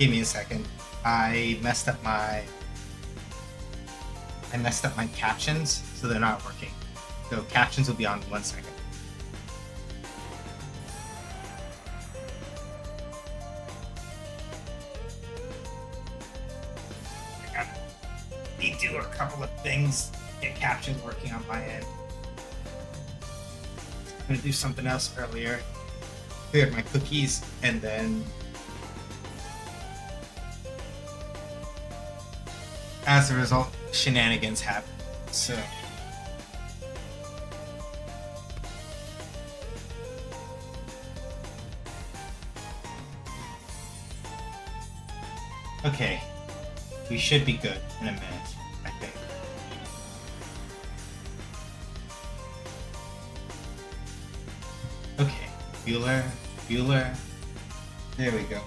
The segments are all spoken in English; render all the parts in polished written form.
Give me a second. I messed up my captions, so they're not working. So captions will be on 1 second. I gotta redo a couple of things. Get captions working on my end. I'm gonna do something else earlier. Cleared my cookies and then as a result, shenanigans happen. So okay, we should be good in a minute, I think. Okay, Bueller. There we go.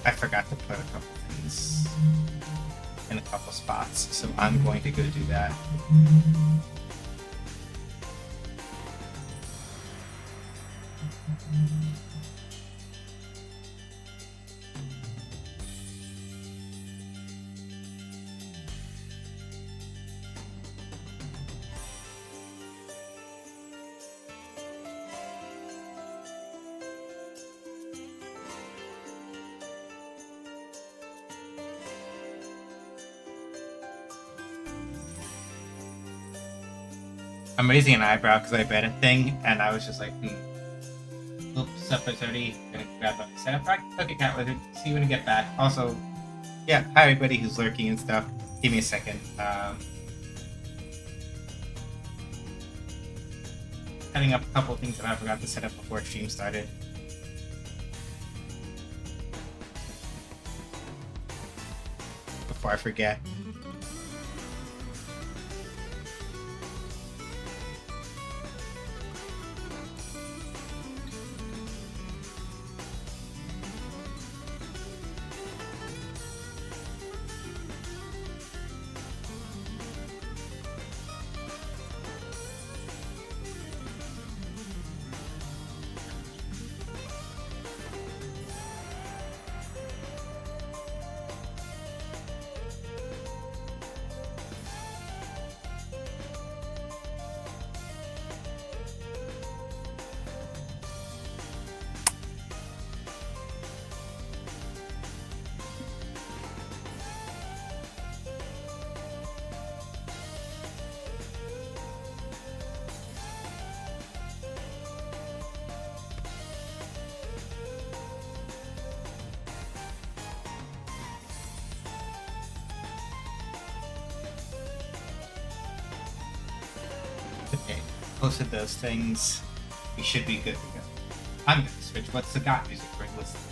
I forgot to put a couple things in a couple spots, so I'm going to go do that. I'm raising an eyebrow because I read a thing and I was just like, Oops, supper's already gonna grab up the setup. Okay, Cat Wizard. See you when you get back. Also, yeah, hi everybody who's lurking and stuff. Give me a second. Setting up a couple of things that I forgot to set up before stream started. Before I forget. Okay, posted those things. We should be good to go. I'm gonna switch what's the God music for listening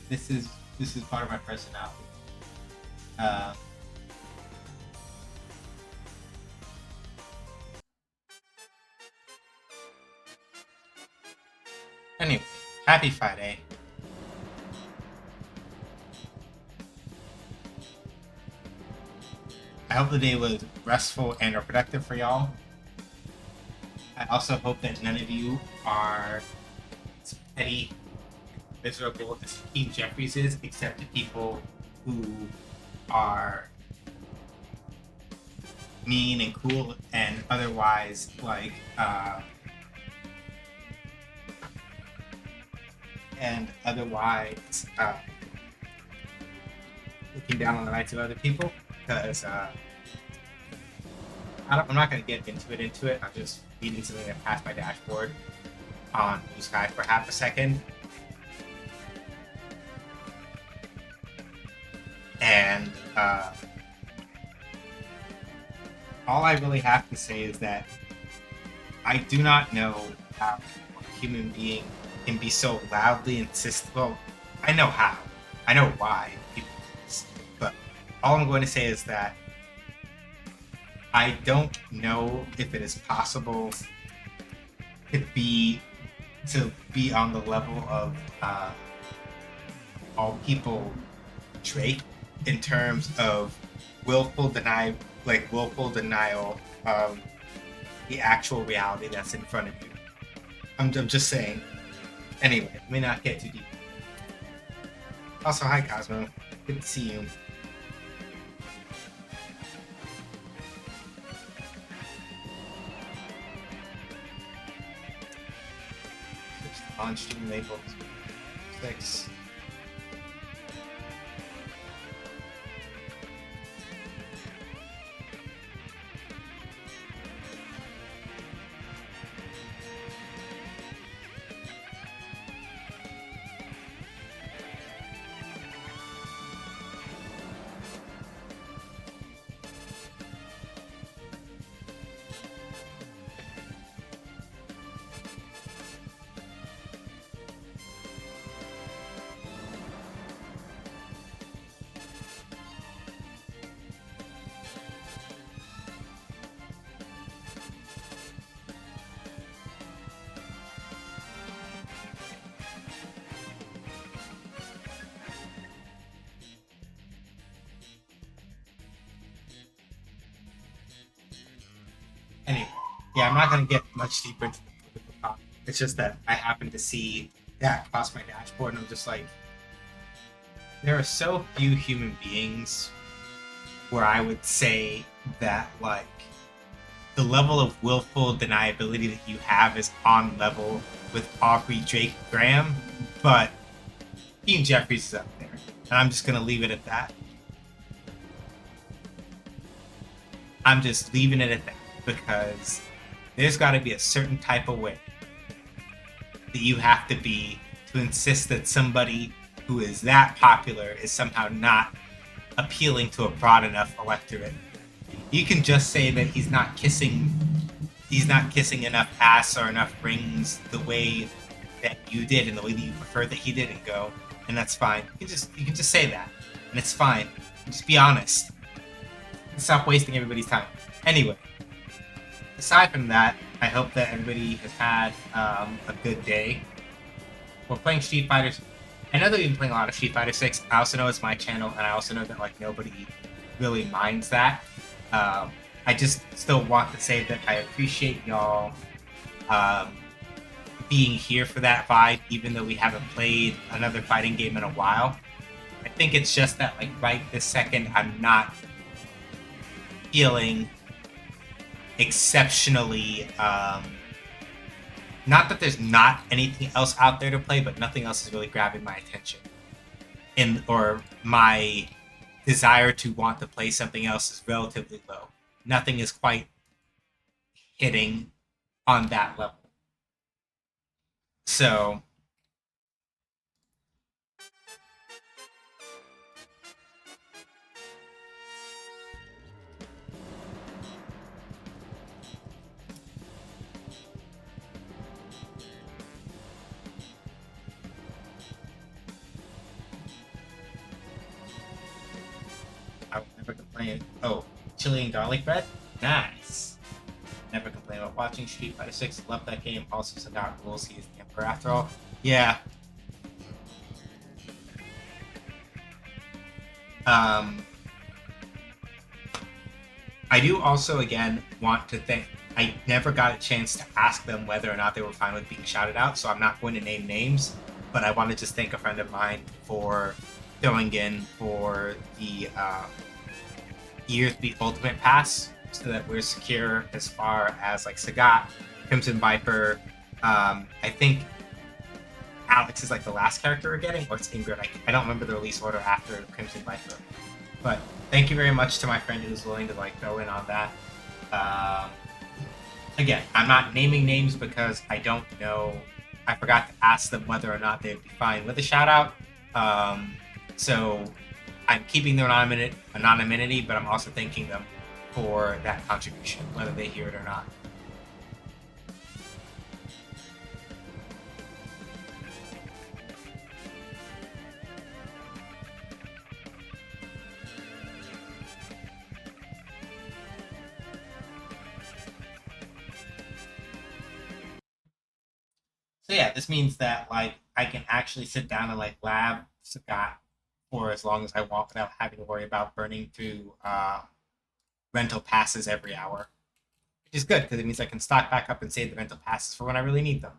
because this is part of my personality. Anyway, happy Friday. I hope the day was restful and or productive for y'all. I also hope that none of you are as petty, miserable as Team Jeffries is, except the people who are mean and cool and otherwise looking down on the rights of other people, because I'm not going to get into it. I'm just reading something that passed my dashboard on Blue Sky for half a second. And all I really have to say is that I do not know how a human being can be so loudly insistent. Well, I know how. I know why people do this. But all I'm going to say is that I don't know if it is possible to be on the level of all people Drake in terms of willful denial of the actual reality that's in front of you. I'm just saying. Anyway, let me not get too deep. Also, hi Cosmo. Good to see you. On stream labels. 6. Anyway, yeah, I'm not going to get much deeper into the political topic. It's just that I happened to see that across my dashboard, and I'm just like, there are so few human beings where I would say that, like, the level of willful deniability that you have is on level with Aubrey Drake Graham, but Ian Jeffries is up there. And I'm just going to leave it at that. I'm just leaving it at that because there's got to be a certain type of way that you have to be to insist that somebody who is that popular is somehow not appealing to a broad enough electorate. You can just say that he's not kissing enough ass or enough rings the way that you did and the way that you prefer that he didn't go, and that's fine. You can just say that, and it's fine. Just be honest. Stop wasting everybody's time. Anyway, aside from that, I hope that everybody has had a good day. We're playing Street Fighter. I know that we've been playing a lot of Street Fighter 6. I also know it's my channel, and I also know that like nobody really minds that. I just still want to say that I appreciate y'all being here for that vibe, even though we haven't played another fighting game in a while. I think it's just that like right this second, I'm not feeling exceptionally not that there's not anything else out there to play, but nothing else is really grabbing my attention or my desire to want to play something else is relatively low. Nothing is quite hitting on that level. So I will never complain. Oh, chili and garlic bread? Nice. Never complain about watching Street Fighter 6. Love that game. Also, Sagat rules. He is the Emperor after all. Yeah. I do also, again, want to thank... I never got a chance to ask them whether or not they were fine with being shouted out, so I'm not going to name names, but I want to just thank a friend of mine for filling in for the Years Beat Ultimate Pass, so that we're secure as far as like Sagat, Crimson Viper. I think Alex is like the last character we're getting, or it's Ingrid. I don't remember the release order after Crimson Viper. But thank you very much to my friend who's willing to like go in on that. Again, I'm not naming names because I don't know. I forgot to ask them whether or not they'd be fine with a shout out. So I'm keeping their anonymity, but I'm also thanking them for that contribution, whether they hear it or not. So yeah, this means that like I can actually sit down and like lab Sagat for as long as I want without having to worry about burning through rental passes every hour, which is good because it means I can stock back up and save the rental passes for when I really need them.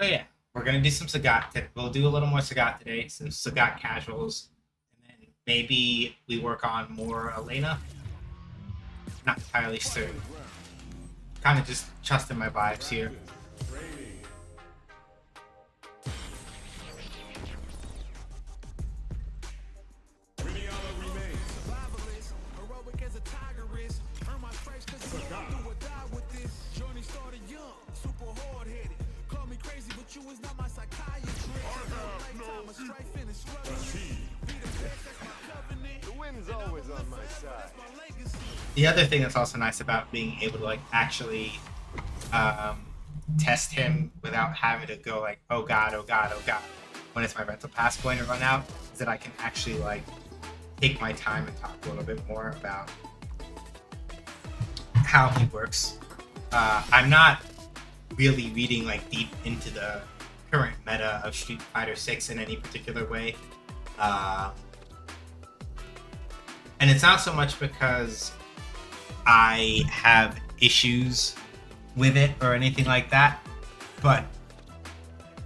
So yeah, we're gonna do some Sagat. We'll do a little more Sagat today, some Sagat casuals, and then maybe we work on more Elena. Not entirely certain. Kind of just trusting my vibes here. The other thing that's also nice about being able to like actually test him without having to go like, oh god, oh god, oh god, when it's my rental pass going to run out, is that I can actually like take my time and talk a little bit more about how he works. I'm not really reading like deep into the current meta of Street Fighter 6 in any particular way. And it's not so much because I have issues with it or anything like that, but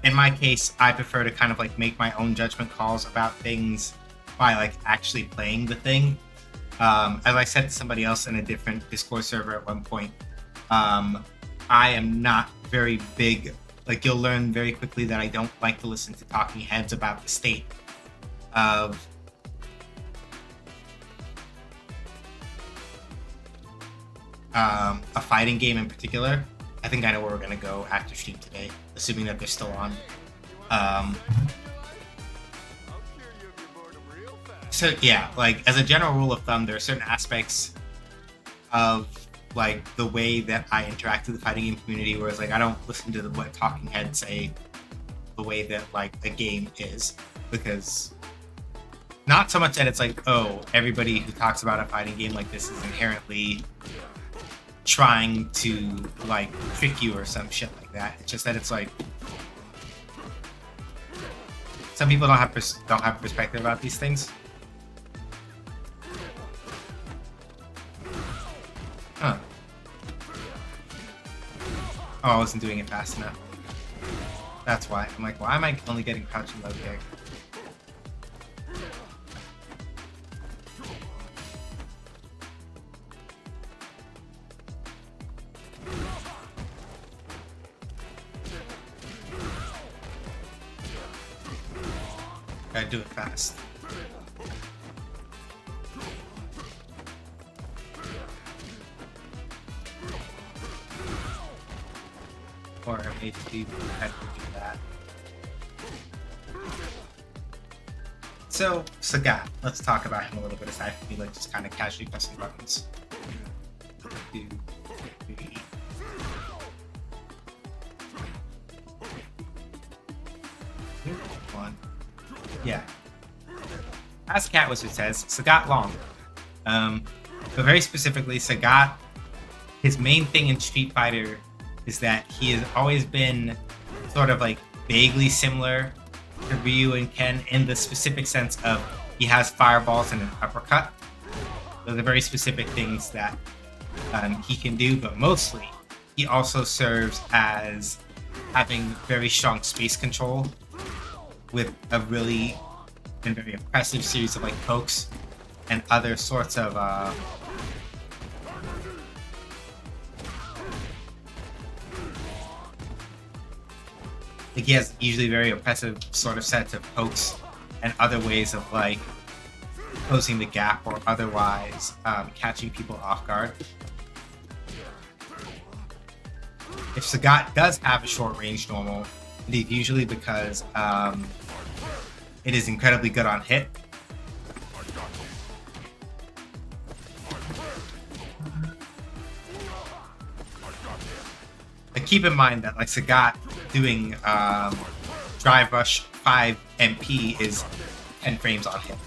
in my case, I prefer to kind of like make my own judgment calls about things by like actually playing the thing. As I said to somebody else in a different Discord server at one point, I am not very big. Like, you'll learn very quickly that I don't like to listen to talking heads about the state of a fighting game in particular. I think I know where we're gonna go after stream today, assuming that they're still on. So yeah, like as a general rule of thumb, there are certain aspects of like the way that I interact with the fighting game community, whereas like I don't listen to what talking heads say the way that like a game is, because not so much that it's like, oh, everybody who talks about a fighting game like this is inherently trying to like trick you or some shit like that. It's just that it's like some people don't have perspective about these things. Huh. Oh, I wasn't doing it fast enough. That's why. I'm like, why am I only getting crouch and low kick? Gotta do it fast. Or HP had to do that. So, Sagat, let's talk about him a little bit aside from me like just kind of casually pressing buttons. 2, 3. One. Yeah. As Cat Wizard says, Sagat long. But very specifically, Sagat, his main thing in Street Fighter is that he has always been sort of like vaguely similar to Ryu and Ken in the specific sense of he has fireballs and an uppercut. Those are very specific things that he can do, but mostly he also serves as having very strong space control with a really and very impressive series of like pokes and other sorts of like he has usually very impressive sort of sets of pokes and other ways of like closing the gap or otherwise catching people off guard. If Sagat does have a short range normal, it is usually because it is incredibly good on hit. But keep in mind that like Sagat doing Drive Rush 5 MP is 10 frames on hit.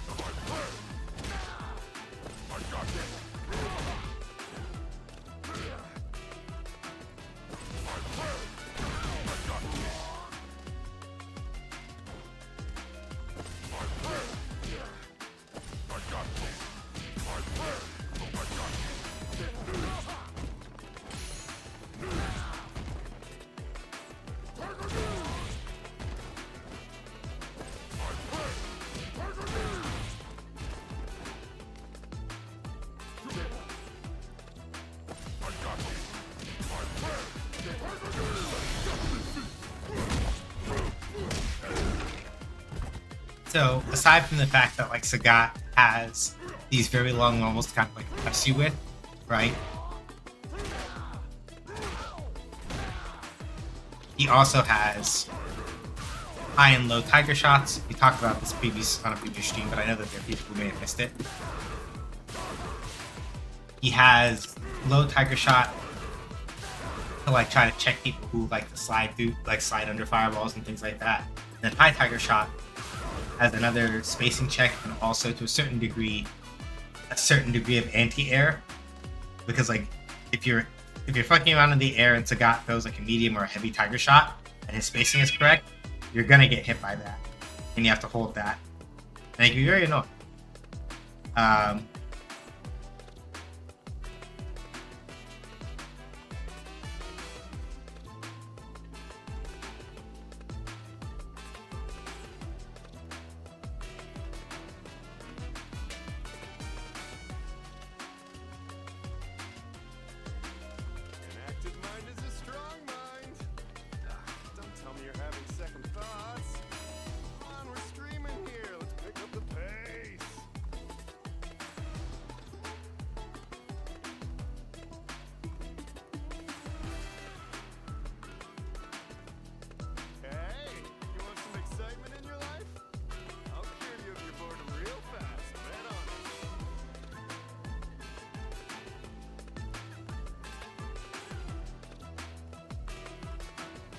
So aside from the fact that like Sagat has these very long normals to kind of like press you with, right? He also has high and low tiger shots. We talked about this on a previous stream, but I know that there are people who may have missed it. He has low tiger shot to like try to check people who like to slide through, like slide under fireballs and things like that. And then high tiger shot has another spacing check and also to a certain degree of anti-air, because like if you're fucking around in the air and Sagat throws like a medium or a heavy tiger shot and his spacing is correct, you're gonna get hit by that, and you have to hold that. And it can be very annoying.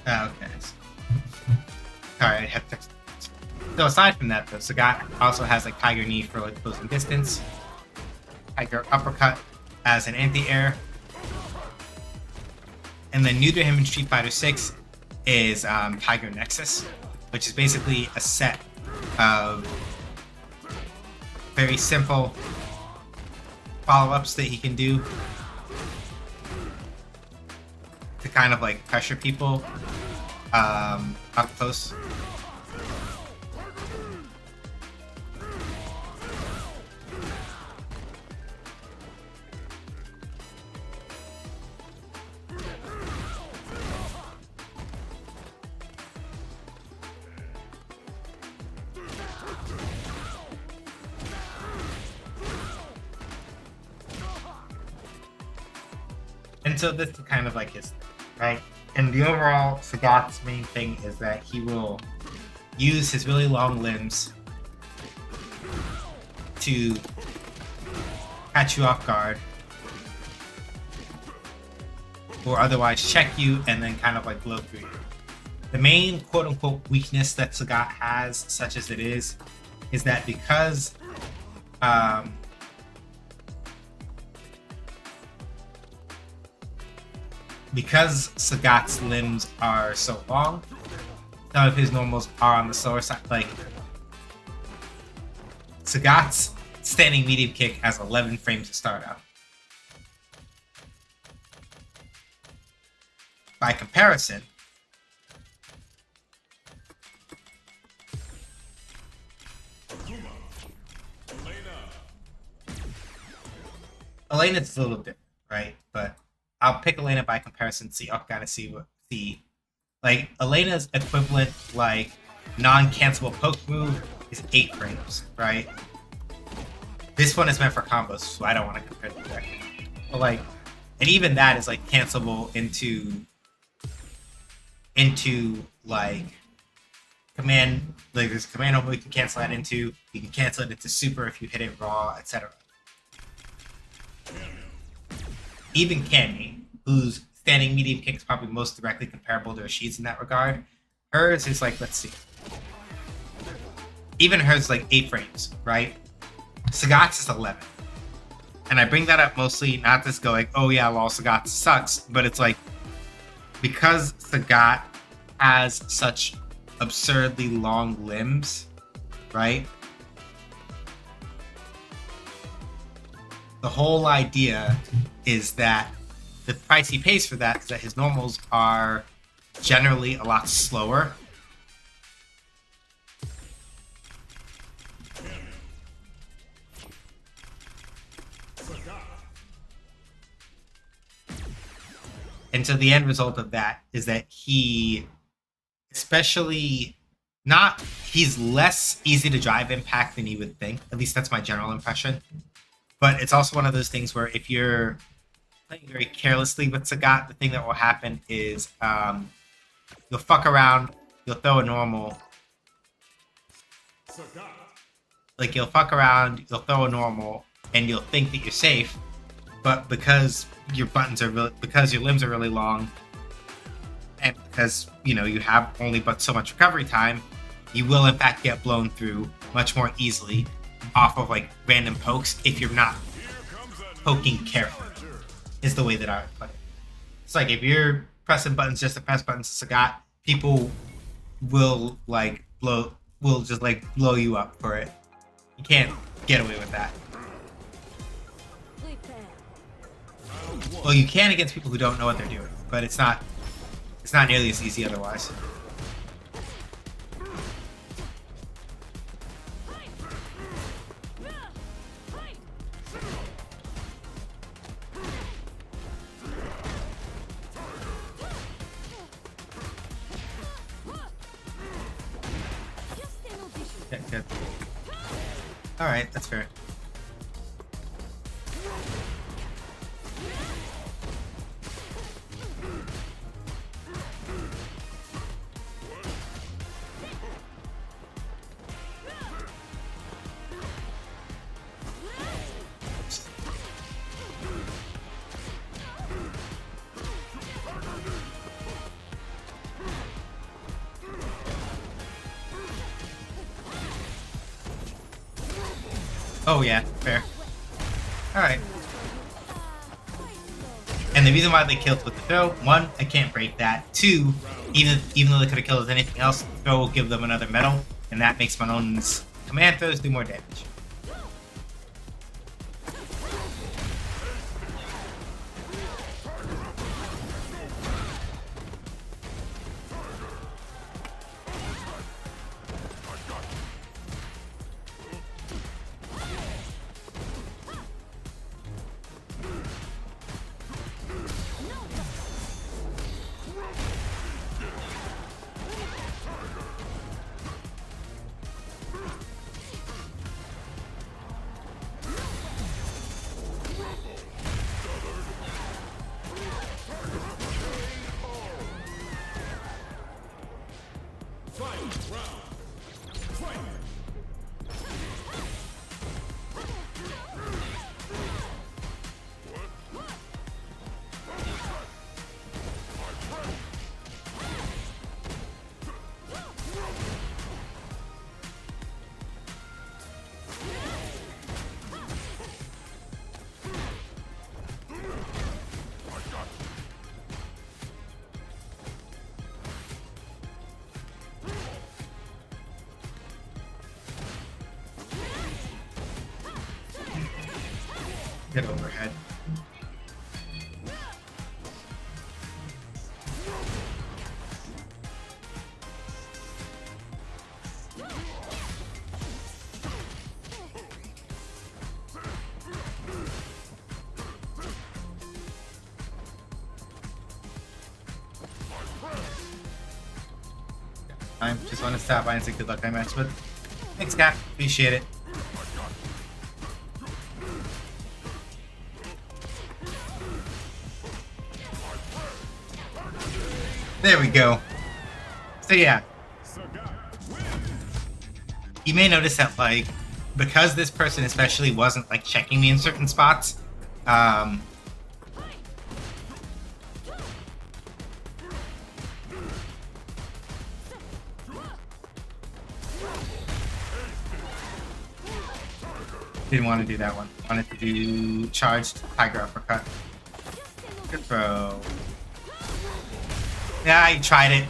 Okay. Alright, so aside from that though, Sagat also has like Tiger Knee for like closing distance, Tiger Uppercut as an anti-air, and then new to him in Street Fighter 6 is Tiger Nexus, which is basically a set of very simple follow-ups that he can do to kind of like pressure people up close. And so this is kind of like his thing, right? And the overall Sagat's main thing is that he will use his really long limbs to catch you off guard or otherwise check you and then kind of like blow through you. The main quote-unquote weakness that Sagat has, such as it is that because Sagat's limbs are so long, some of his normals are on the slower side. Like Sagat's standing medium kick has 11 frames to start out. By comparison, Elena's a little different, right? But I'll pick Elena by comparison. See, like Elena's equivalent, like non-cancelable poke move is 8 frames, right? This one is meant for combos, so I don't want to compare them directly. But like, and even that is like cancelable into like command. Like there's a command move you can cancel that into. You can cancel it into super if you hit it raw, etc. Even Cammy, whose standing medium kick is probably most directly comparable to Rashid's in that regard, hers is like, let's see. Even hers is like 8 frames, right? Sagat's is 11. And I bring that up mostly not just going, oh yeah, well, Sagat sucks, but it's like, because Sagat has such absurdly long limbs, right? The whole idea is that the price he pays for that is that his normals are generally a lot slower. And so the end result of that is that he, especially not he's less easy to drive impact than you would think. At least that's my general impression. But it's also one of those things where if you're playing very carelessly with Sagat, the thing that will happen is you'll fuck around, you'll throw a normal. Like you'll fuck around, you'll throw a normal, and you'll think that you're safe, but because your buttons are really, because your limbs are really long, and because you have only but so much recovery time, you will in fact get blown through much more easily off of like random pokes if you're not poking carefully. Is the way that I would put it. It's like if you're pressing buttons just to press buttons to Sagat, people will just blow you up for it. You can't get away with that. Well, you can against people who don't know what they're doing, but it's not nearly as easy otherwise. Yeah, good. Alright, that's fair. Oh yeah, fair. Alright. And the reason why they killed with the throw, one, I can't break that. Two, even though they could have killed with anything else, the throw will give them another medal, and that makes Manon's command throws do more damage. Get overhead. I just want to stop by and say good luck, I match, but thanks, Cap. Appreciate it. There we go. So yeah, you may notice that like because this person especially wasn't like checking me in certain spots, didn't want to do that one. Wanted to do charged tiger uppercut. Good throw. Yeah, I tried it.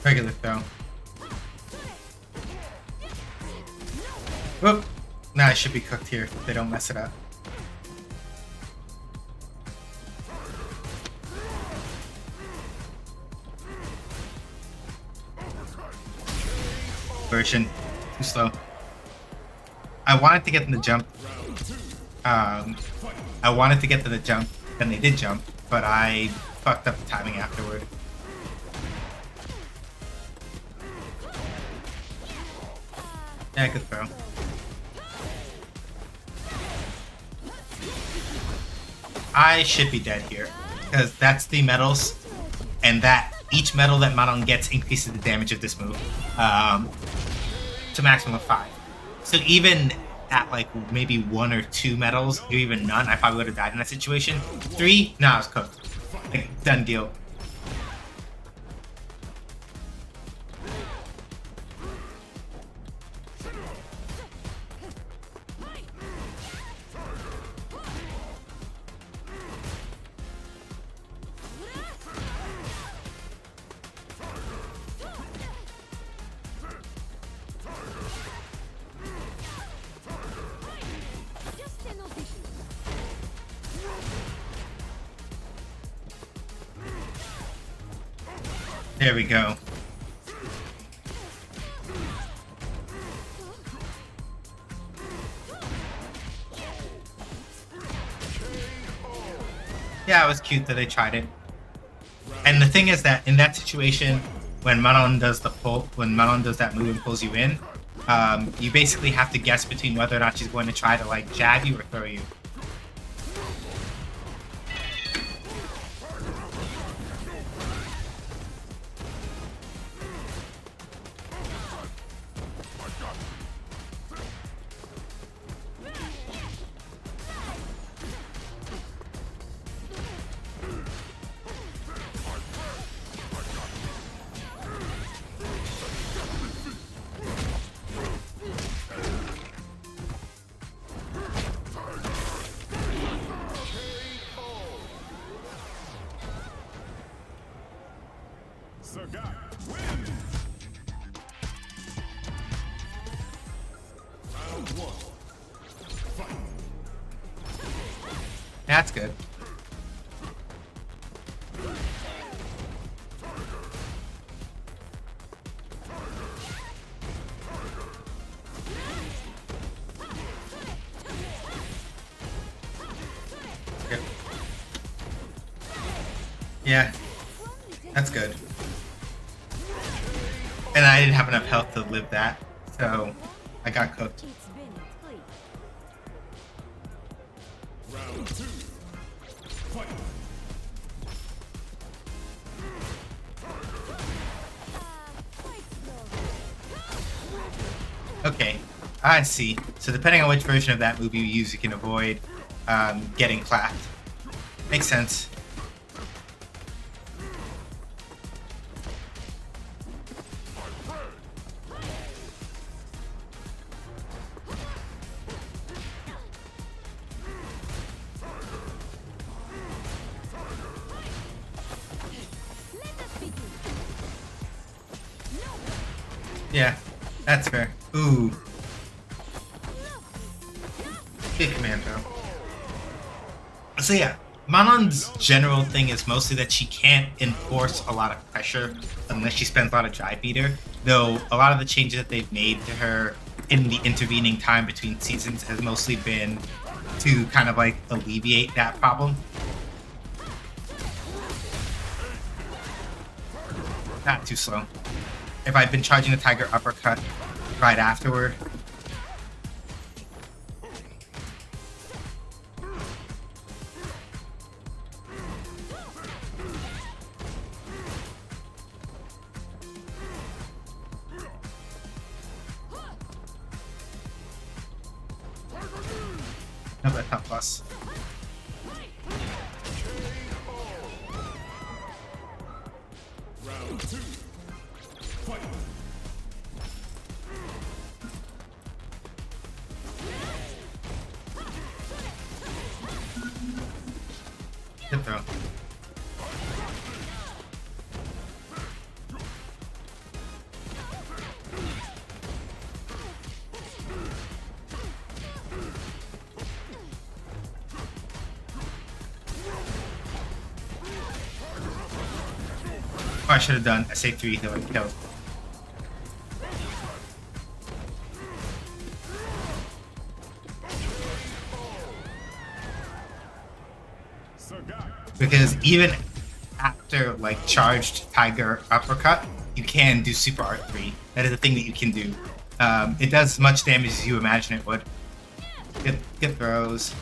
Regular throw. Whoop. Nah, I should be cooked here if they don't mess it up. version. Too slow. I wanted to get them to jump. I wanted to get them to jump, and they did jump, but I fucked up the timing afterward. Yeah, good throw. I should be dead here, because that's 3 medals, and that each medal that Manon gets increases the damage of this move to maximum of 5. So even at like maybe 1 or 2 medals, or even none, I probably would have died in that situation. 3, nah, I was cooked. Like, done deal. There we go. Yeah, it was cute that they tried it. And the thing is that in that situation, when Manon does the pull, when Manon does that move and pulls you in, you basically have to guess between whether or not she's going to try to like jab you or throw you. That's good. Yep. Yeah, that's good. And I didn't have enough health to live that, so I got cooked. Okay, I see. So depending on which version of that move you use, you can avoid getting clapped. Makes sense. Yeah, that's fair. Ooh. Big commando. So yeah, Manon's general thing is mostly that she can't enforce a lot of pressure unless she spends a lot of drive beater, though a lot of the changes that they've made to her in the intervening time between seasons has mostly been to kind of like alleviate that problem. Not too slow. If I'd been charging the Tiger Uppercut right afterward. No, that's not plus. Round 2. Fight. Good throw. Oh, I should have done SA3 that would kill. because even after like charged Tiger Uppercut, you can do Super Art 3. That is a thing that you can do. It does as much damage as you imagine it would. Good throws.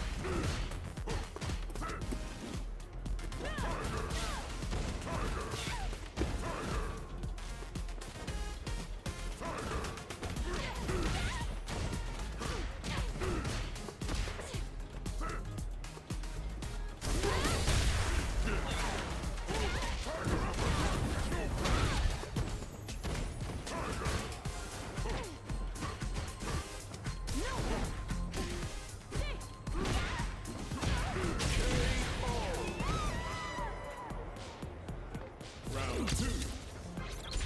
Round two.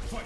Fight.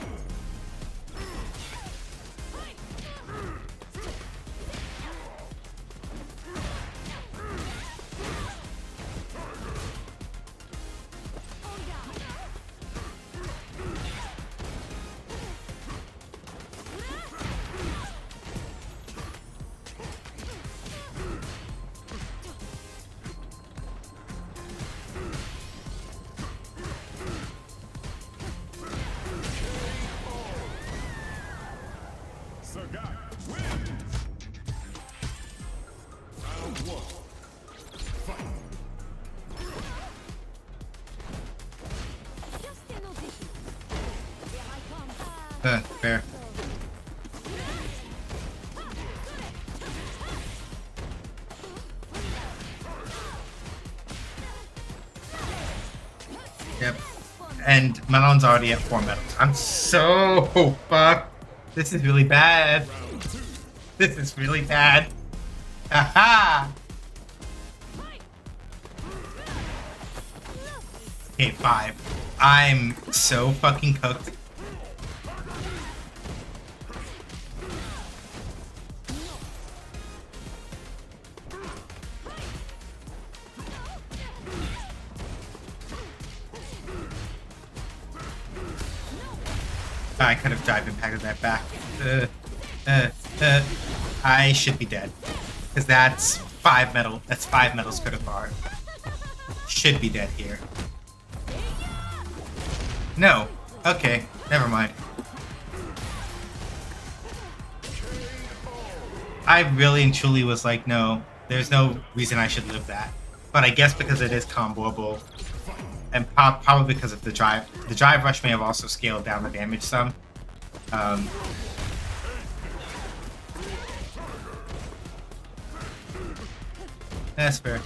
Sagat wins. Round one. Fight. Fair. Yep. And Melon's already at 4 medals. I'm so fucked. This is really bad. Round two. This is really bad. Aha! Okay, 5. I'm so fucking cooked. I could have dive impacted that back. I should be dead. Because that's 5 metal. That's 5 medals critical art. Should be dead here. No. Okay. Never mind. I really and truly was like, no, there's no reason I should live that. But I guess because it is comboable, and probably because of the drive rush may have also scaled down the damage some. That's fair.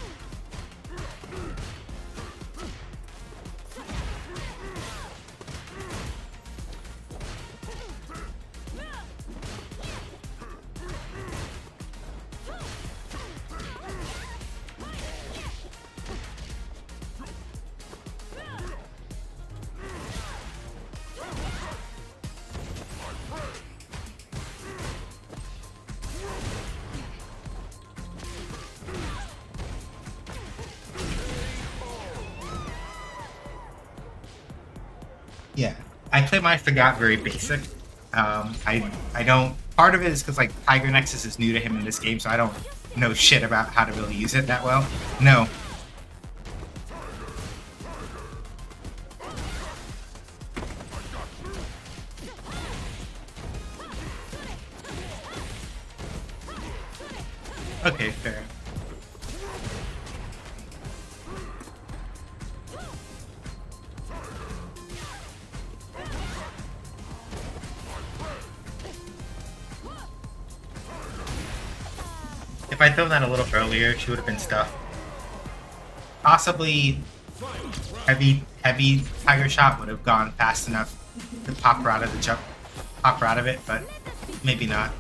Yeah, I play my Sagat very basic. I don't. Part of it is because like Tiger Nexus is new to him in this game, so I don't know shit about how to really use it that well. No. Okay, fair. If I'd thrown that a little earlier, she would have been stuck. Possibly heavy Tiger Shot would have gone fast enough to pop her out of the jump, pop her out of it, but maybe not.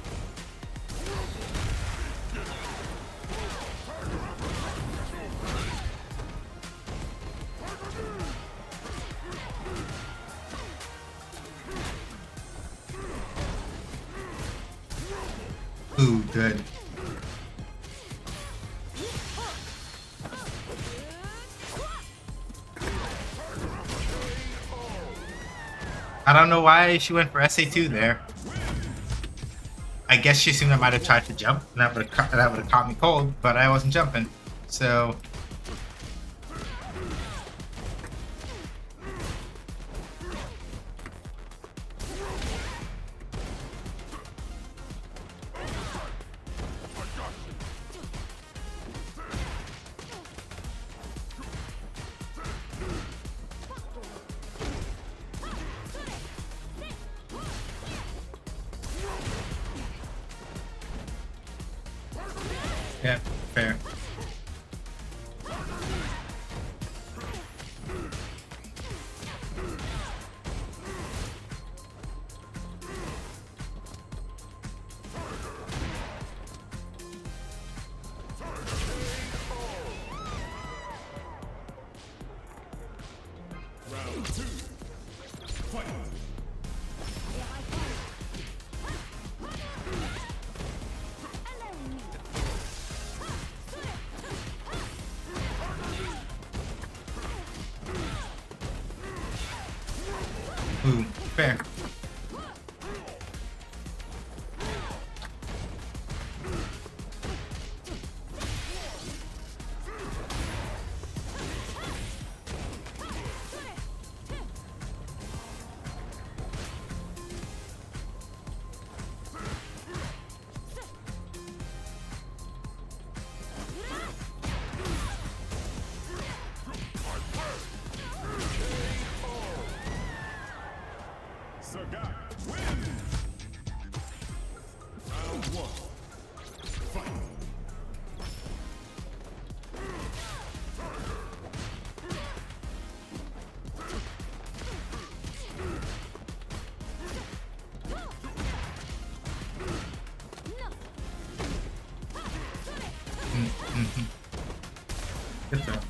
Ooh, good. I don't know why she went for SA2 there. I guess she assumed I might have tried to jump, and that would have caught me cold, but I wasn't jumping. So Yeah, fair. Round two. Fight. Ooh, fair. Sagat wins. Round one. Fight. Good job.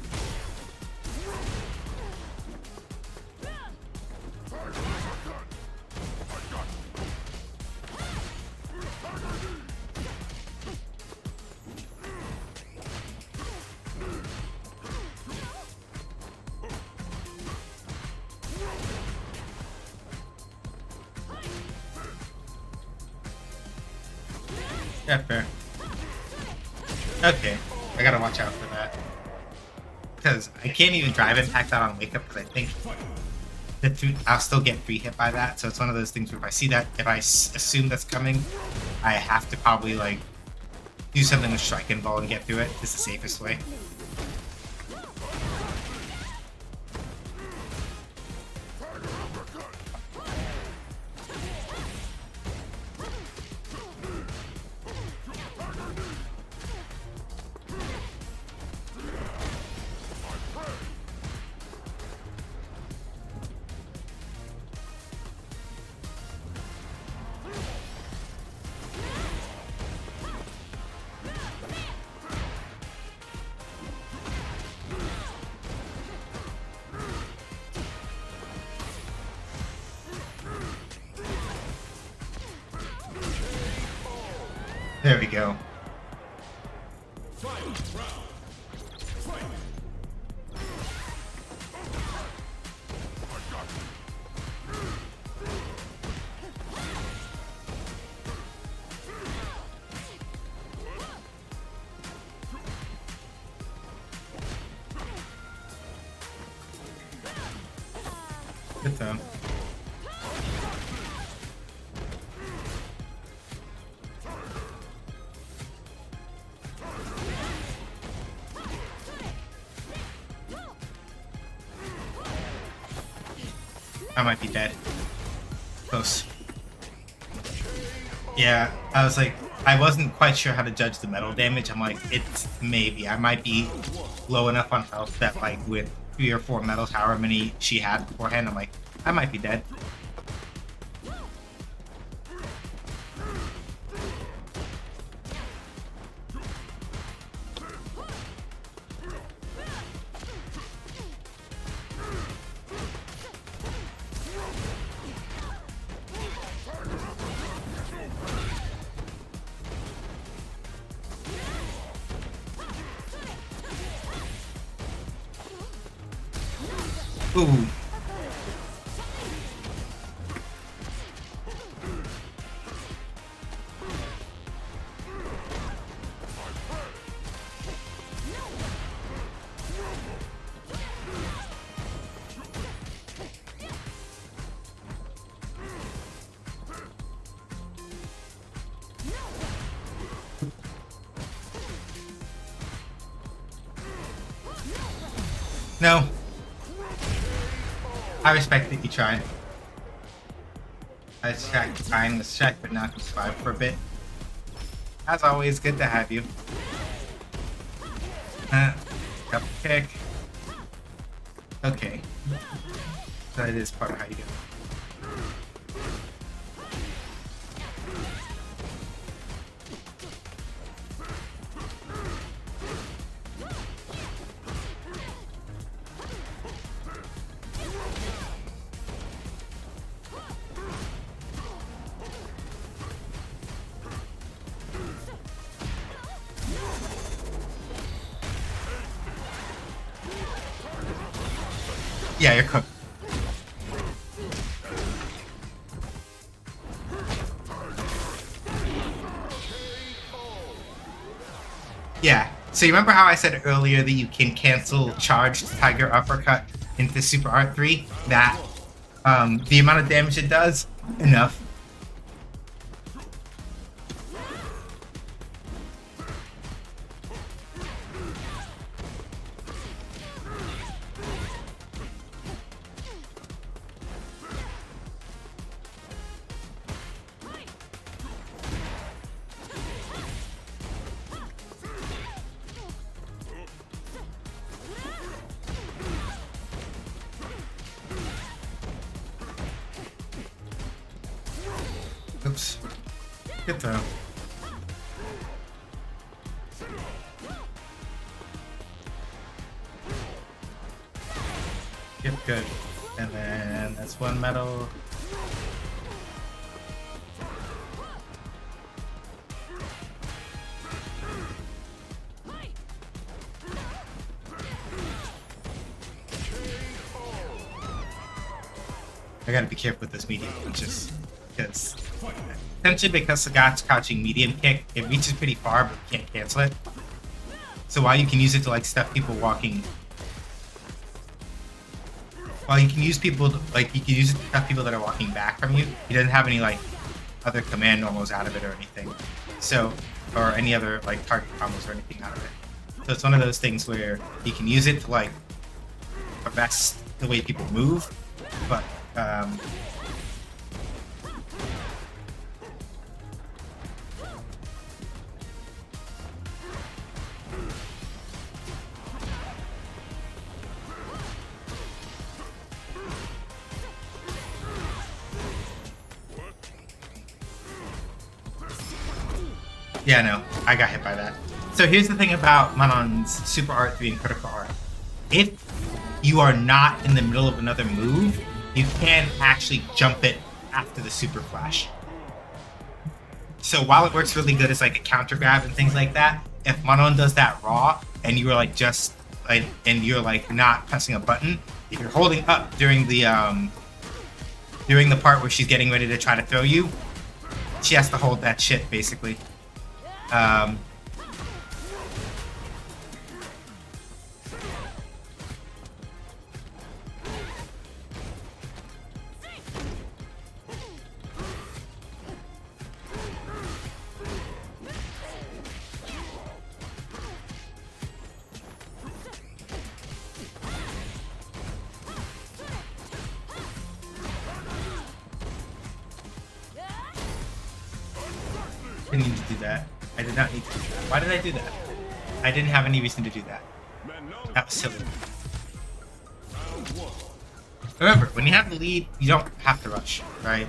Yeah, fair. Okay, I gotta watch out for that. Because I can't even drive impact that on wake up because I think I'll still get free hit by that. So it's one of those things where if I see that, if I assume that's coming, I have to probably like do something with strike and ball and get through it. It's the safest way. There we go. Final round. Fight. Good time. I might be dead. Close. Yeah, I was like, I wasn't quite sure how to judge the metal damage. I'm like, it's maybe. I might be low enough on health that like with 3 or 4 metals, however many she had beforehand, I'm like, I might be dead. Ooh. No. I respect that you tried. I tried trying this check, but not just 5 for a bit. As always, good to have you. Double kick. Okay. That is part of how you do it. Yeah, you're cooked. Yeah. So you remember how I said earlier that you can cancel charged Tiger Uppercut into Super Art 3? That the amount of damage it does, enough. Oops. Good throw. Yep, good. And then that's one medal. I gotta be careful with this medium just because essentially because Sagat's crouching medium kick, it reaches pretty far but you can't cancel it. So while you can use it to like stuff people walking, while you can use people to, like you can use it to stuff people that are walking back from you, he doesn't have any like other command normals out of it or anything. So or any other like target combos or anything out of it. So it's one of those things where you can use it to like arrest the way people move, but yeah, no, I got hit by that. So here's the thing about Manon's Super Art 3 and Critical Art. If you are not in the middle of another move, you can actually jump it after the Super Flash. So while it works really good as like a counter grab and things like that, if Manon does that raw and you are like just like and you're like not pressing a button, if you're holding up during the part where she's getting ready to try to throw you, she has to hold that shit basically. Didn't need to do that. I did not need to do that. Why did I do that? I didn't have any reason to do that. That was silly. Remember, when you have the lead, you don't have to rush, right?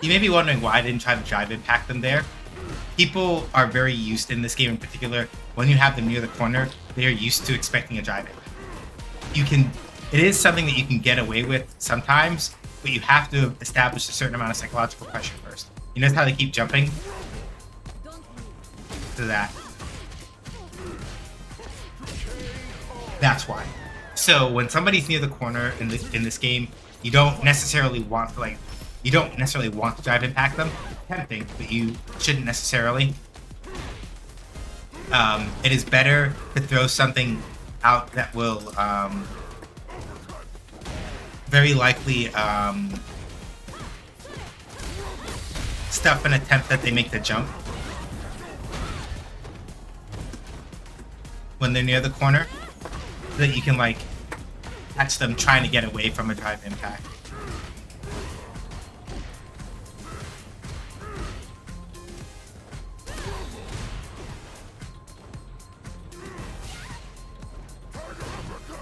You may be wondering why I didn't try to drive impact them there. People are very used in this game in particular, when you have them near the corner, they are used to expecting a drive impact. It is something that you can get away with sometimes, but you have to establish a certain amount of psychological pressure first. You notice how they keep jumping? To that. That's why. So when somebody's near the corner in this game, you don't necessarily want to drive impact them. It's tempting, but you shouldn't necessarily. It is better to throw something out that will very likely stuff an attempt that they make the jump when they're near the corner, so that you can like catch them trying to get away from a drive impact.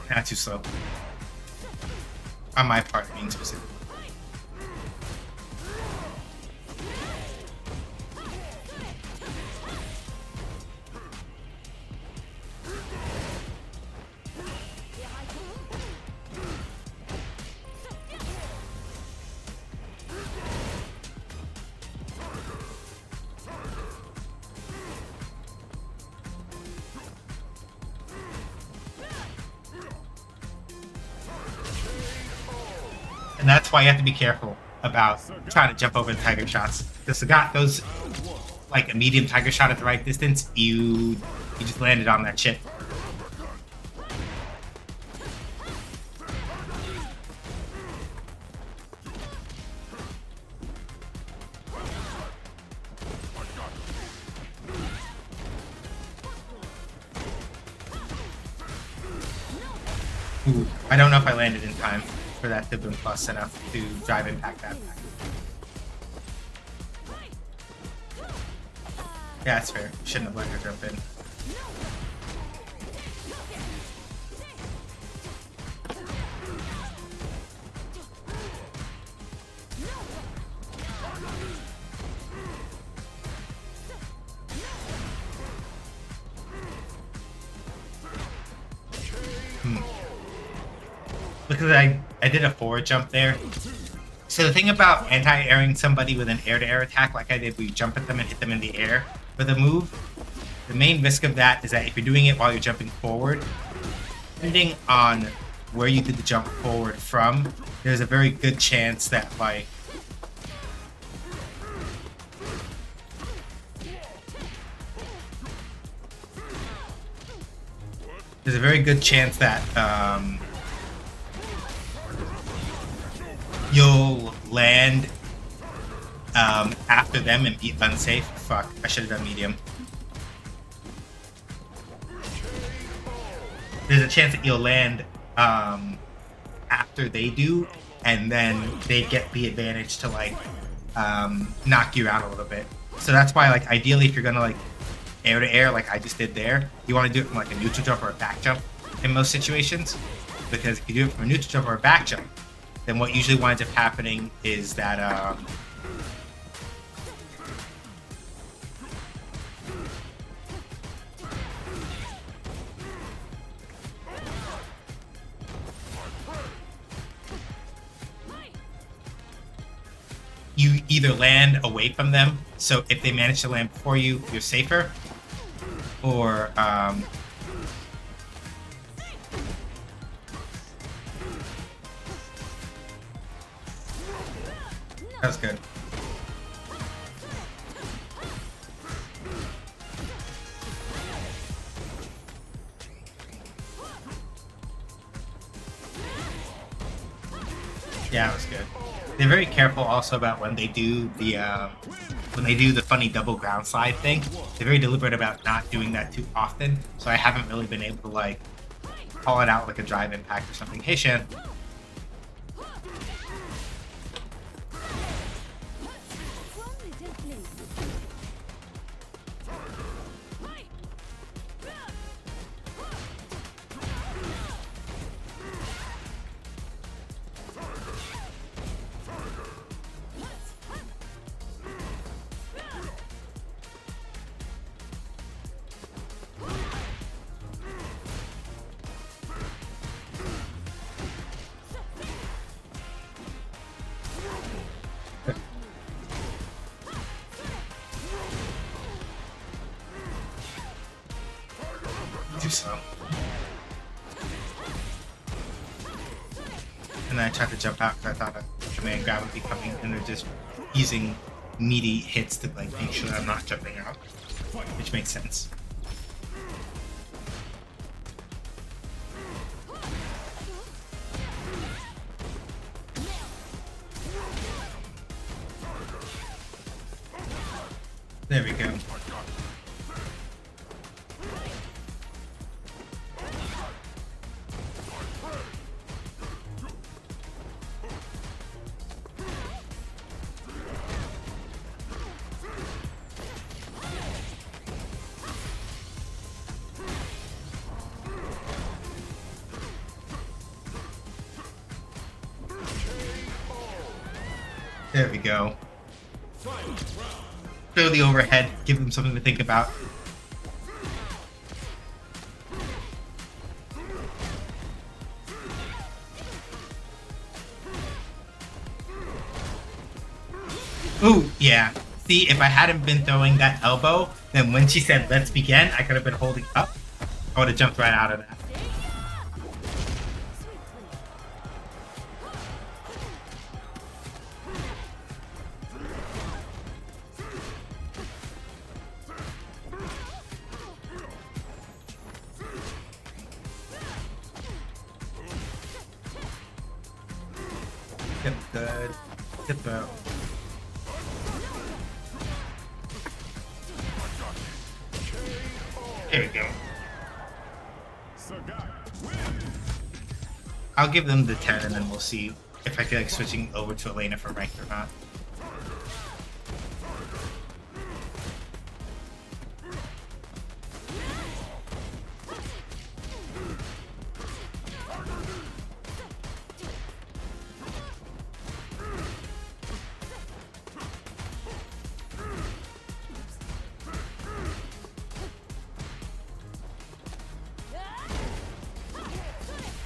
Not too slow. On my part, being specific. And that's why you have to be careful about trying to jump over the tiger shots. Because the got those like a medium tiger shot at the right distance, you just landed on that shit. Ooh, I don't know if I landed in time for that to boom plus enough to drive impact that back. Yeah, that's fair. Shouldn't have let her jump in. Because I did a forward jump there. So the thing about anti-airing somebody with an air-to-air attack like I did, where you jump at them and hit them in the air with a move, the main risk of that is that if you're doing it while you're jumping forward, depending on where you did the jump forward from, there's a very good chance that like there's a very good chance that you'll land after them and be unsafe. Fuck, I should have done medium. There's a chance that you'll land after they do, and then they get the advantage to like knock you out a little bit. So that's why, like, ideally, if you're gonna like air to air, like I just did there, you want to do it from like a neutral jump or a back jump in most situations, because if you do it from a neutral jump or a back jump, then what usually winds up happening is that you either land away from them, so if they manage to land before you, you're safer, or that was good. Yeah, it was good. They're very careful also about when they do the funny double ground slide thing. They're very deliberate about not doing that too often. So I haven't really been able to like call it out like a drive impact or something. Hey Shan. Do so. And then I tried to jump out because I thought a command grab would be coming, and they're just using meaty hits to like make sure that I'm not jumping out, which makes sense. There we go. There we go. Throw the overhead, give them something to think about. Ooh, yeah. See, if I hadn't been throwing that elbow, then when she said, let's begin, I could have been holding up. I would have jumped right out of that. Get good. Get the. There we go. I'll give them the 10 and then we'll see if I feel like switching over to Elena for ranked or not.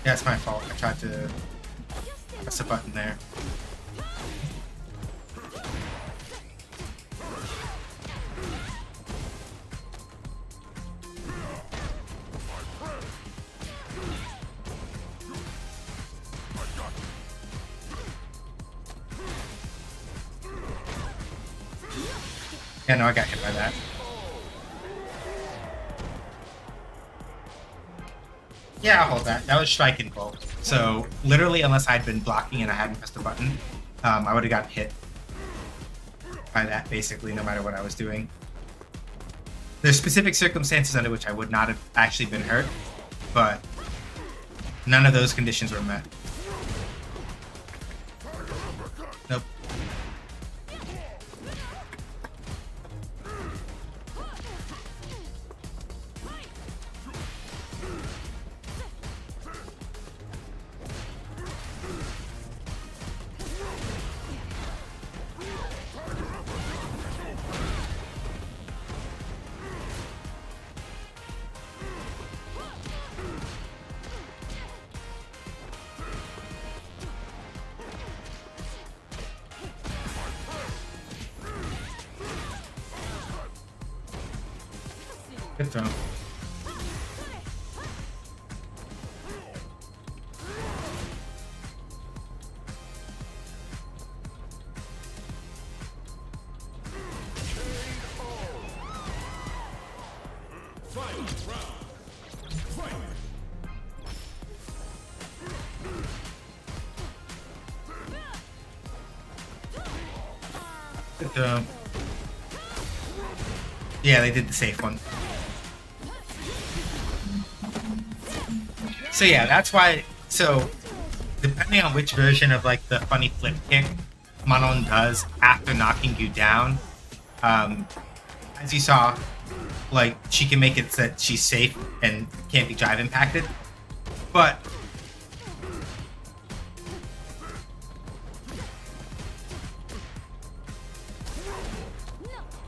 Yeah, it's my fault. I tried to press a button there. Yeah, no, I got hit by that. Yeah, I'll hold that. That was strike and pull. So literally, unless I'd been blocking and I hadn't pressed the button, I would have gotten hit by that basically, no matter what I was doing. There's specific circumstances under which I would not have actually been hurt, but none of those conditions were met. Nope. Good throw. Good throw. Yeah, they did the safe one. So yeah, that's why. So depending on which version of like the funny flip kick Manon does after knocking you down, as you saw, like she can make it so that she's safe and can't be drive impacted. But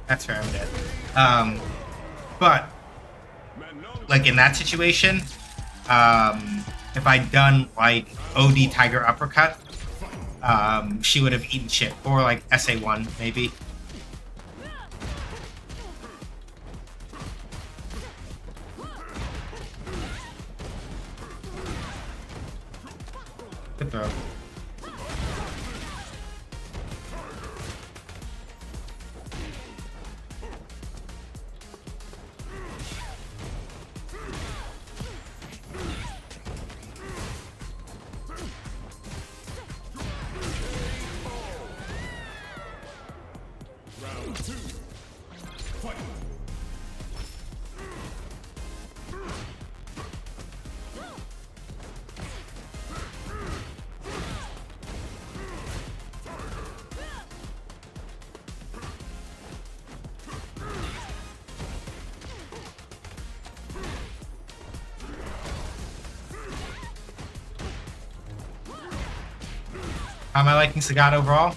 that's fair, I'm dead. But like in that situation, if I'd done like OD Tiger Uppercut, she would have eaten shit. Or like SA1, maybe. Good throw. How am I liking Sagat overall?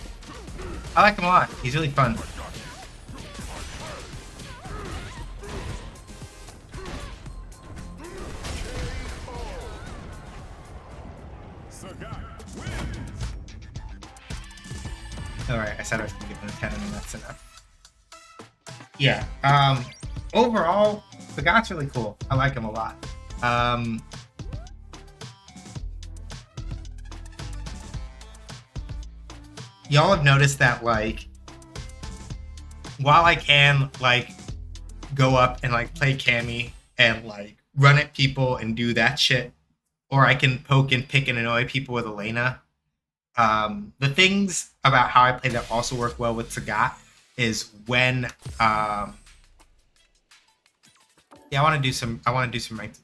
I like him a lot. He's really fun. Sagat wins. Alright, I said I was gonna give him a 10 and that's enough. Yeah, overall, Sagat's really cool. I like him a lot. Y'all have noticed that, like, while I can, like, go up and, like, play Cammy and, like, run at people and do that shit, or I can poke and pick and annoy people with Elena, the things about how I play that also work well with Sagat is when, yeah, I want to do some ranked.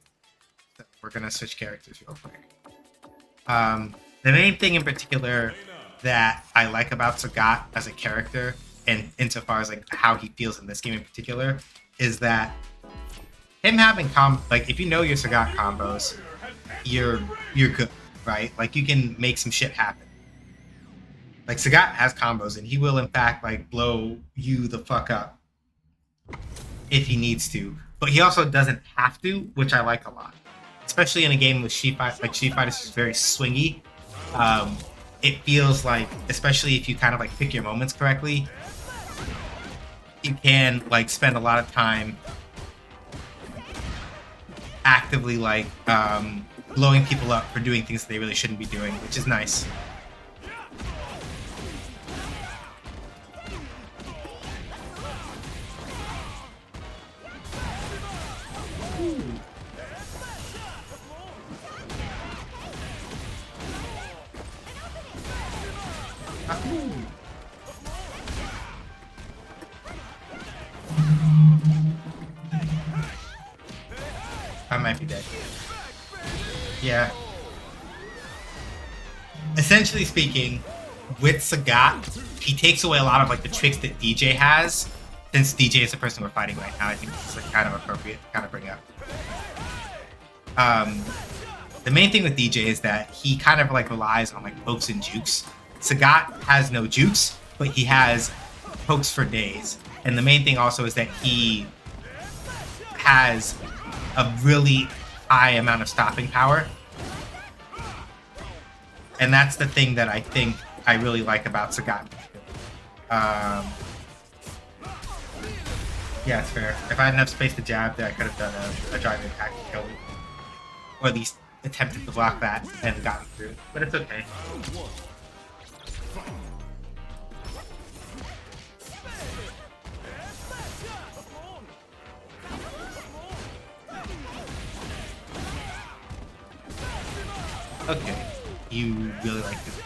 So we're gonna switch characters real quick. The main thing in particular that I like about Sagat as a character, and insofar as like how he feels in this game in particular, is that him having like if you know your Sagat combos, you're good, right? Like you can make some shit happen. Like Sagat has combos, and he will in fact like blow you the fuck up if he needs to. But he also doesn't have to, which I like a lot. Especially in a game with Street Fighter, like Street Fighter is very swingy. It feels like, especially if you kind of like pick your moments correctly, you can like spend a lot of time actively like blowing people up for doing things that they really shouldn't be doing, which is nice. I might be dead. Yeah. Essentially speaking, with Sagat, he takes away a lot of like the tricks that DJ has. Since DJ is the person we're fighting right now, I think this is like kind of appropriate to kind of bring up. The main thing with DJ is that he kind of like relies on like pokes and jukes. Sagat has no jukes, but he has pokes for days. And the main thing also is that he has a really high amount of stopping power. And that's the thing that I think I really like about Sagat. Yeah, it's fair. If I had enough space to jab there, I could have done a drive impact to kill me. Or at least attempted to block that and gotten through. But it's okay. Okay, you really like this.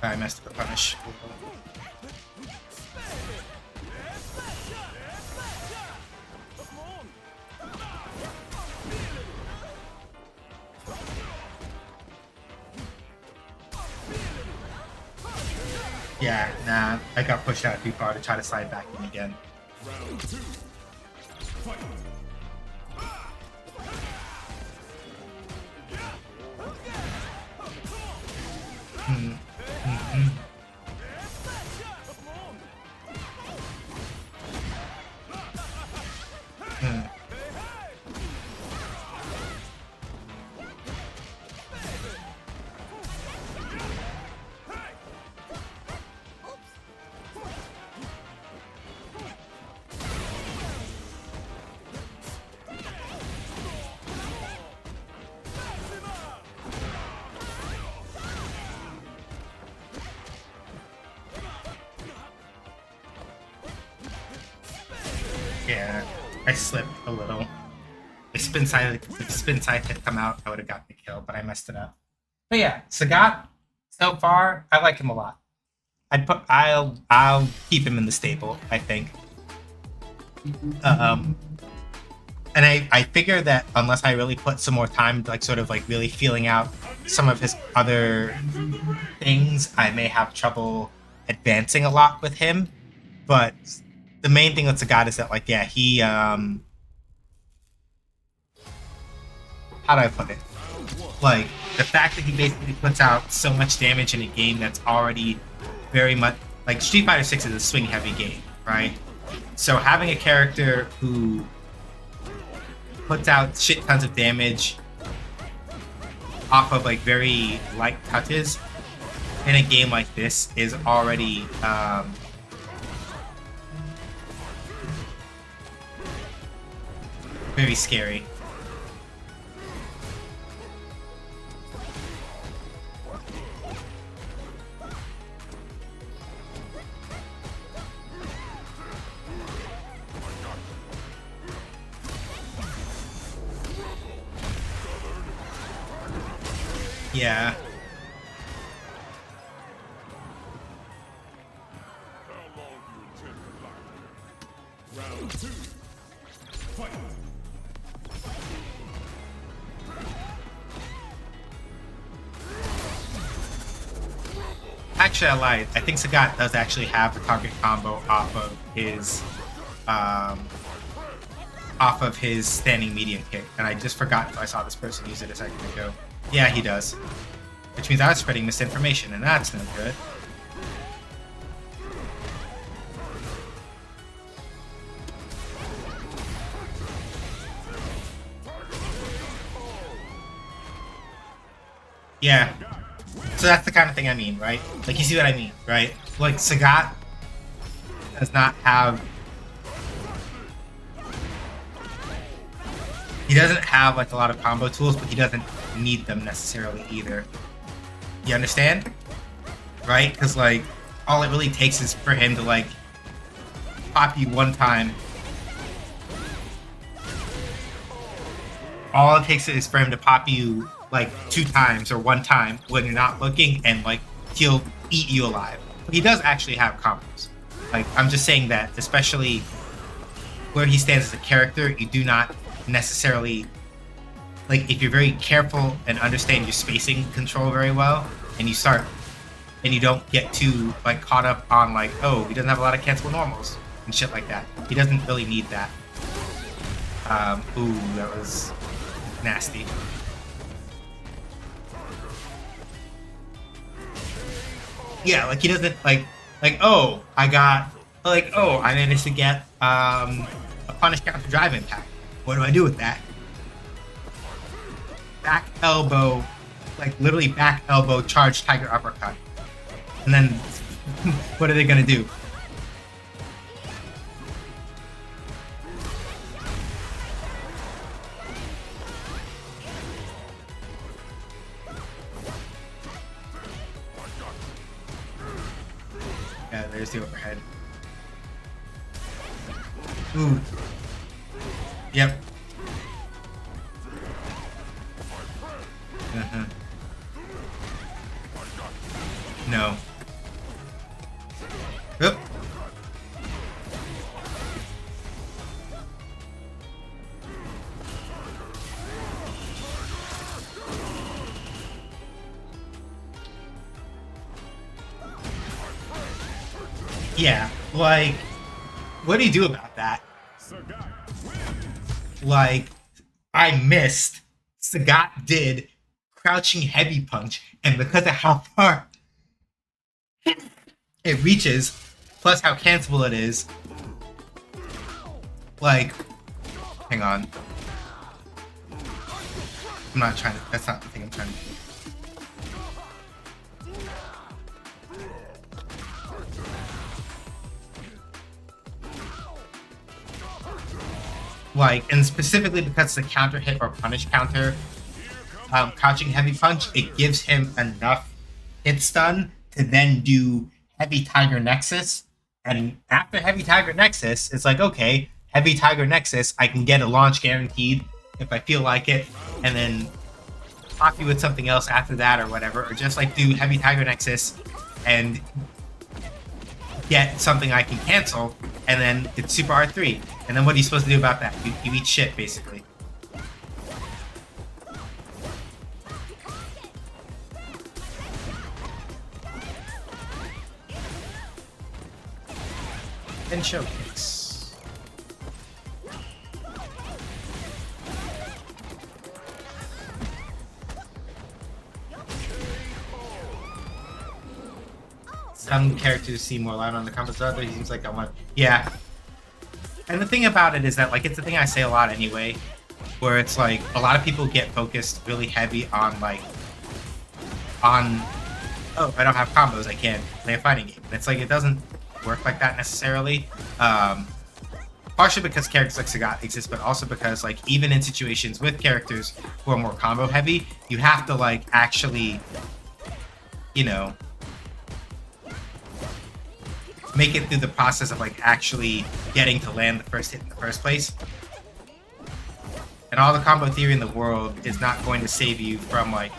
I messed up the punish. Yeah, nah, I got pushed out too far to try to slide back in again. Round 2. Fight. Yeah, I slipped a little. If spin side had come out, I would have gotten the kill, but I messed it up. But yeah, Sagat, so far, I like him a lot. I'll keep him in the stable, I think. And I figure that unless I really put some more time, like sort of like really feeling out some of his other things, I may have trouble advancing a lot with him. But the main thing with Sagat is that, like, yeah, he how do I put it? Like, the fact that he basically puts out so much damage in a game that's already very much like Street Fighter 6 is a swing heavy game, right? So having a character who puts out shit tons of damage off of like very light touches in a game like this is already very scary. Yeah. How long do you intend to lie? Round 2. Fight! Actually, I lied. I think Sagat does actually have the target combo off of his standing medium kick, and I just forgot if I saw this person use it a second ago. Yeah, he does. Which means I was spreading misinformation, and that's no good. Yeah. So that's the kind of thing I mean, right? Like, you see what I mean, right? Like, Sagat does not have... He doesn't have, like, a lot of combo tools, but he doesn't need them necessarily either. You understand? Right? Because, like, all it really takes is for him to, like, pop you one time. All it takes is for him to pop you, like, 2 times or 1 time when you're not looking, and, like, he'll eat you alive. He does actually have combos. Like, I'm just saying that, especially where he stands as a character, you do not necessarily, like, if you're very careful and understand your spacing control very well, and you start, and you don't get too, like, caught up on, like, oh, he doesn't have a lot of cancelable normals and shit like that. He doesn't really need that. Ooh, that was nasty. Yeah, like, he doesn't, like, oh, I managed to get, a punish counter drive impact. What do I do with that? Back elbow, like, literally back elbow, charge tiger uppercut. And then, what are they gonna do? Yeah, there's the overhead. Ooh. Yep. Uh-huh. No. Oop. Yeah, like, what do you do about that? Sagat. Like, I missed. Sagat did crouching heavy punch, and because of how far it reaches, plus how cancelable it is, like, hang on. I'm not trying to, that's not the thing I'm trying to do. Like, and specifically because it's a counter hit or punish counter, crouching heavy punch, it gives him enough hit stun to then do heavy tiger nexus. And after heavy tiger nexus, it's like, okay, heavy tiger nexus, I can get a launch guaranteed if I feel like it, and then pop you with something else after that or whatever, or just like do heavy tiger nexus and get something I can cancel, and then it's Super R3. And then what are you supposed to do about that? You eat shit, basically. And show kicks. Some characters seem more light on the combos than others. He seems like I want. Yeah. And the thing about it is that, like, it's the thing I say a lot anyway, where it's like a lot of people get focused really heavy on oh, I don't have combos, I can't play a fighting game. And it's like it doesn't work like that necessarily. Partially because characters like Sagat exist, but also because, like, even in situations with characters who are more combo heavy, you have to, like, actually, you know, make it through the process of, like, actually getting to land the first hit in the first place. And all the combo theory in the world is not going to save you from, like,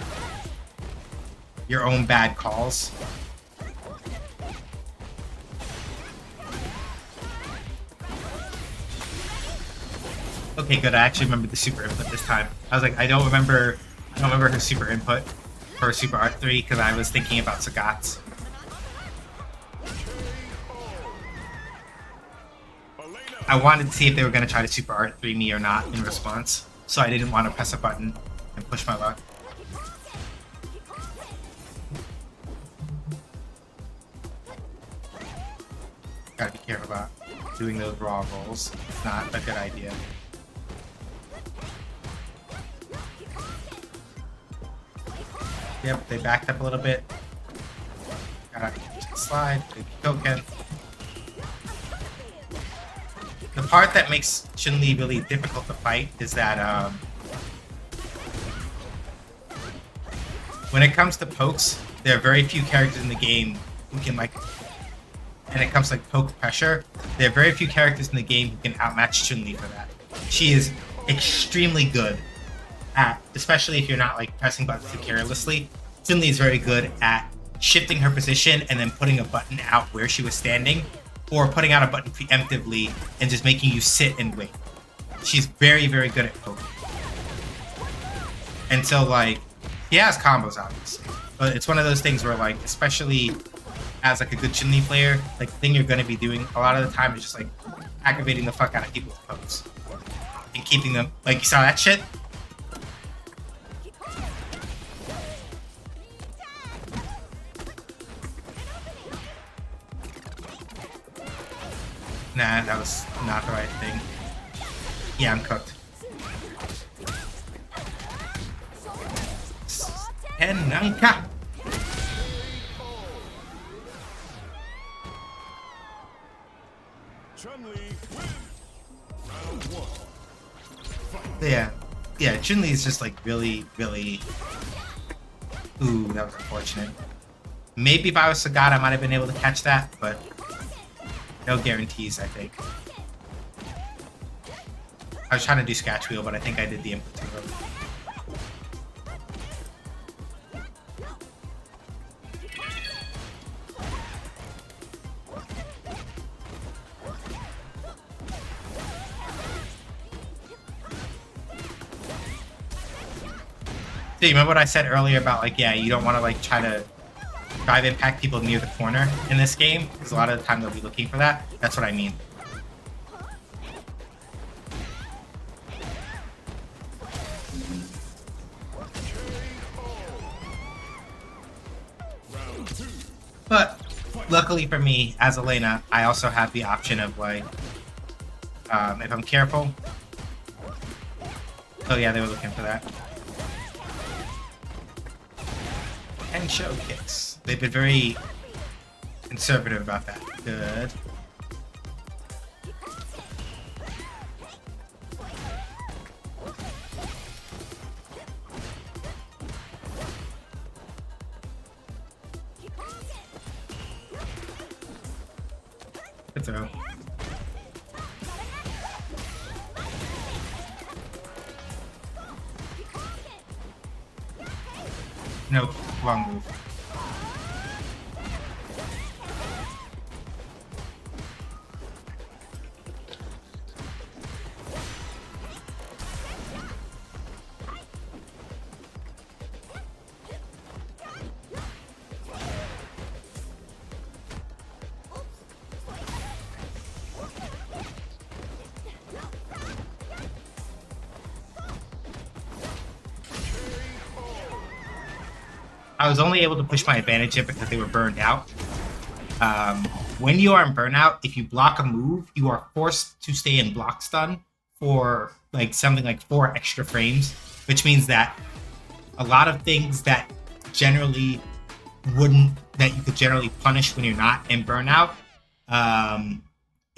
your own bad calls. Okay, good. I actually remember the super input this time. I was like, I don't remember her super input for Super Art 3 because I was thinking about Sagat's. I wanted to see if they were going to try to Super Art 3 me or not in response, so I didn't want to press a button and push my luck. Gotta be careful about doing those raw rolls. It's not a good idea. Yep, they backed up a little bit. Gotta slide, big token. The part that makes Chun-Li really difficult to fight is that when it comes to pokes, there are very few characters in the game who can, like, and it comes to, like, poke pressure, there are very few characters in the game who can outmatch Chun-Li for that. She is extremely good at, especially if you're not, like, pressing buttons too carelessly, Chun-Li is very good at shifting her position and then putting a button out where she was standing, or putting out a button preemptively and just making you sit and wait. She's very, very good at poking. And so, like, he has combos, obviously. But it's one of those things where, like, especially as, like, a good Chun-Li player, like, the thing you're going to be doing a lot of the time is just, like, aggravating the fuck out of people with pokes. And keeping them, like, you saw that shit? Nah, that was not the right thing. Yeah, I'm cooked. Henanka! Chun-Li wins. Round 1. Yeah, Chun-Li is just, like, really, really... Ooh, that was unfortunate. Maybe if I was Sagat, I might have been able to catch that, but no guarantees, I think. I was trying to do Scratch Wheel, but I think I did the input too early. So you remember what I said earlier about, like, yeah, you don't want to, like, try to drive impact people near the corner in this game, because a lot of the time they'll be looking for that. That's what I mean. But luckily for me, as Elena, I also have the option of, like, if I'm careful. Oh yeah, they were looking for that. And show kicks. They've been very conservative about that. Good. Good throw. Nope, wrong move. I was only able to push my advantage here because they were burned out. When you are in burnout, if you block a move, you are forced to stay in block stun for like something like 4 extra frames, which means that a lot of things that generally that you could generally punish when you're not in burnout.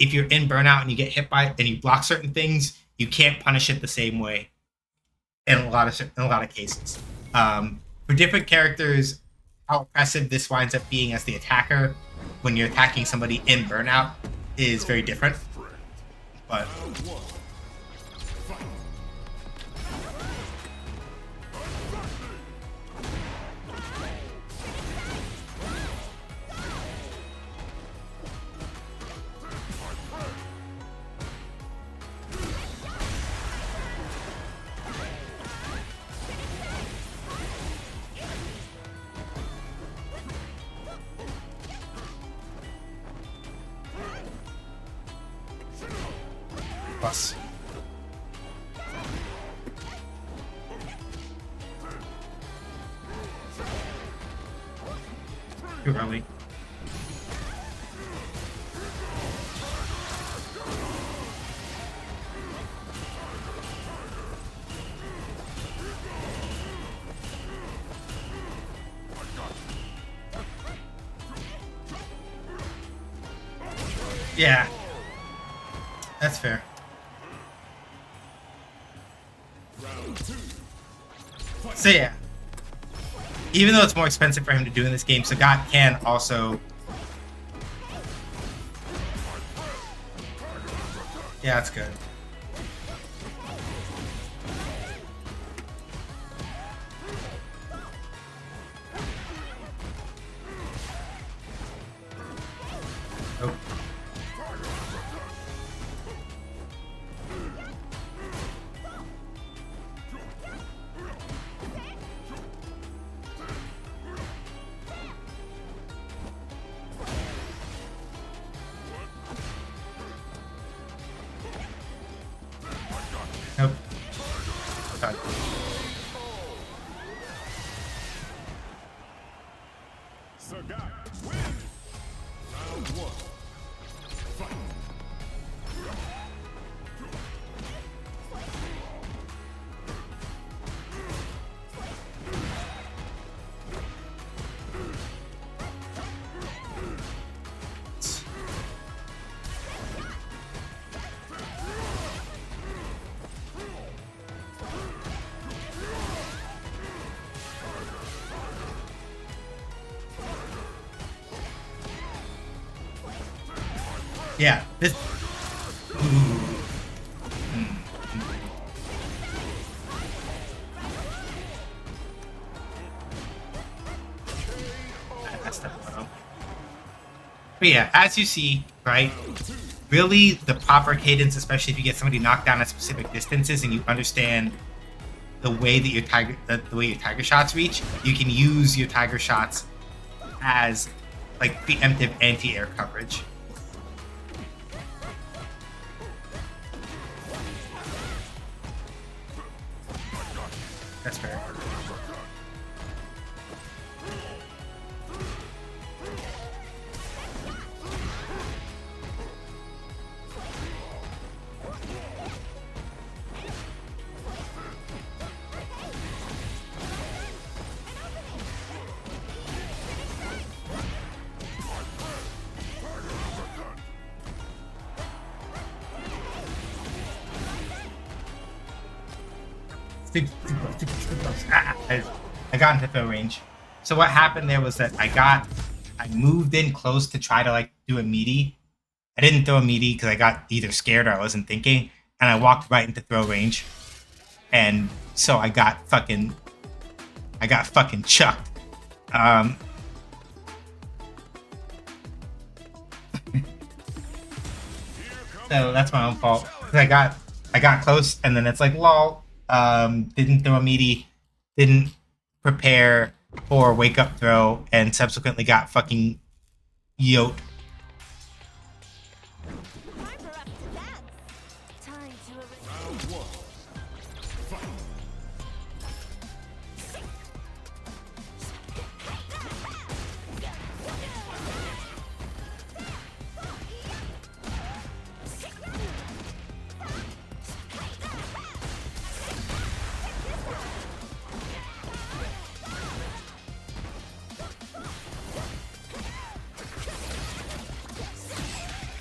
If you're in burnout and you get hit by it and you block certain things, you can't punish it the same way in a lot of cases. For different characters, how oppressive this winds up being as the attacker when you're attacking somebody in burnout is very different. But plus. Too early. Yeah, that's fair. So yeah, even though it's more expensive for him to do in this game, Sagat can also... Yeah, that's good. Oh. Nope. Okay. Sagat win. Round 1. Fight. Yeah, this... But yeah, as you see, right, really the proper cadence, especially if you get somebody knocked down at specific distances and you understand the way that the way your tiger shots reach, you can use your tiger shots as like preemptive anti-air coverage. That's fair. I got into throw range. So what happened there was that I moved in close to try to like do a meaty. I didn't throw a meaty because I got either scared or I wasn't thinking, and I walked right into throw range, and so I got fucking chucked. So that's my own fault. 'Cause I got close, and then it's like, lol. Didn't throw a meaty, didn't prepare for wake up throw, and subsequently got fucking yoked.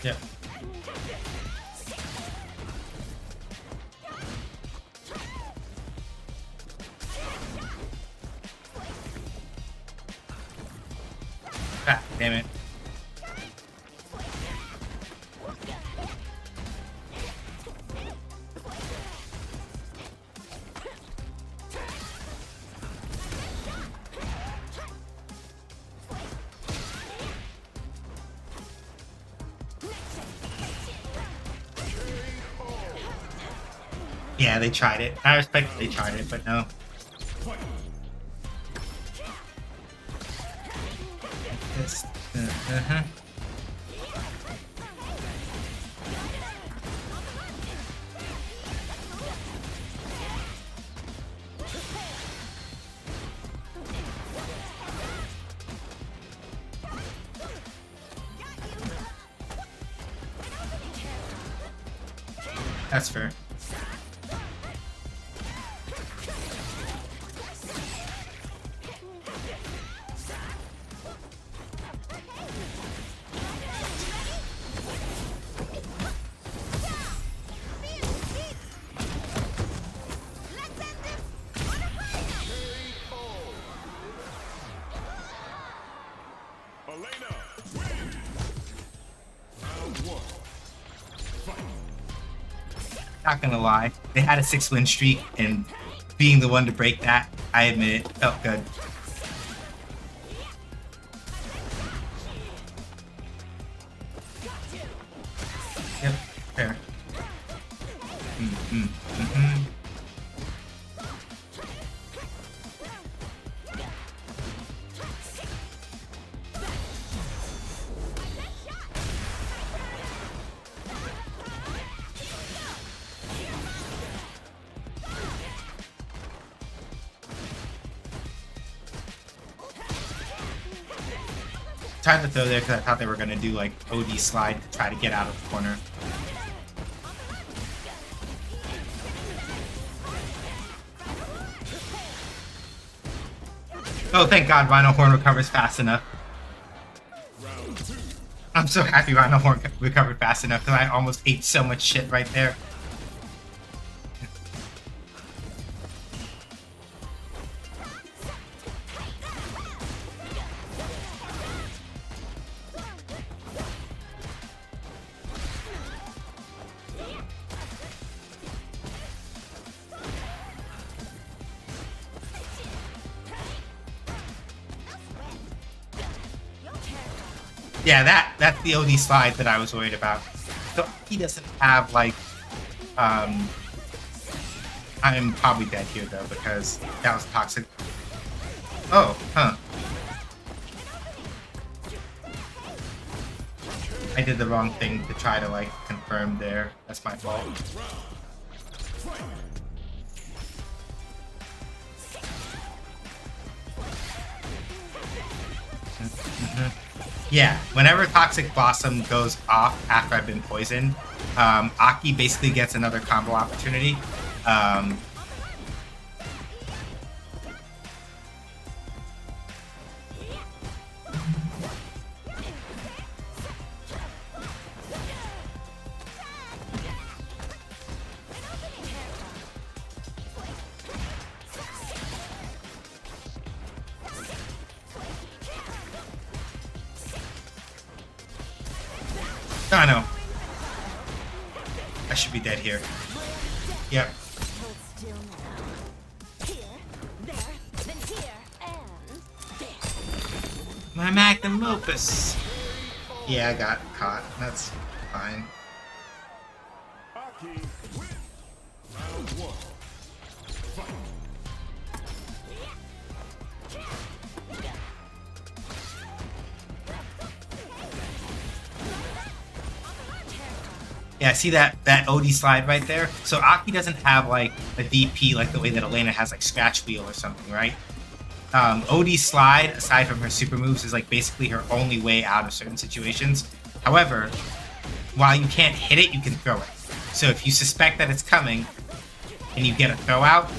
Yep. Ah, damn it. Yeah, they tried it. I respect that they tried it, but no. Just, uh-huh. That's fair. Elena, win! Round 1. Fight. Not gonna lie, they had a 6-win streak, and being the one to break that, I admit it, felt good. Yep, fair. Mm-hmm. Tried to throw there because I thought they were gonna do like OD slide to try to get out of the corner. Oh, thank God Rhino Horn recovers fast enough. Round 2. I'm so happy Rhino Horn recovered fast enough because I almost ate so much shit right there. Yeah, that's the OD slide that I was worried about. So he doesn't have like I'm probably dead here though because that was toxic. Oh, huh. I did the wrong thing to try to like confirm there. That's my fault. Yeah, whenever Toxic Blossom goes off after I've been poisoned, Aki basically gets another combo opportunity. I know. I should be dead here. Yep. Hold still now. Here, there, then here, and there. My magnum opus. Yeah, I got caught. That's fine. Aki, win! Round 1. Fight. Yeah, see that OD slide right there? So Aki doesn't have like a DP like the way that Elena has like Scratch Wheel or something, right? OD slide, aside from her super moves, is like basically her only way out of certain situations. However, while you can't hit it, you can throw it. So if you suspect that it's coming and you get a throw out,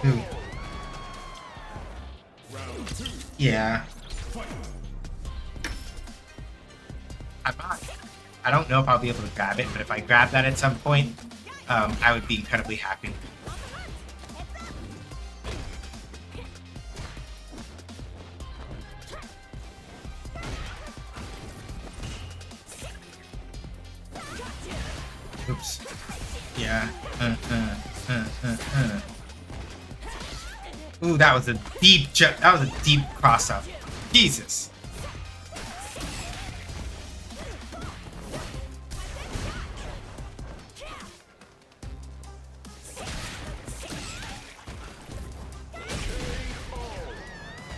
Ooh. Round 2. Yeah. Fight. I don't know if I'll be able to grab it, but if I grab that at some point, I would be incredibly happy. Oops. Yeah. Ooh, that was a deep that was a deep cross up. Jesus.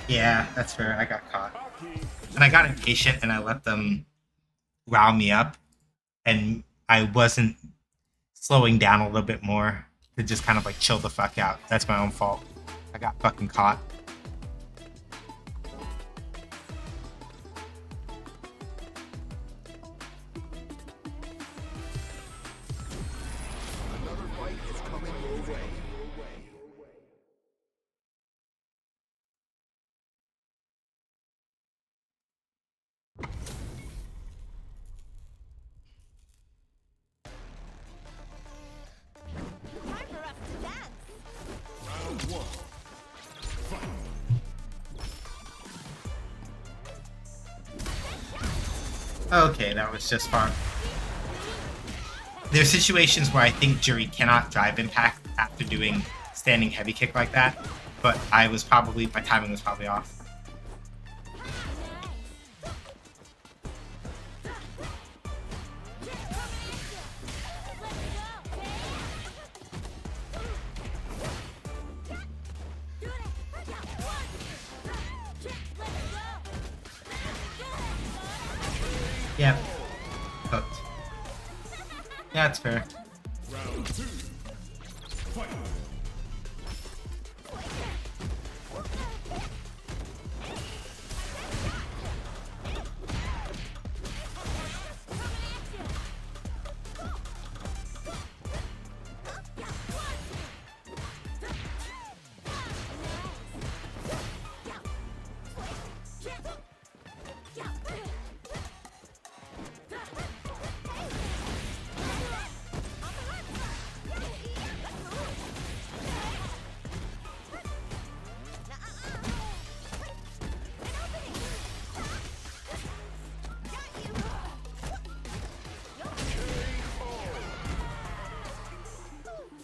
Yeah, that's fair. I got caught. And I got impatient and I let them rile me up. And I wasn't slowing down a little bit more to just kind of like chill the fuck out. That's my own fault. I got fucking caught. Time for us to dance. Round 1. Fight. Okay, that was just fun. There's situations where I think Jury cannot drive impact after doing standing heavy kick like that, but my timing was probably off. Yeah. Hooked. Yeah, that's fair. Round 2. Fight.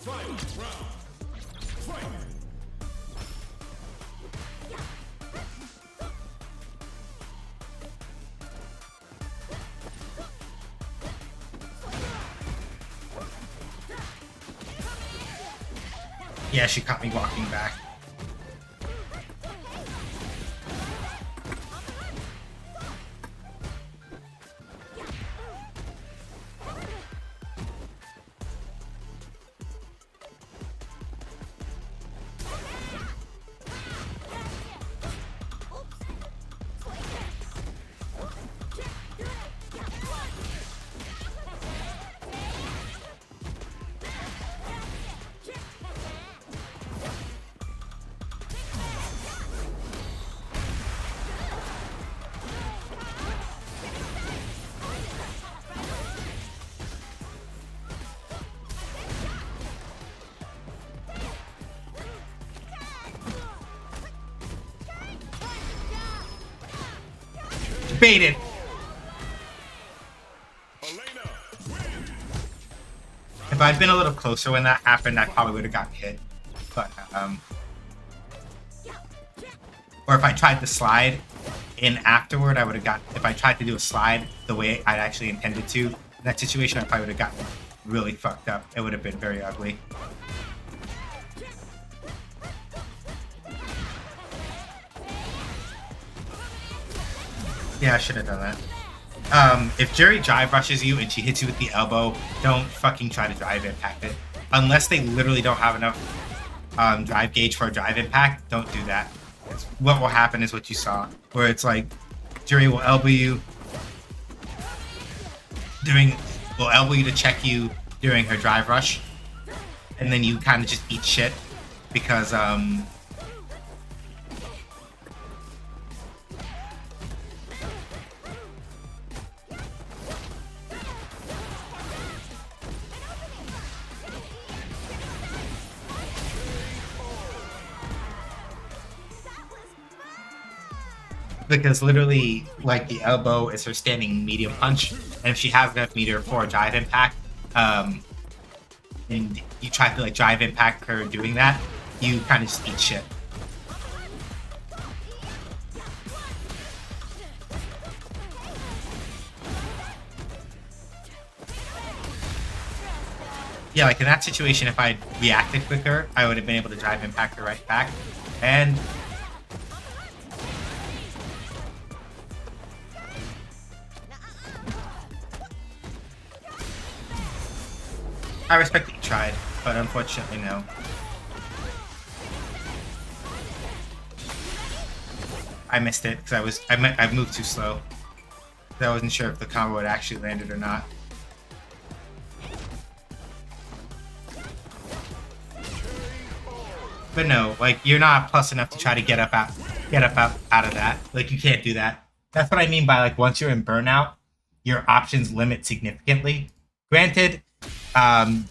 Final round. Fight. Yeah, she caught me walking back. Baited. Elena, win. If I'd been a little closer when that happened, I probably would have gotten hit. But or if I tried to slide in afterward, I would have got. If I tried to do a slide the way I'd actually intended to, in that situation, I probably would have gotten really fucked up. It would have been very ugly. Yeah, I should have done that. If Jerry drive rushes you and she hits you with the elbow, don't fucking try to drive impact it. Unless they literally don't have enough drive gauge for a drive impact, don't do that. What will happen is what you saw, where it's like Jerry will elbow you to check you during her drive rush, and then you kind of just eat shit. because literally, like, the elbow is her standing medium punch, and if she has enough meter for a drive impact, and you try to like drive impact her doing that, you kind of just eat shit. Yeah, like in that situation, if I reacted quicker, I would have been able to drive impact her right back, and I respect that you tried, but unfortunately, no. I missed it because I moved too slow. I wasn't sure if the combo had actually landed or not. But no, like, you're not plus enough to try to get up out of that. Like, you can't do that. That's what I mean by, like, once you're in burnout, your options limit significantly. Granted,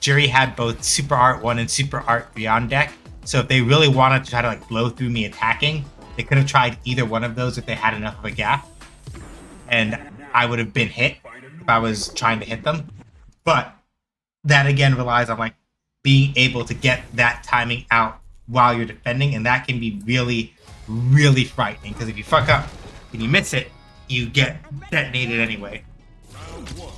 Jury had both Super Art 1 and Super Art 3 on deck, so if they really wanted to try to like blow through me attacking, they could have tried either one of those if they had enough of a gap, and I would have been hit if I was trying to hit them. But that again relies on like being able to get that timing out while you're defending, and that can be really, really frightening, because if you fuck up and you miss it, you get detonated anyway. Round one.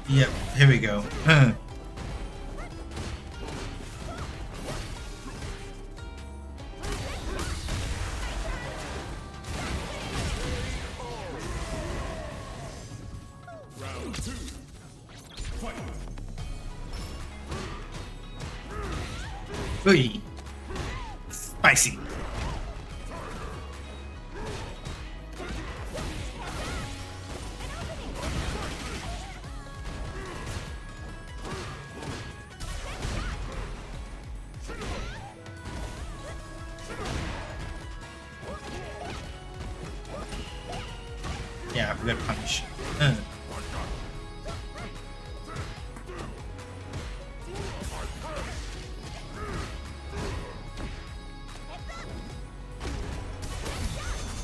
Yep, here we go. Round two. Fight. Ooh. Spicy. Yeah, good punish.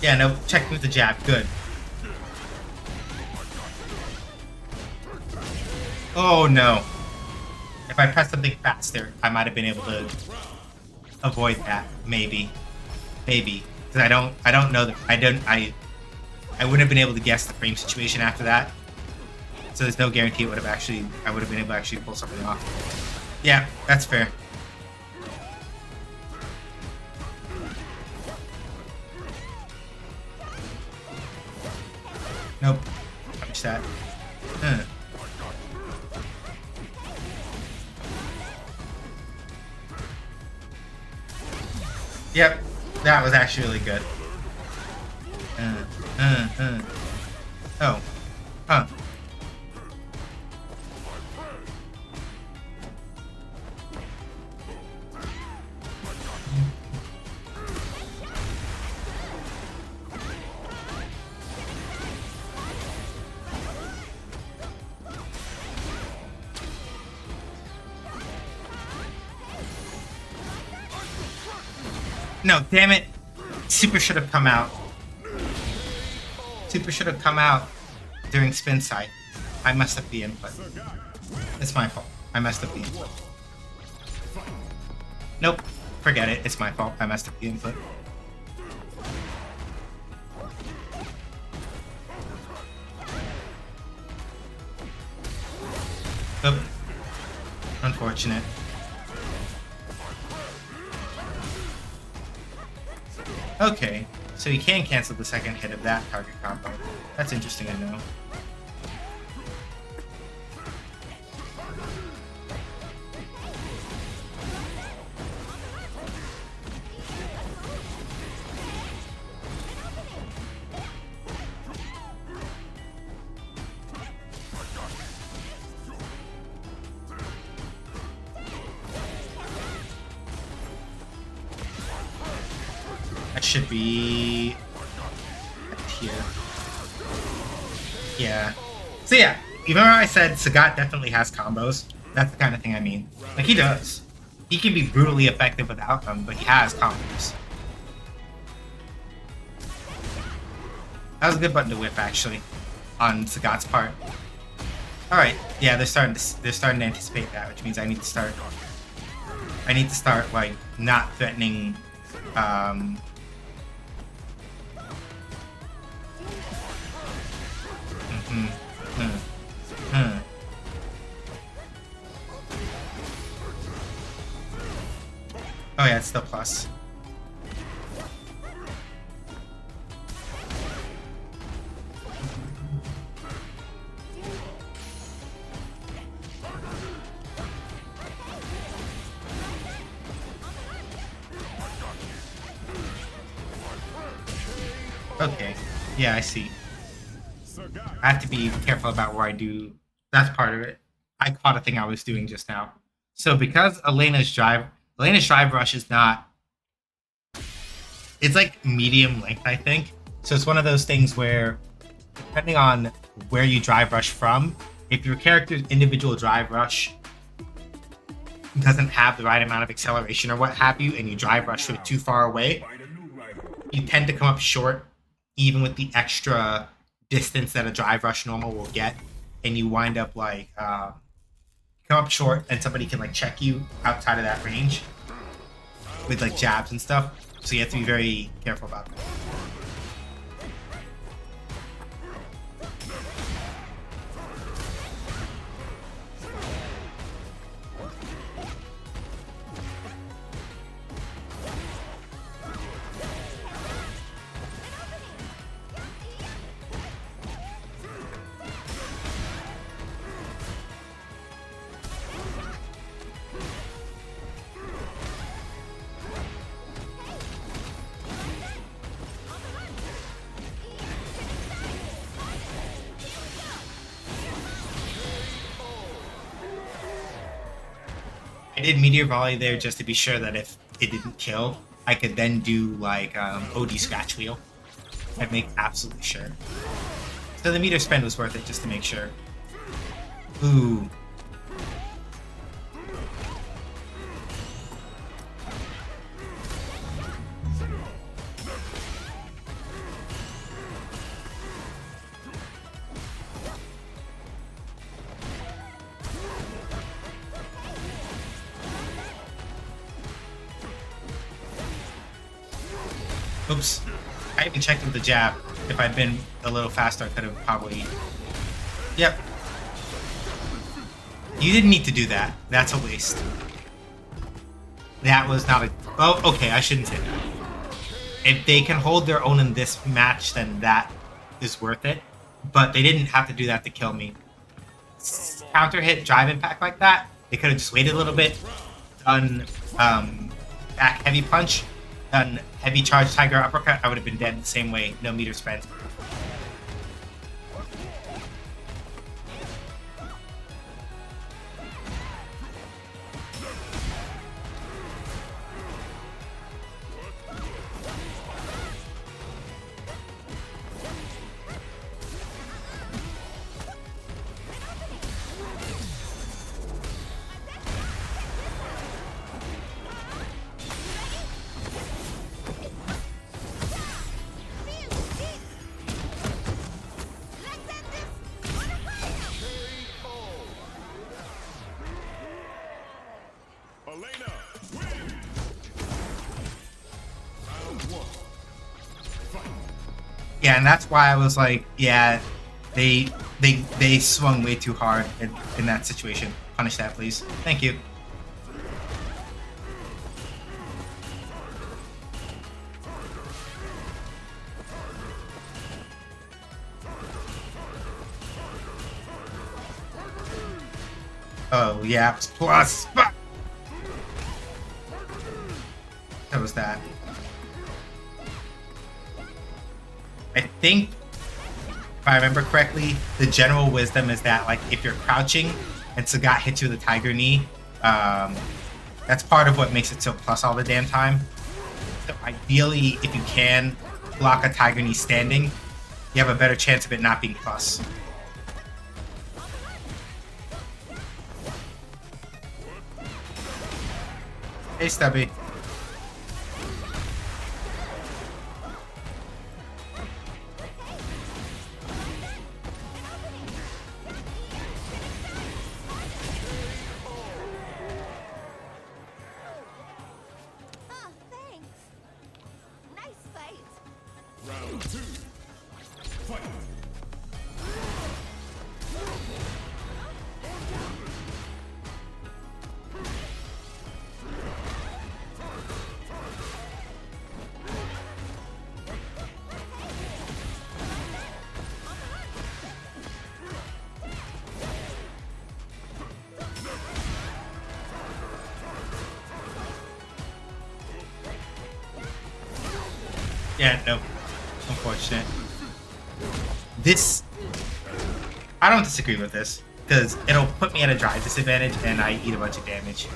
Yeah, no, check with the jab. Good. Oh no. If I pressed something faster, I might have been able to avoid that. Maybe. Maybe. Because I don't know that I wouldn't have been able to guess the frame situation after that. So there's no guarantee I would have been able to actually pull something off. Yeah, that's fair. Nope. Punch that. Yep, that was actually really good. Oh. Huh. No, damn it. Super should have come out. Super should have come out during spin sight. I messed up the input. It's my fault. I messed up the input. Nope. Forget it. It's my fault. I messed up the input. Oh, unfortunate. Okay, so you can cancel the second hit of that target combo. That's interesting to know. That should be here. Yeah. So yeah, even though I said Sagat definitely has combos, that's the kind of thing I mean. Like, he does. He can be brutally effective without them, but he has combos. That was a good button to whip, actually, on Sagat's part. All right, yeah, they're starting to anticipate that, which means I need to start like not threatening. Oh yeah, it's still plus. Okay, yeah, I see. I have to be careful about where I do. That's part of it. I caught a thing I was doing just now. So because Elena's drive rush is not. It's like medium length, I think. So it's one of those things where, depending on where you drive rush from, if your character's individual drive rush doesn't have the right amount of acceleration or what have you, and you drive rush it too far away, you tend to come up short, even with the extra distance that a drive rush normal will get, and you wind up like come up short, and somebody can like check you outside of that range with like jabs and stuff. So you have to be very careful about that. I did Meteor Volley there just to be sure that if it didn't kill, I could then do like OD Scratch Wheel. I'd make absolutely sure. So the meter spend was worth it just to make sure. Ooh. Oops. I even checked with the jab. If I'd been a little faster, I could have probably... Yep. You didn't need to do that. That's a waste. That was not a... Oh, okay, I shouldn't say that. If they can hold their own in this match, then that is worth it. But they didn't have to do that to kill me. Counter hit drive impact like that, they could have just waited a little bit, done back heavy punch, done heavy charge tiger uppercut, I would have been dead the same way, no meter spent. Elena, win! Round one. Fight. Yeah, and that's why I was like, yeah, they they swung way too hard in that situation. Punish that, please. Thank you. Oh yeah, plus. Fuck! That was that. I think, if I remember correctly, the general wisdom is that like if you're crouching and Sagat hits you with a tiger knee, that's part of what makes it so plus all the damn time. So ideally, if you can block a tiger knee standing, you have a better chance of it not being plus. Hey, Stubby. Oh, thanks. Nice fight. Round 2. Fight. Yeah, no. Unfortunate. This... I don't disagree with this, because it'll put me at a drive disadvantage and I eat a bunch of damage.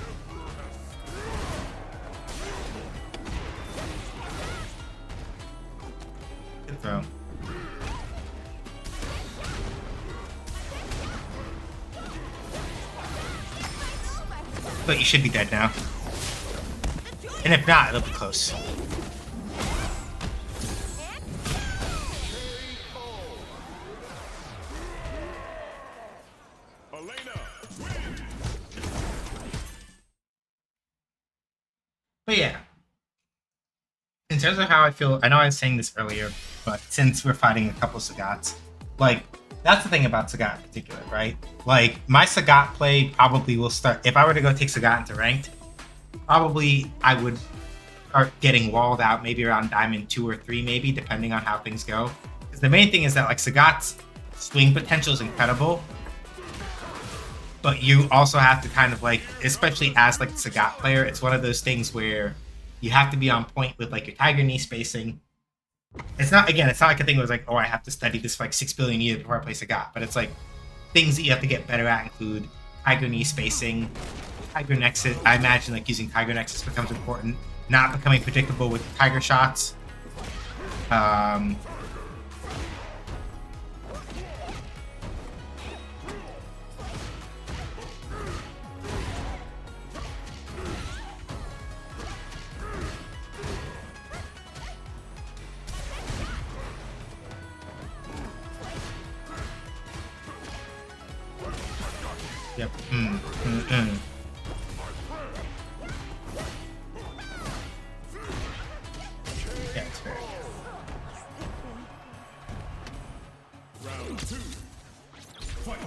Good throw. But you should be dead now. And if not, it'll be close. Elena wins. But yeah. In terms of how I feel, I know I was saying this earlier, but since we're fighting a couple Sagats, like, that's the thing about Sagat in particular, right? Like, my Sagat play probably will start, if I were to go take Sagat into ranked, probably I would start getting walled out maybe around Diamond 2 or 3 maybe, depending on how things go. Because the main thing is that, like, Sagat's swing potential is incredible, but you also have to kind of like, especially as like the Sagat player, it's one of those things where you have to be on point with like your tiger knee spacing. It's not, again, it's not like a thing where it's like, oh, I have to study this for like 6 billion years before I play Sagat, but it's like things that you have to get better at include tiger knee spacing, tiger nexus. I imagine like using tiger nexus becomes important, not becoming predictable with tiger shots. Yep. Yeah, it's fair. Round 2. Fight.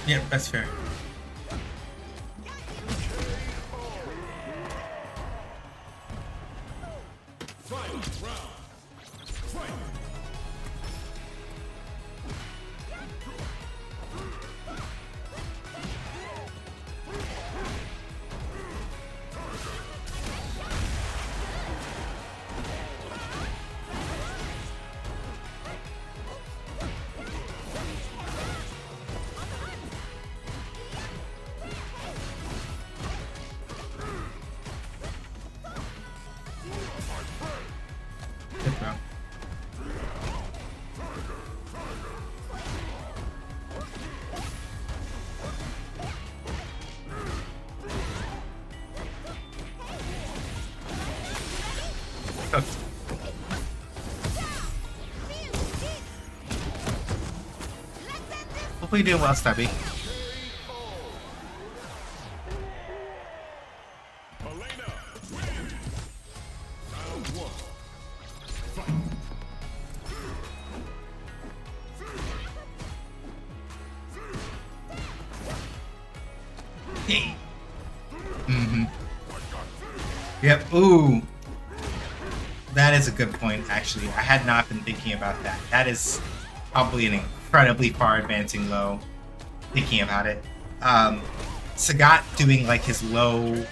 Yeah, that's fair. Final round. Fight. cooked. Hopefully you're doing well, Stubby. Elena, win. Round 1. Fight. Hey. Yep. Ooh. That is a good point, actually. I had not been thinking about that. That is probably an incredibly far advancing low, thinking about it. Sagat doing like his low,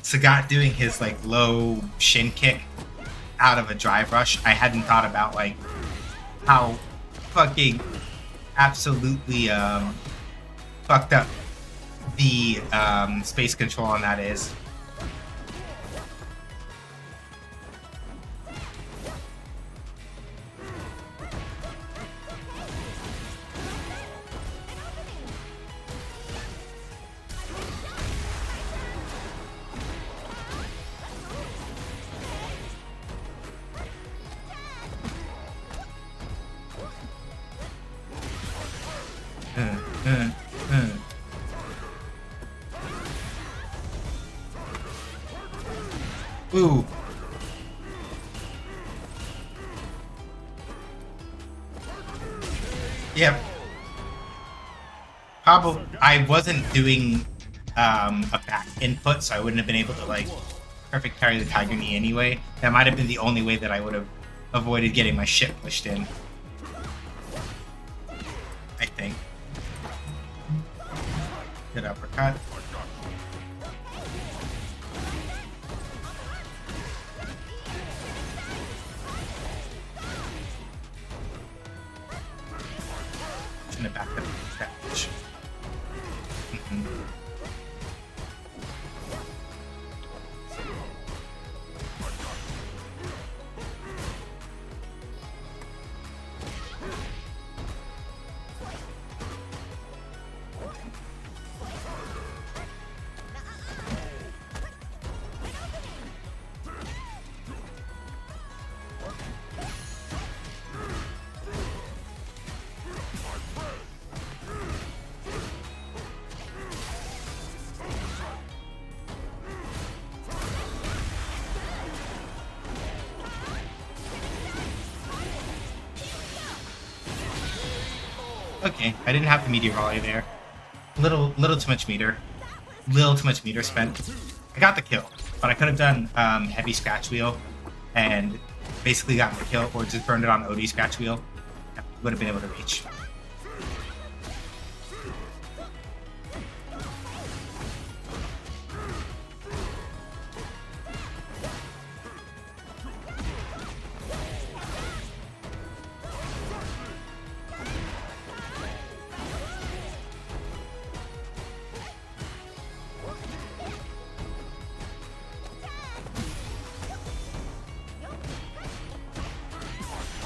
Sagat doing his like low shin kick out of a drive rush. I hadn't thought about like how fucking absolutely fucked up the space control on that is. Ooh. Yep. Probably I wasn't doing a back input, so I wouldn't have been able to like perfect carry the Tiger Knee anyway. That might have been the only way that I would have avoided getting my shit pushed in. I think. Good uppercut. In the back of that bitch. Okay, I didn't have the meteor volley there. Little too much meter. Little too much meter spent. I got the kill, but I could have done heavy scratch wheel and basically gotten the kill, or just burned it on OD scratch wheel. Would have been able to reach.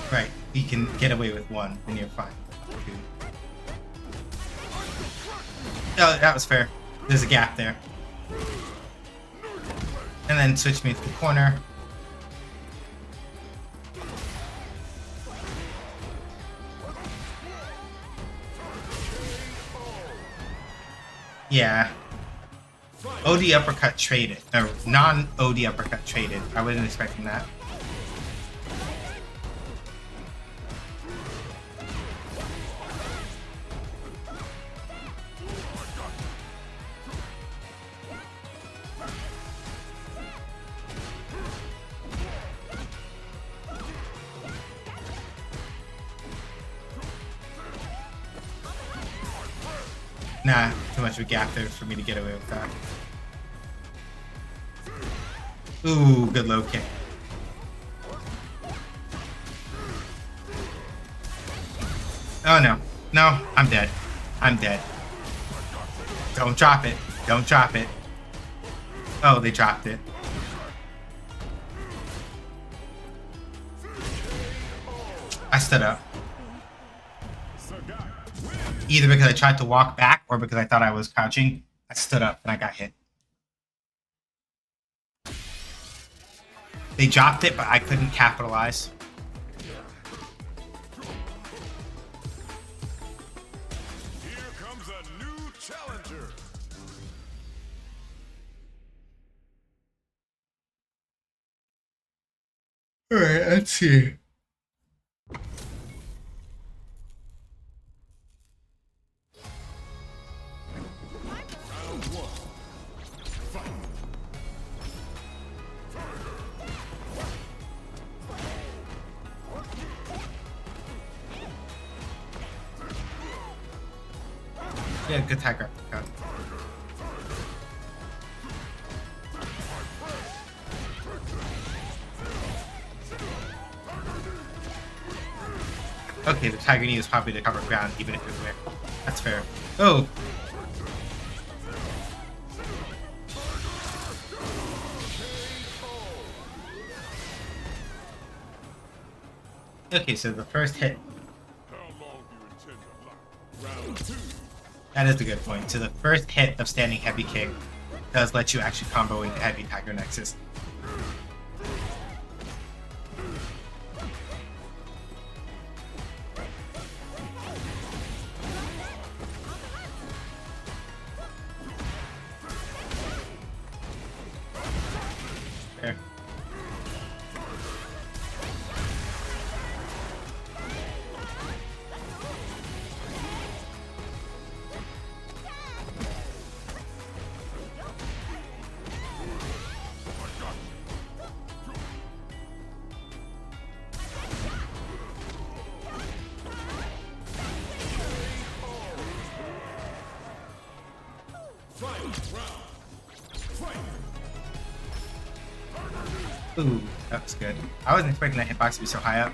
Right, you can get away with one, then you're fine. Oh, that was fair. There's a gap there. And then switch me to the corner. Yeah. OD uppercut traded. Or non-OD uppercut traded. I wasn't expecting that. Nah, too much of a gap there for me to get away with that. Ooh, good low kick. Oh no. No, I'm dead. I'm dead. Don't drop it. Don't drop it. Oh, they dropped it. I stood up. Either because I tried to walk back or because I thought I was crouching, I stood up and I got hit. They dropped it, but I couldn't capitalize. Here comes a new challenger. Alright, let's see. Round one. Fight. Yeah, good tag grab. Okay, the Tiger Knee is probably the cover ground, even if it was weird. That's fair. Oh! Okay, so the first hit, How long do you intend to lock? Round two. that is the good point. So the first hit of standing heavy kick does let you actually combo into heavy Tiger Nexus. There. Fight. Round. Fight. Ooh, that was good. I wasn't expecting that hitbox to be so high up.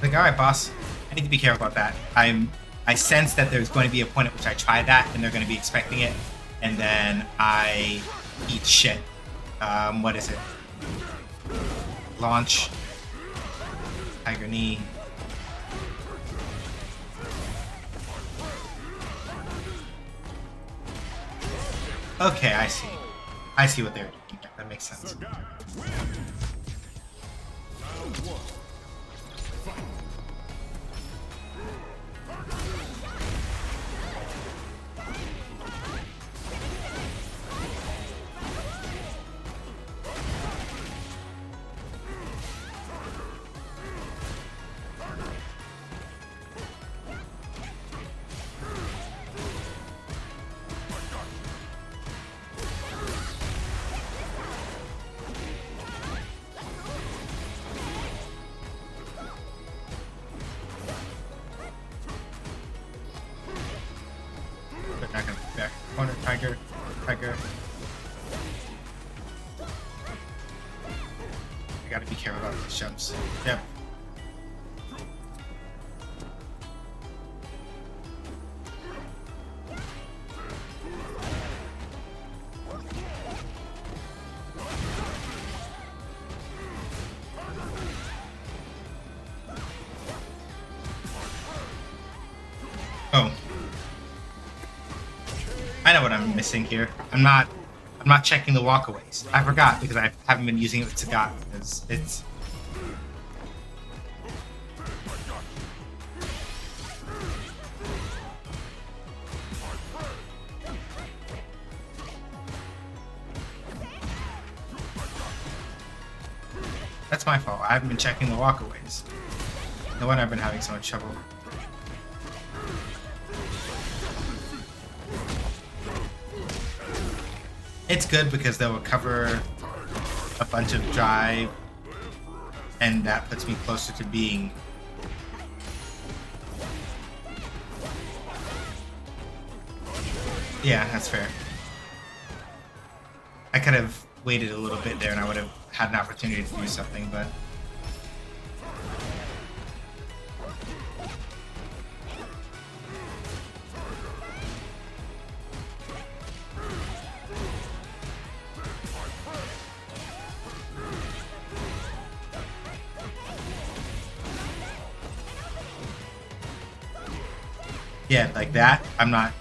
Like, alright, boss. I need to be careful about that. I sense that there's going to be a point at which I try that, and they're going to be expecting it, and then I eat shit. What is it? Launch. Tiger Knee. Okay, I see. I see what they're doing. That makes sense. The guy wins. Round one. Fight. But not gonna back. Corner, Tiger. Tiger. I gotta be careful about these jumps. Yep. Oh. I know what I'm missing here. I'm not checking the walkaways. I forgot because I haven't been using it with Sagat because it's that's my fault. I haven't been checking the walkaways. No wonder I've been having so much trouble. It's good because they'll recover a bunch of drive, and that puts me closer to being. Yeah, that's fair. I could have waited a little bit there and I would have had an opportunity to do something, but. Yeah, like that. I'm not.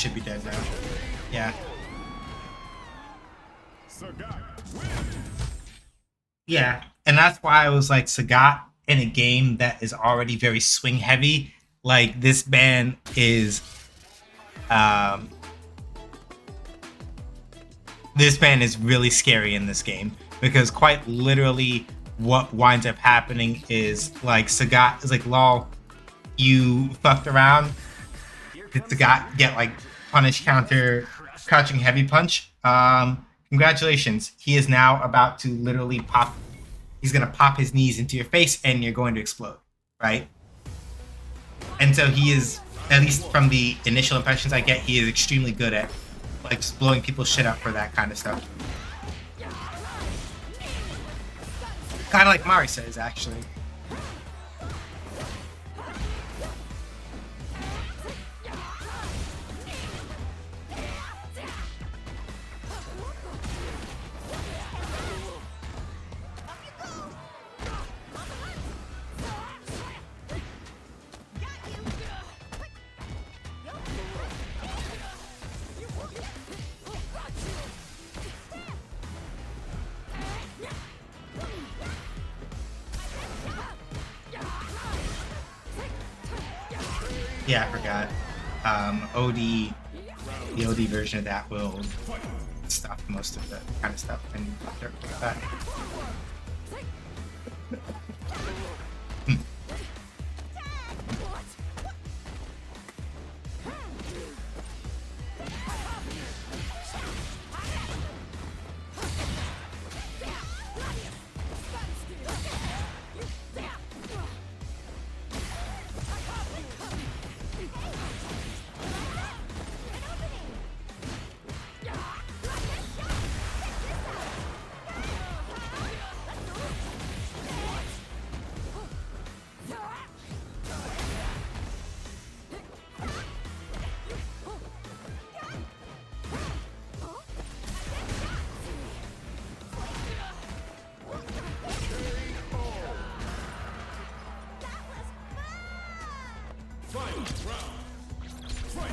should be dead now. Yeah. Sagat. Yeah. And that's why I was like, Sagat in a game that is already very swing heavy, like this ban is really scary in this game, because quite literally what winds up happening is like Sagat is like, lol, you fucked around. Did Sagat get like punish counter crouching heavy punch? Congratulations. He is now about to literally pop. He's gonna pop his knees into your face and you're going to explode, right? And so he is, at least from the initial impressions I get, he is extremely good at like just blowing people's shit up for that kind of stuff. Kind of like Mari says, actually. Yeah, I forgot. OD, the OD version of that will stop most of the kind of stuff and everything like that. Final round. Fight.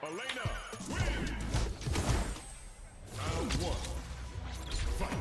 Elena, win! Round one. Fight.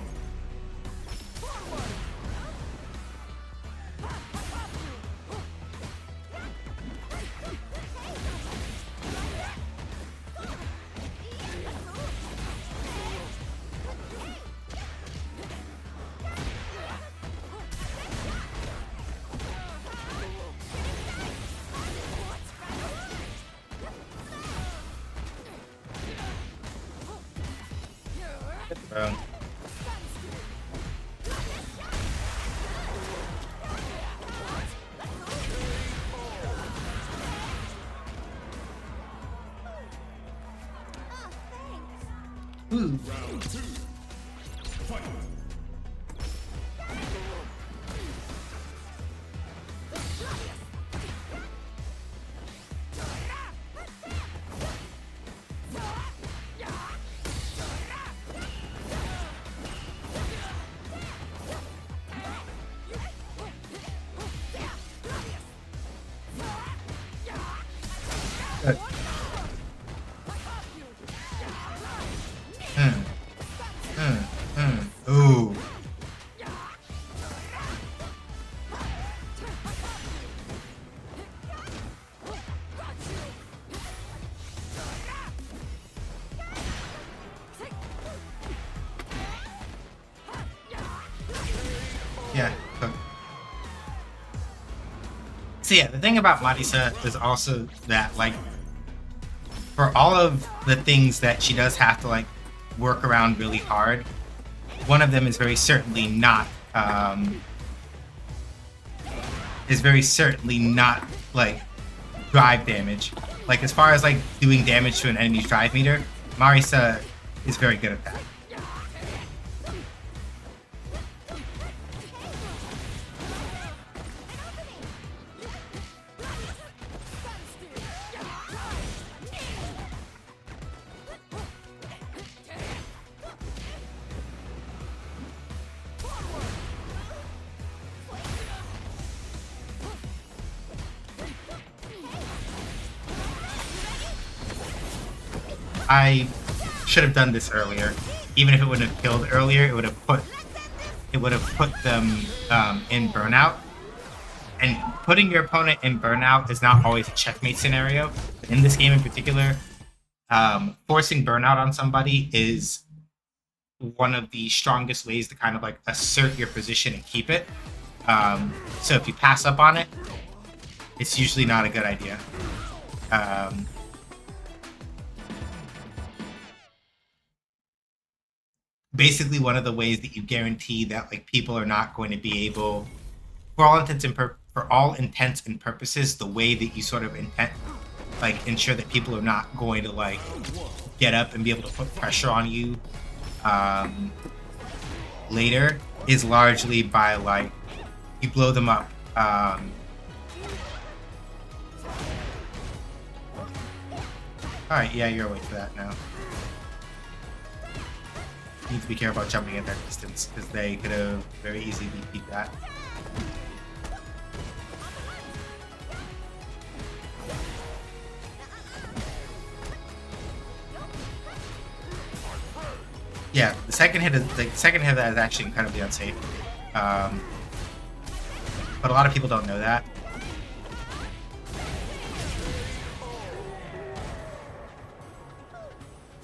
Bro. Oh, thanks. Ooh. Round two. Fight. Ooh. Yeah. Cook. So yeah, the thing about Marisa is also that like for all of the things that she does have to like work around really hard, one of them is very certainly not like drive damage. Like as far as like doing damage to an enemy's drive meter, Marisa is very good at that. I should have done this earlier. Even if it wouldn't have killed earlier, it would have put them in burnout. And putting your opponent in burnout is not always a checkmate scenario. In this game in particular, forcing burnout on somebody is one of the strongest ways to kind of like assert your position and keep it. So if you pass up on it, it's usually not a good idea. Basically, one of the ways that you guarantee that like people are not going to be able, for all intents and purposes, the way that you sort of ensure that people are not going to like get up and be able to put pressure on you later is largely by like you blow them up. All right, yeah, you're awake for that now. You need to be careful about jumping at that distance because they could have very easily beat that. Yeah, the second hit of that is actually incredibly unsafe, but a lot of people don't know that.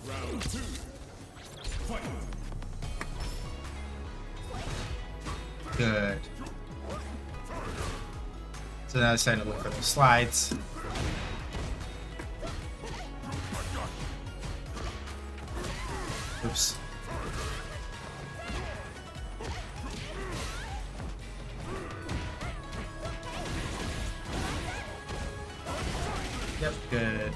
Round 2. Fight. Good. So now it's time to look for those slides. Oops. Yep, good.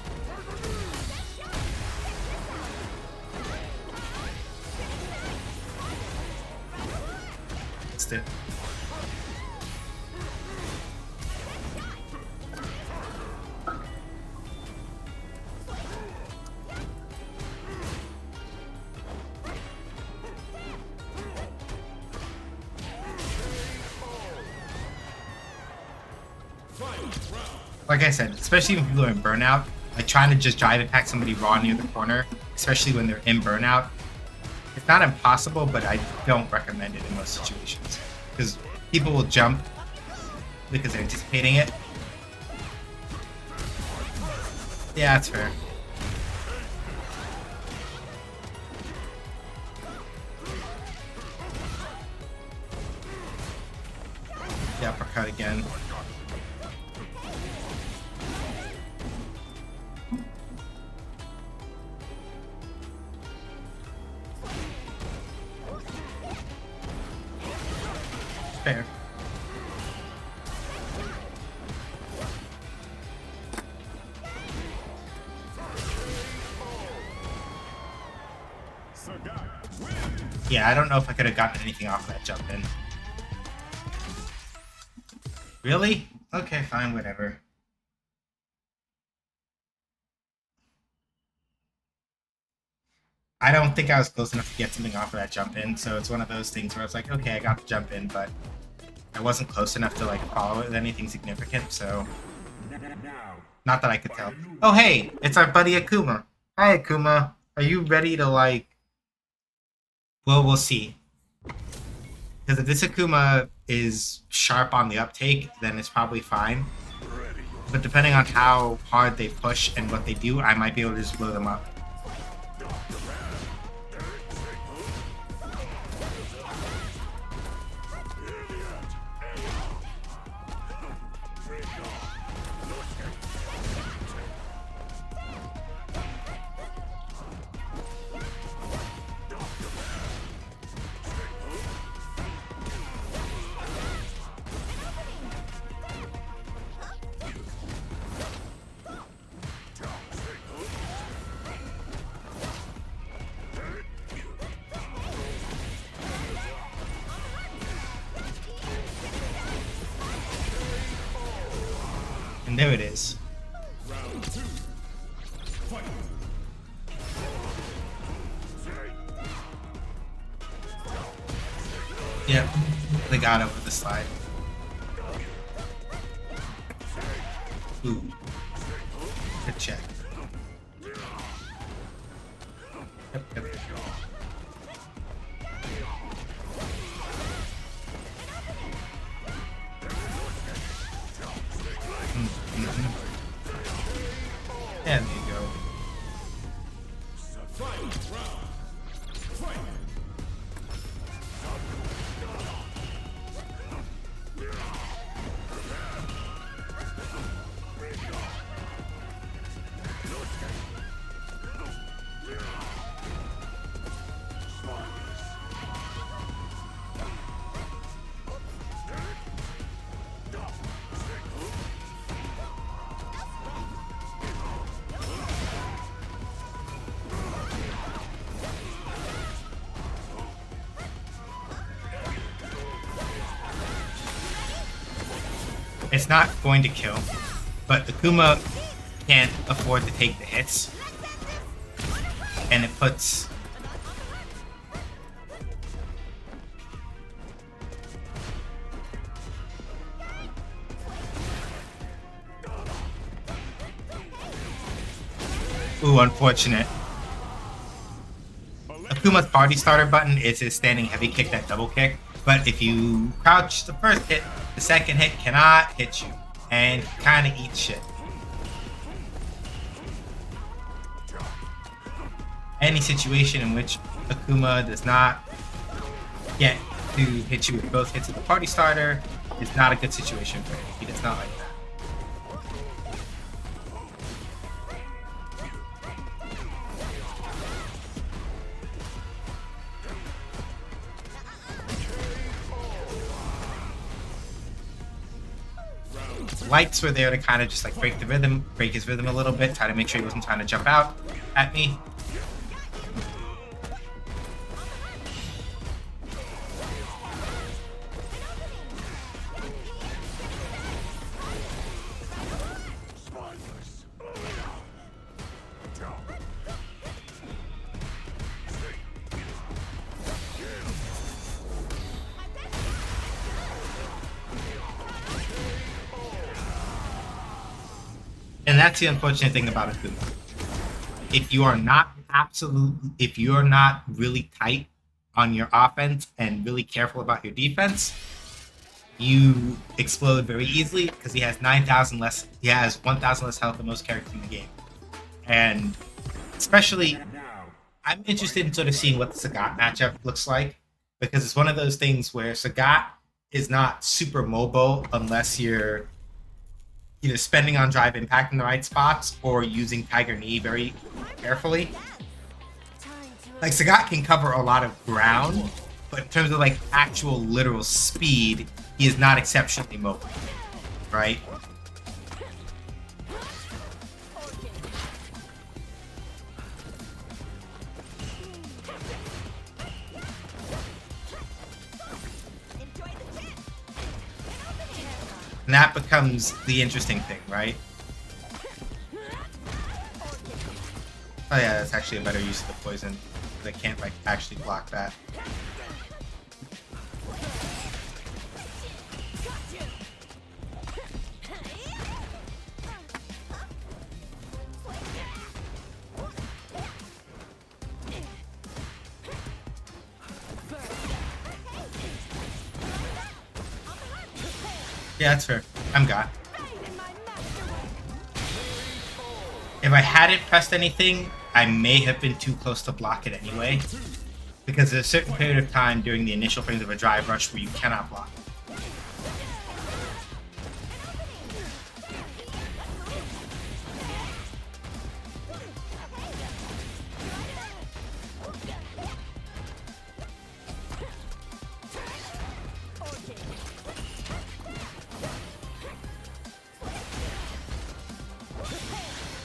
Missed it. Like I said, especially when people are in burnout, like trying to just drive attack somebody raw near the corner, especially when they're in burnout, it's not impossible, but I don't recommend it in most situations. Because people will jump because they're anticipating it. Yeah, that's fair. Yeah, uppercut again. Fair. Yeah, I don't know if I could have gotten anything off that jump in. Really? Okay, fine, whatever. I don't think I was close enough to get something off of that jump in, so it's one of those things where it's like, okay, I got the jump in, but I wasn't close enough to like follow it with anything significant, so not that I could tell. Oh hey, it's our buddy Akuma. Hi Akuma, are you ready to like? Well, we'll see. Because if this Akuma is sharp on the uptake, then it's probably fine. But depending on how hard they push and what they do, I might be able to just blow them up. And there it is. Round 2. Fight. Yep, they got over the slide. Ooh. Good check. Yep, yep. And there you go. Final round. Fight. It's not going to kill, but Akuma can't afford to take the hits. And it puts... Ooh, unfortunate. Akuma's party starter button is his standing heavy kick, that double kick. But if you crouch the first hit, the second hit cannot hit you. And kind of eat shit. Any situation in which Akuma does not get to hit you with both hits of the party starter is not a good situation for him. He does not like that. Lights were there to kind of just like break his rhythm a little bit, try to make sure he wasn't trying to jump out at me. And that's the unfortunate thing about Akuma. If you are not really tight on your offense and really careful about your defense, you explode very easily because he has 9,000 less. He has 1,000 less health than most characters in the game, and especially, I'm interested in sort of seeing what the Sagat matchup looks like because it's one of those things where Sagat is not super mobile unless you're either spending on drive impact in the right spots or using Tiger Knee very carefully. Like, Sagat can cover a lot of ground, but in terms of like actual literal speed, he is not exceptionally mobile, right? And that becomes the interesting thing, right? Oh yeah, that's actually a better use of the poison. I can't like actually block that. Yeah, that's fair. I'm got. If I hadn't pressed anything, I may have been too close to block it anyway. Because there's a certain period of time during the initial frames of a drive rush where you cannot block.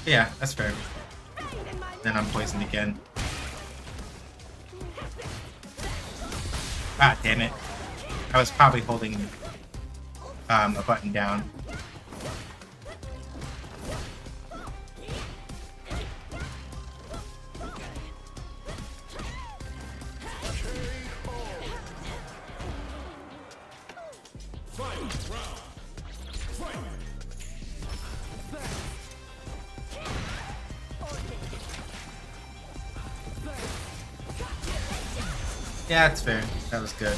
Yeah, that's fair. Then I'm poisoned again. Ah, damn it. I was probably holding a button down. Yeah, that's fair. That was good.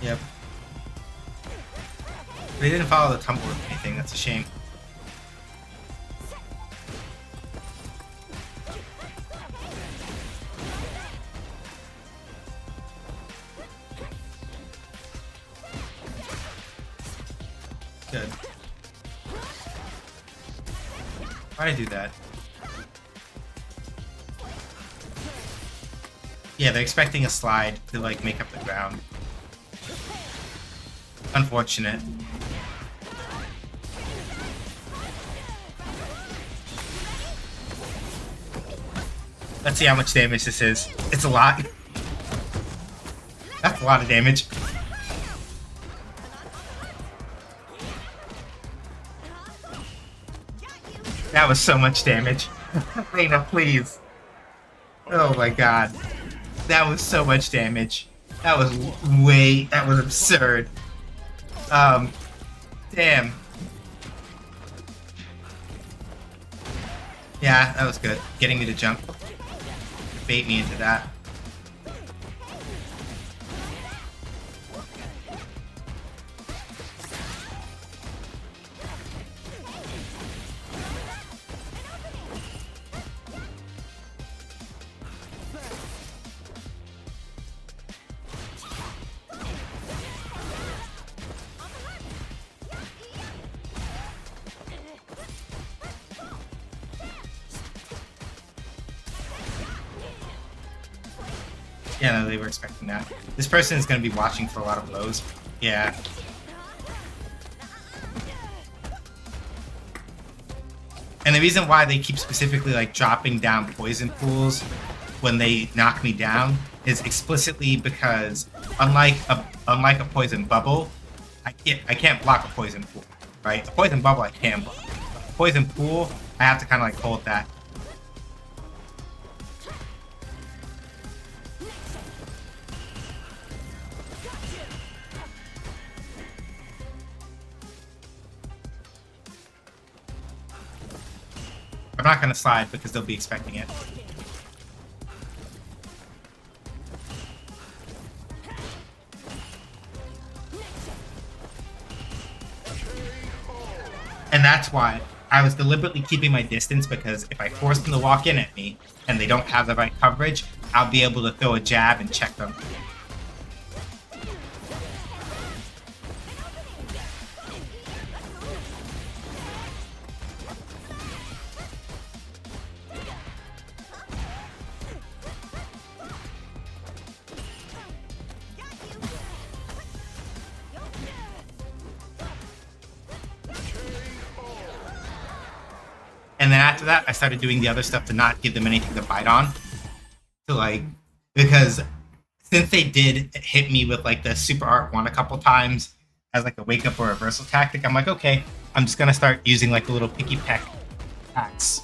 Yep. They didn't follow the tumble or anything. That's a shame. Good. Why'd I do that? Yeah, they're expecting a slide to like make up the ground. Unfortunate. Let's see how much damage this is. It's a lot. That's a lot of damage. That was so much damage. Lena, please. Oh my god. That was so much damage. That was that was absurd. Damn. Yeah, that was good. Getting me to jump. Bait me into that. Yeah, no, they were expecting that. This person is going to be watching for a lot of blows. Yeah. And the reason why they keep specifically like dropping down poison pools when they knock me down is explicitly because unlike a poison bubble, I can't block a poison pool, right? A poison bubble I can block. A poison pool, I have to kind of like hold that. I'm not going to slide because they'll be expecting it. And that's why I was deliberately keeping my distance, because if I force them to walk in at me and they don't have the right coverage, I'll be able to throw a jab and check them. And then after that, I started doing the other stuff to not give them anything to bite on. To like, because since they did hit me with like the Super Art 1 a couple times as like a wake up or reversal tactic, I'm like, okay, I'm just gonna start using like a little picky peck attacks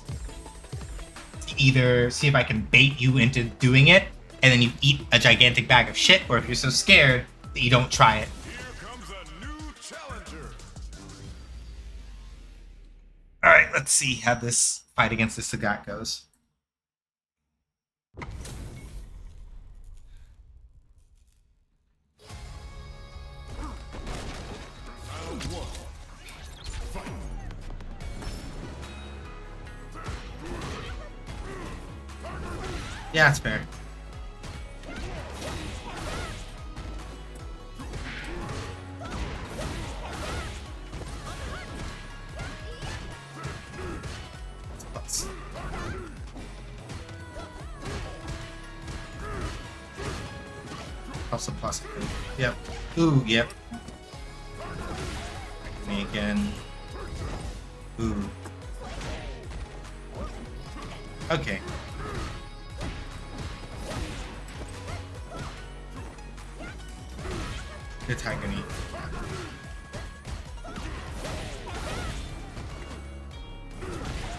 to either see if I can bait you into doing it, and then you eat a gigantic bag of shit, or if you're so scared that you don't try it. Here comes a new challenger. Alright, let's see how this fight against the Sagat goes. Round one. Fight. Yeah, it's fair. Plus. Also plus. Yep. Ooh, yep. Me again. Ooh. Okay. Good Tiger Knee.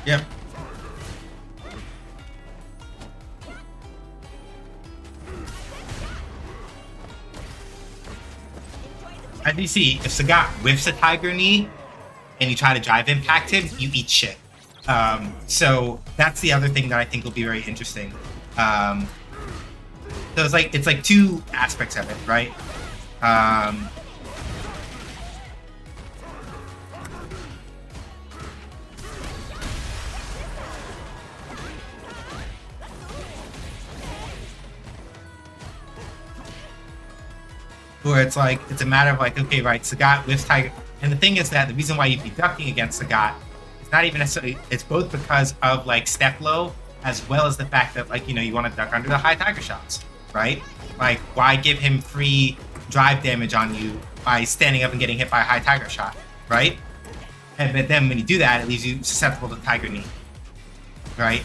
Yep. As you see, if Sagat whiffs a Tiger Knee and you try to drive impact him, you eat shit. So that's the other thing that I think will be very interesting. So it's like two aspects of it, right? Where it's like it's a matter of like, okay, right, Sagat whiffs Tiger, and the thing is that the reason why you'd be ducking against Sagat is not even necessarily, it's both because of like step low as well as the fact that like, you know, you want to duck under the high Tiger shots, right? Like, why give him free drive damage on you by standing up and getting hit by a high Tiger shot, right? And but then when you do that, it leaves you susceptible to Tiger Knee, right?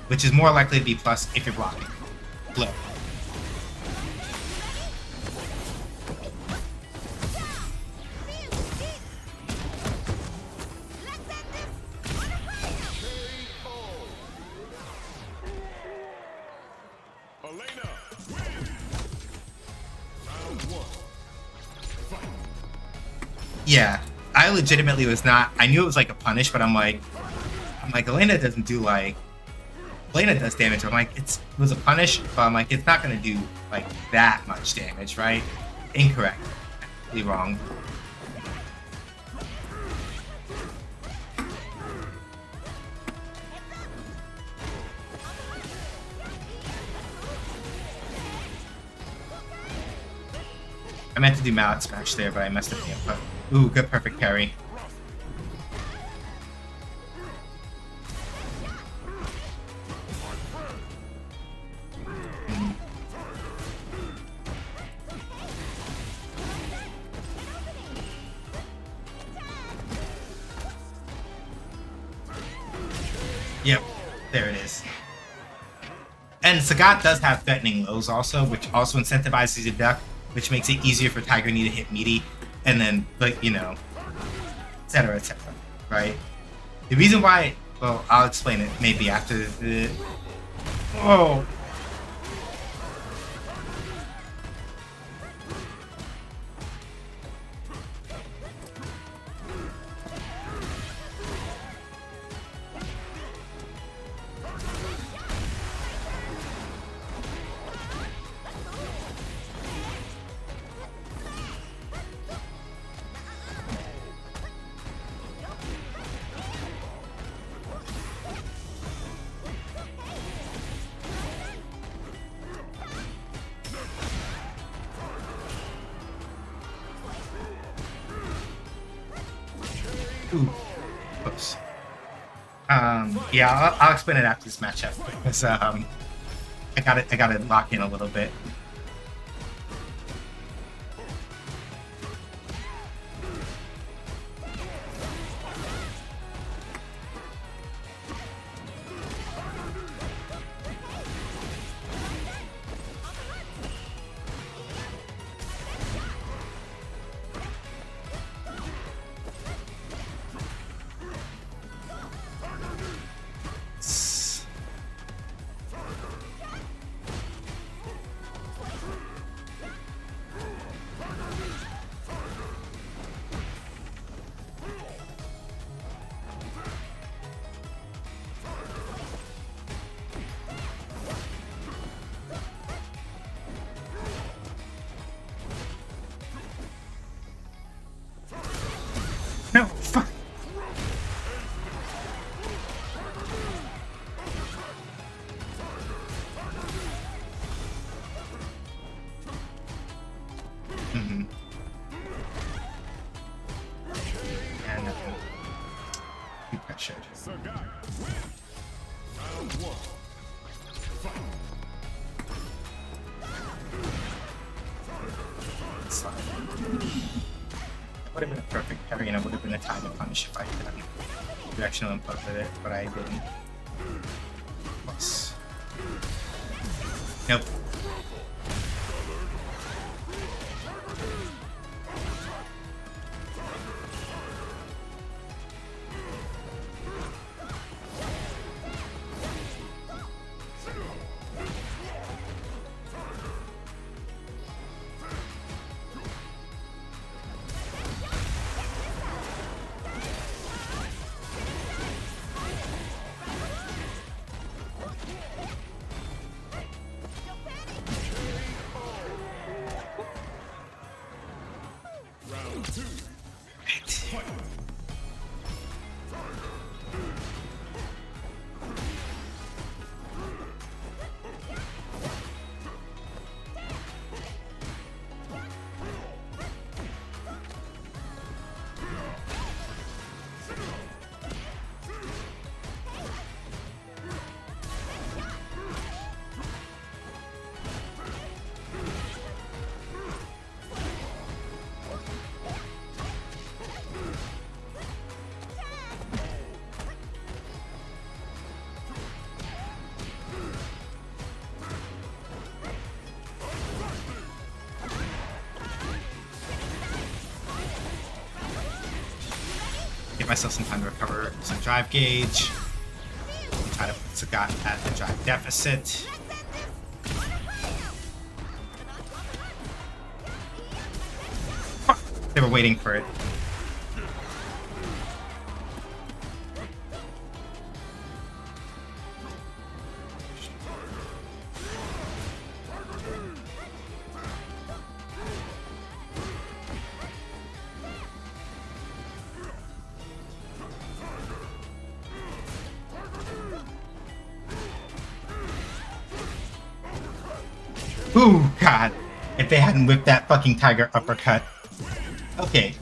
Which is more likely to be plus if you're blocking. Low. Elena, win! Round 1. Fight. Yeah, I legitimately was not. I knew it was like a punish, but I'm like, Elena doesn't do like. Elena does damage. I'm like, it was a punish, but I'm like, it's not gonna do like that much damage, right? Incorrect. Completely wrong. I meant to do Mallet Smash there, but I messed up the input. Ooh, good perfect parry. Yep, there it is. And Sagat does have threatening lows also, which also incentivizes you to duck, which makes it easier for Tiger Knee to hit meaty, and then, like, you know, etc., right? The reason why, well, I'll explain it maybe after the... Oh! Ooh, close. Yeah, I'll explain it after this matchup because I gotta lock in a little bit. No, fuck. Mm-hmm. And be pressured. Sagat, win! Round 1. Fight. would have been a perfect parry, and it would have been a time to punish if I had done directional input with it, but I didn't. Plus. Nope. Round 2. Give myself some time to recover some drive gauge. Try to put Sagat at the drive deficit. Fuck. They were waiting for it. Ooh, God. If they hadn't whipped that fucking tiger uppercut. Okay,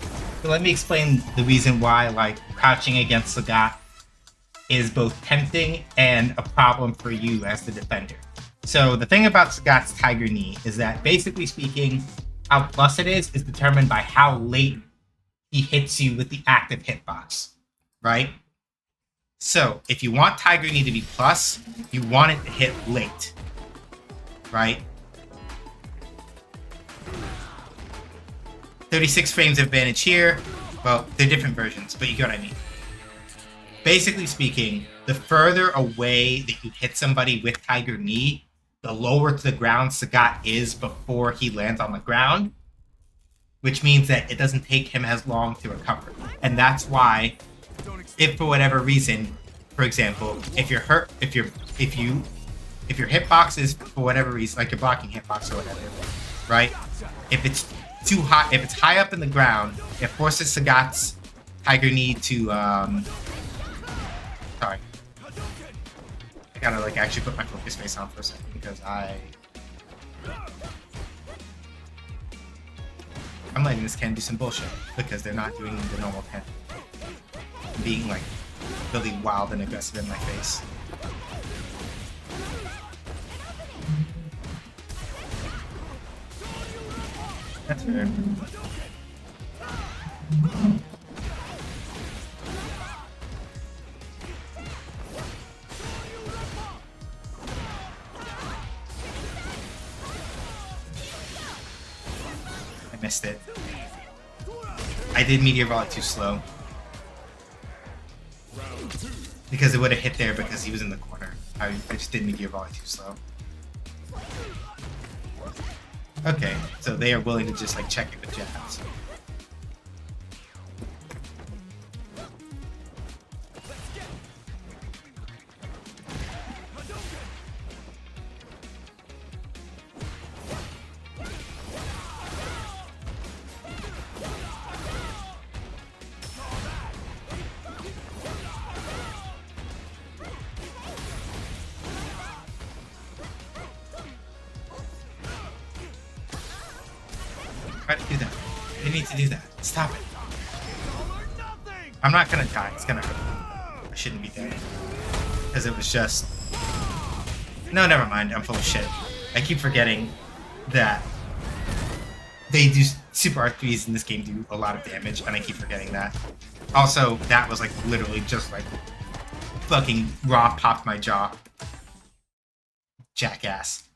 so let me explain the reason why, like, crouching against Sagat is both tempting and a problem for you as the defender. So the thing about Sagat's Tiger Knee is that, basically speaking, how plus it is determined by how late he hits you with the active hitbox, right? So if you want Tiger Knee to be plus, you want it to hit late, right? 36 frames advantage here. Well, they're different versions, but you get what I mean. Basically speaking, the further away that you hit somebody with Tiger Knee, the lower to the ground Sagat is before he lands on the ground, which means that it doesn't take him as long to recover. And that's why, if for whatever reason, for example, if your hitbox is for whatever reason, like your blocking hitbox or whatever, right? If it's too high, if it's high up in the ground, it forces Sagat's Tiger Knee to sorry. I gotta like actually put my focus face on for a second because I'm letting this Ken do some bullshit because they're not doing the normal Ken. Being like really wild and aggressive in my face. That's fair. I missed it. I did Meteor Volley too slow. Because it would have hit there because he was in the corner. I just did Meteor Volley too slow. Okay, so they are willing to just like check it with jabs. Try to do that. You need to do that. Stop it. I'm not gonna die. It's gonna hurt. I shouldn't be dead. Because it was just... No, never mind. I'm full of shit. I keep forgetting that they do Super R3s in this game do a lot of damage, and I keep forgetting that. Also, that was like literally just like fucking raw popped my jaw. Jackass.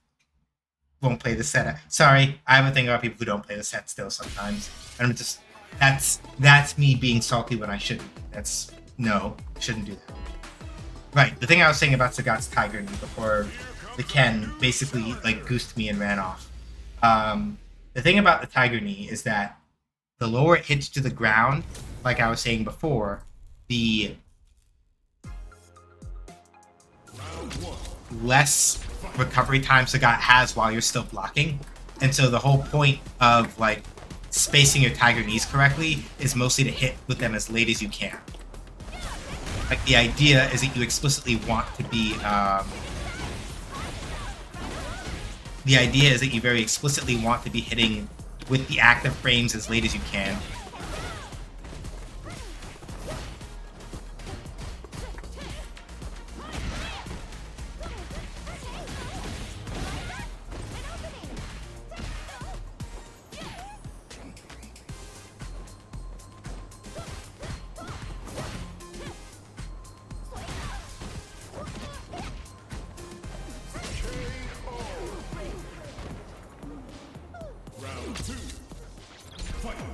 Won't play the set. Sorry, I have a thing about people who don't play the set still sometimes. And I'm just that's me being salty when I shouldn't. That's no, shouldn't do that. Right, the thing I was saying about Sagat's Tiger Knee before the Ken basically like goosed me and ran off. The thing about the Tiger Knee is that the lower it hits to the ground, like I was saying before, the less recovery time Sagat has while you're still blocking. And so the whole point of like spacing your Tiger Knees correctly is mostly to hit with them as late as you can. Like the idea is that you explicitly want to be the idea is that you very explicitly want to be hitting with the active frames as late as you can.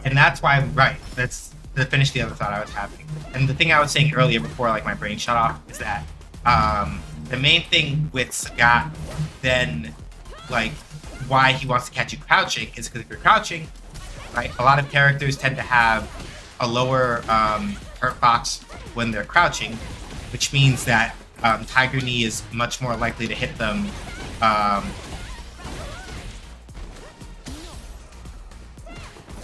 And that's why, right, that's to finish the other thought I was having. And the thing I was saying earlier before like my brain shut off is that the main thing with Sagat, then like why he wants to catch you crouching is because if you're crouching, right, a lot of characters tend to have a lower hurt box when they're crouching, which means that Tiger Knee is much more likely to hit them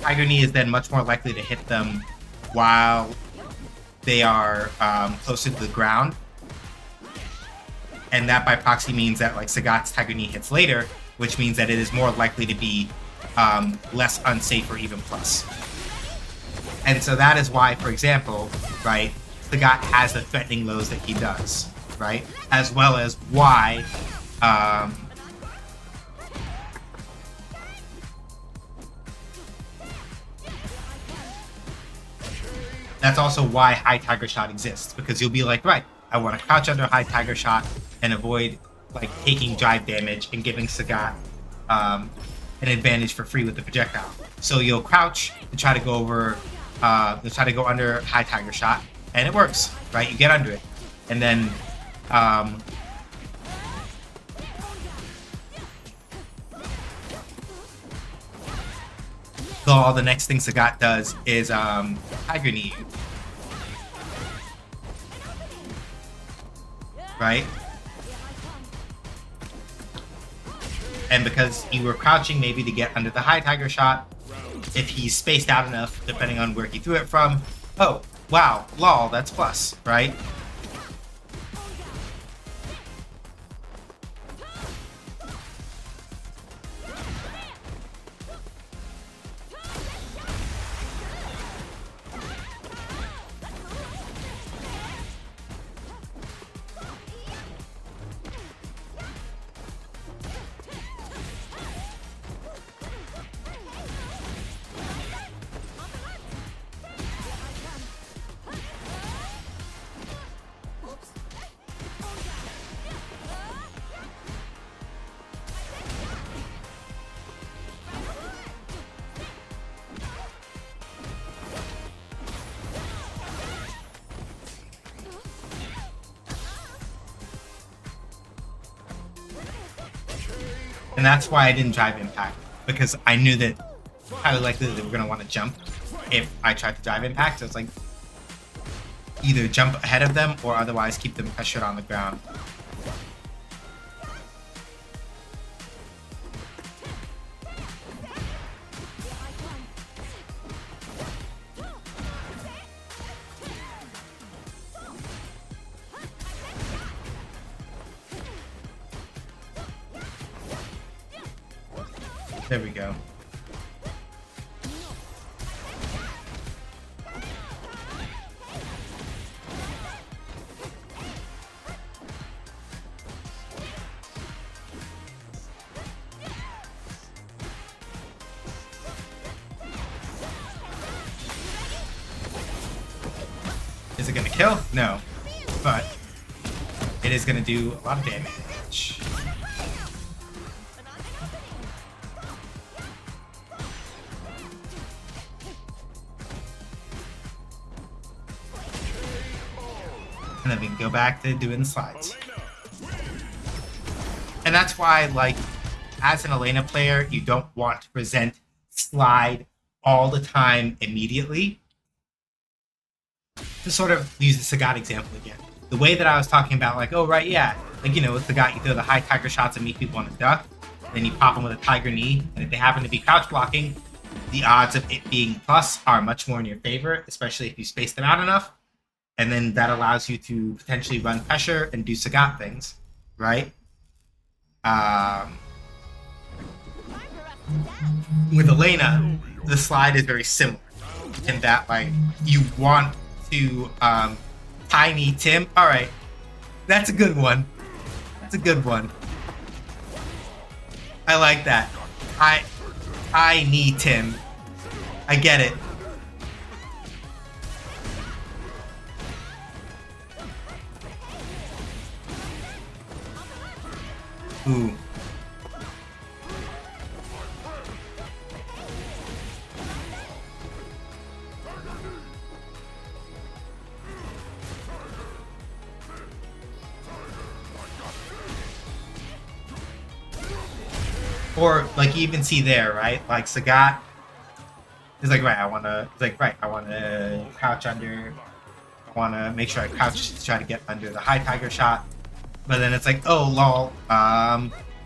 Tiger Knee is then much more likely to hit them while they are closer to the ground. And that by proxy means that like Sagat's Tiger Knee hits later, which means that it is more likely to be less unsafe or even plus. And so that is why, for example, right, Sagat has the threatening lows that he does, right? As well as why that's also why High Tiger Shot exists, because you'll be like, right, I want to crouch under High Tiger Shot and avoid like taking drive damage and giving Sagat an advantage for free with the projectile. So you'll crouch to try to go over, to try to go under High Tiger Shot, and it works, right? You get under it, and then the next thing Sagat does is Tiger Knee you. Right? And because you were crouching maybe to get under the High Tiger Shot, if he's spaced out enough, depending on where he threw it from, oh, wow, lol, that's plus, right? And that's why I didn't drive Impact, because I knew that highly likely that they were going to want to jump if I tried to drive Impact. So it's like either jump ahead of them or otherwise keep them pressured on the ground. There we go. Is it gonna kill? No. But it is gonna do a lot of damage. And then we can go back to doing the slides. And that's why, like, as an Elena player, you don't want to present slide all the time immediately. To sort of use the Sagat example again. The way that I was talking about, like, oh, right, yeah. Like, you know, with Sagat, you throw the high tiger shots and meet people on the duck. Then you pop them with a tiger knee. And if they happen to be crouch blocking, the odds of it being plus are much more in your favor, especially if you space them out enough. And then that allows you to potentially run pressure and do Sagat things, right? With Elena, the slide is very similar in that, like, you want to Tiny Tim. All right, that's a good one. That's a good one. I like that. Tiny Tim. I get it. Ooh. Or, like, you even see there, right? Like, Sagat is like, right, I want to crouch under. I want to make sure I crouch to try to get under the high tiger shot. But then it's like, oh, lol,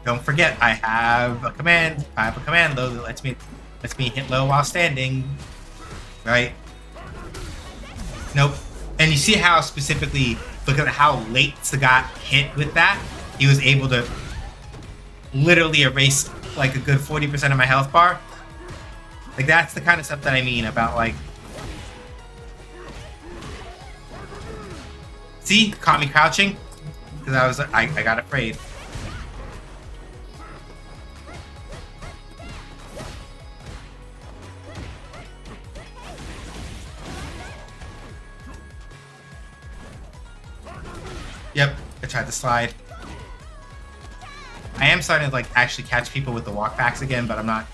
don't forget, I have a command. I have a command, though, that lets me hit low while standing. Right? Nope. And you see how specifically, look at how late Sagat hit with that. He was able to literally erase like a good 40% of my health bar. Like, that's the kind of stuff that I mean about, like, see, caught me crouching because I got afraid. Yep, I tried to slide. I am starting to, like, actually catch people with the walkbacks again, but I'm not.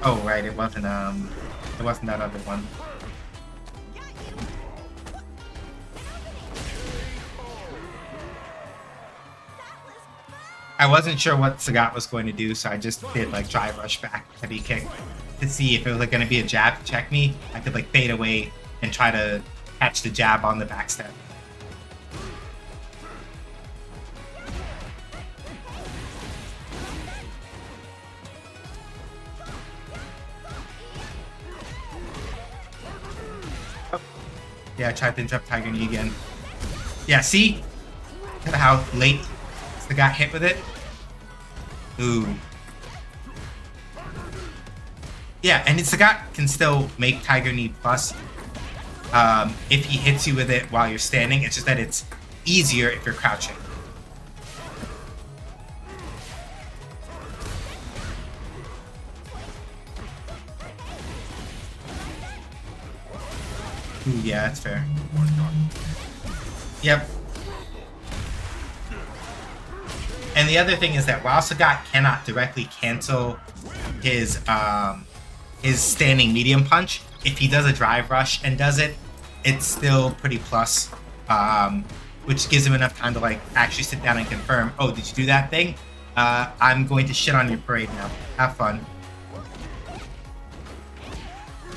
Oh, right, it wasn't that other one. I wasn't sure what Sagat was going to do, so I just did, like, drive rush back heavy kick to see if it was, like, going to be a jab to check me. I could, like, fade away and try to catch the jab on the backstep. Oh. Yeah, I tried to interrupt Tiger Knee again. Yeah, see? Look at how late the guy hit with it. Ooh. Yeah, and Sagat can still make Tiger Knee plus if he hits you with it while you're standing. It's just that it's easier if you're crouching. Ooh, yeah, that's fair. Yep. And the other thing is that while Sagat cannot directly cancel his standing medium punch, if he does a drive rush and does it, it's still pretty plus, which gives him enough time to, like, actually sit down and confirm, oh, did you do that thing? I'm going to shit on your parade now. Have fun.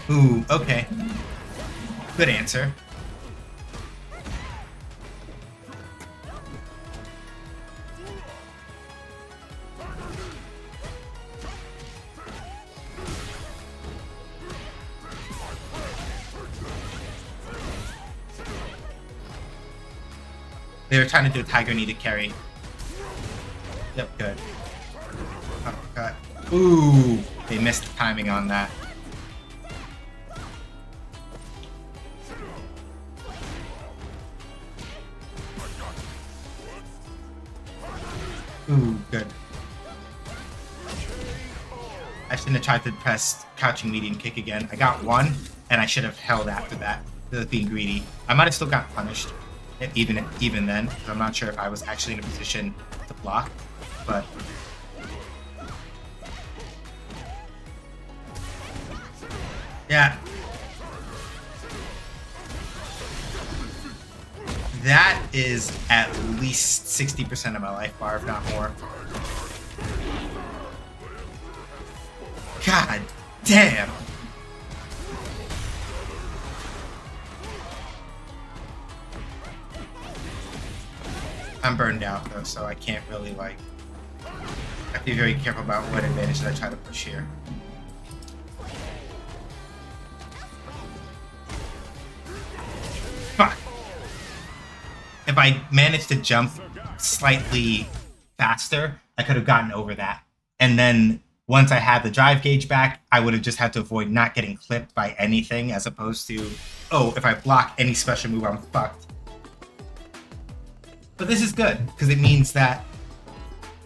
Ooh, okay. Good answer. They were trying to do a Tiger Knee to carry. Yep, good. Oh, God. Ooh, they missed the timing on that. Ooh, good. I shouldn't have tried to press crouching medium kick again. I got one, and I should have held after that. That was being greedy. I might have still got punished, even then, because I'm not sure if I was actually in a position to block. But yeah, that is at least 60% of my life bar, if not more. God damn. I'm burned out though, so I can't really like. I have to be very careful about what advantage that I try to push here. Fuck. If I managed to jump slightly faster, I could have gotten over that. And then once I had the drive gauge back, I would have just had to avoid not getting clipped by anything, as opposed to, oh, if I block any special move, I'm fucked. But this is good, because it means that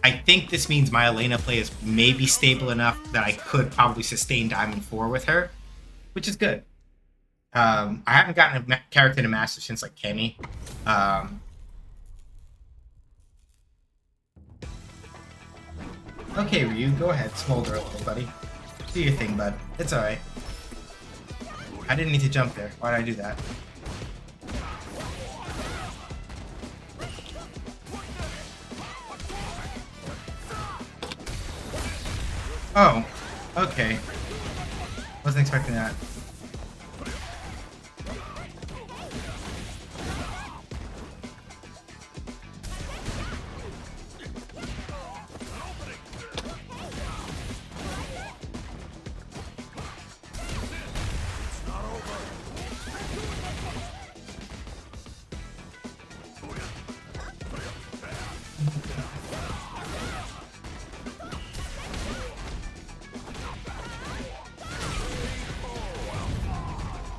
I think this means my Elena play is maybe stable enough that I could probably sustain Diamond 4 with her, which is good. I haven't gotten a character to master since like Kenny. Okay, Ryu, go ahead, smolder a little, buddy. Do your thing, bud. It's alright. I didn't need to jump there. Why did I do that? Oh, okay. Wasn't expecting that.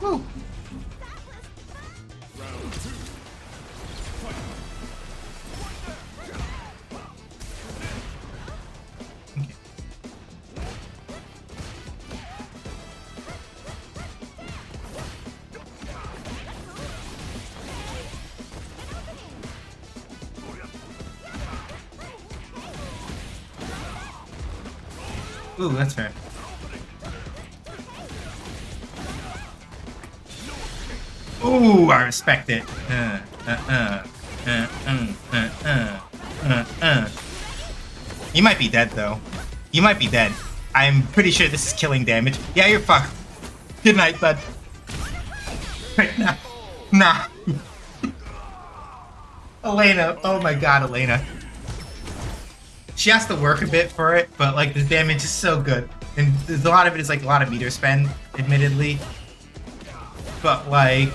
Woo. Okay. Ooh, that's fair. Ooh, I respect it. You might be dead, though. You might be dead. I'm pretty sure this is killing damage. Yeah, you're fucked. Good night, bud. Right now. Nah. Elena. Oh my god, Elena. She has to work a bit for it, but like the damage is so good. And there's a lot of it is like a lot of meter spend, admittedly. But like...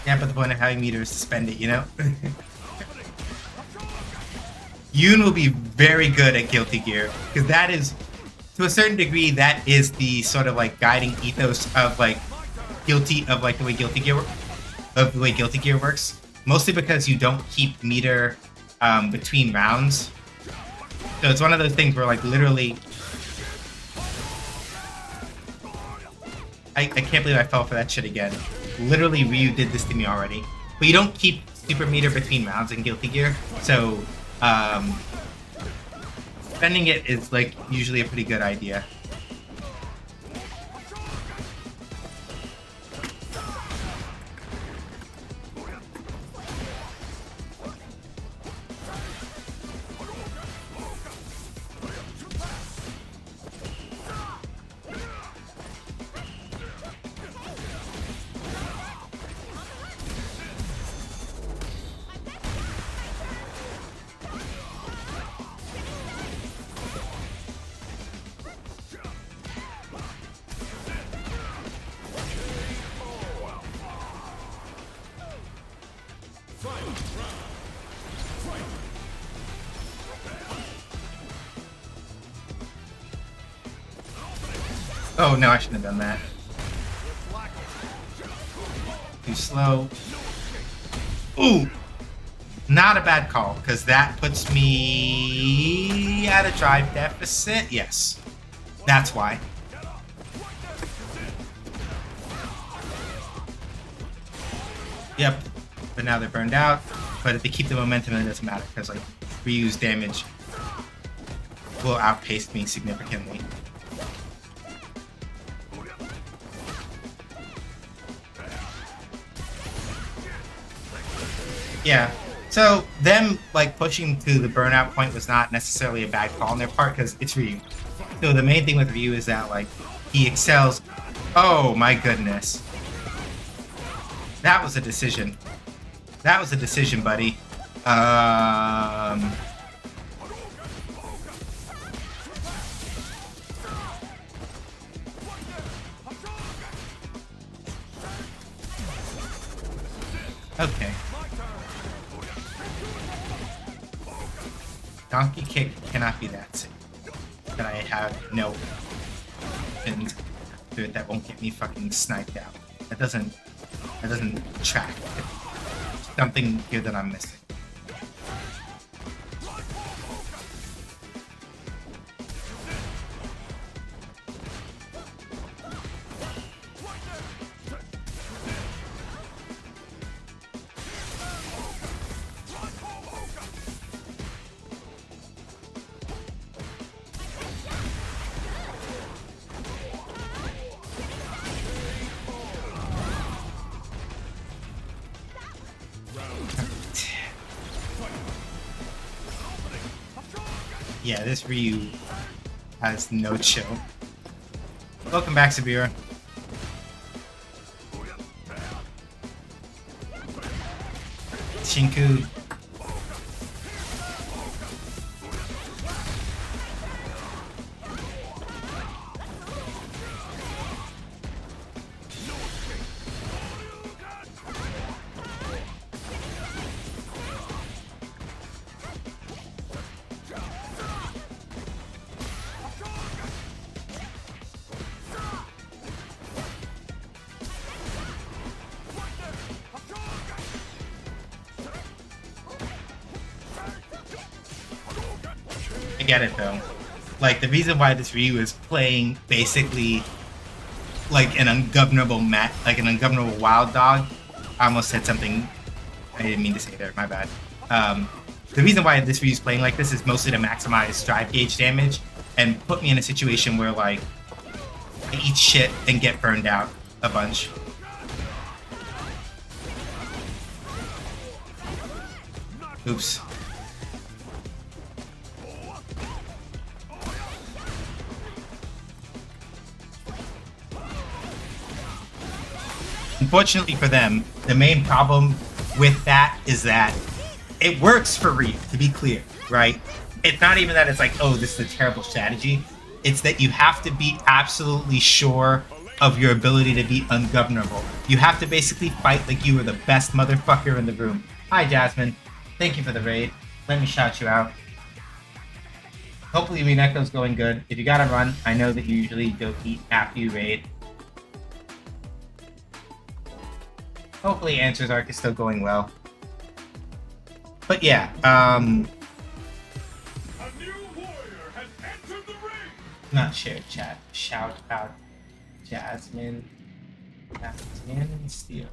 yeah, but the point of having meter is to spend it, you know? Yoon will be very good at Guilty Gear, because that is, to a certain degree, that is the sort of like guiding ethos of like the way Guilty Gear works. Mostly because you don't keep meter between rounds. So it's one of those things where like literally, I can't believe I fell for that shit again. Literally, Ryu did this to me already. But you don't keep super meter between rounds in Guilty Gear, so spending it is like usually a pretty good idea. Oh no, I shouldn't have done that. Too slow. Ooh! Not a bad call, because that puts me at a drive deficit. Yes. That's why. Yep. But now they're burned out. But if they keep the momentum, it doesn't matter, because like Ryu's damage will outpace me significantly. Yeah. So them like pushing to the burnout point was not necessarily a bad call on their part because it's Ryu. So the main thing with Ryu is that like he excels. Oh my goodness. That was a decision. That was a decision, buddy. Okay. Donkey kick cannot be that sick. That I have no pins to it that won't get me fucking sniped out. That doesn't track. Something here that I'm missing. Yeah, this Ryu has no chill. Welcome back, Sabira. Shinku. I get it though. Like the reason why this Ryu is playing basically like an ungovernable an ungovernable wild dog. I almost said something I didn't mean to say there. My bad. The reason why this Ryu is playing like this is mostly to maximize drive gauge damage and put me in a situation where like I eat shit and get burned out a bunch. Oops. Unfortunately for them, the main problem with that is that it works for Ryu, to be clear, right? It's not even that it's like, oh, this is a terrible strategy. It's that you have to be absolutely sure of your ability to be ungovernable. You have to basically fight like you were the best motherfucker in the room. Hi, Jasmine. Thank you for the raid. Let me shout you out. Hopefully Mineko's going good. If you gotta run, I know that you usually don't eat after you raid. Hopefully Answer's arc is still going well. But yeah, A new warrior has entered the ring. not shared chat. Shout out Jasmine Steel.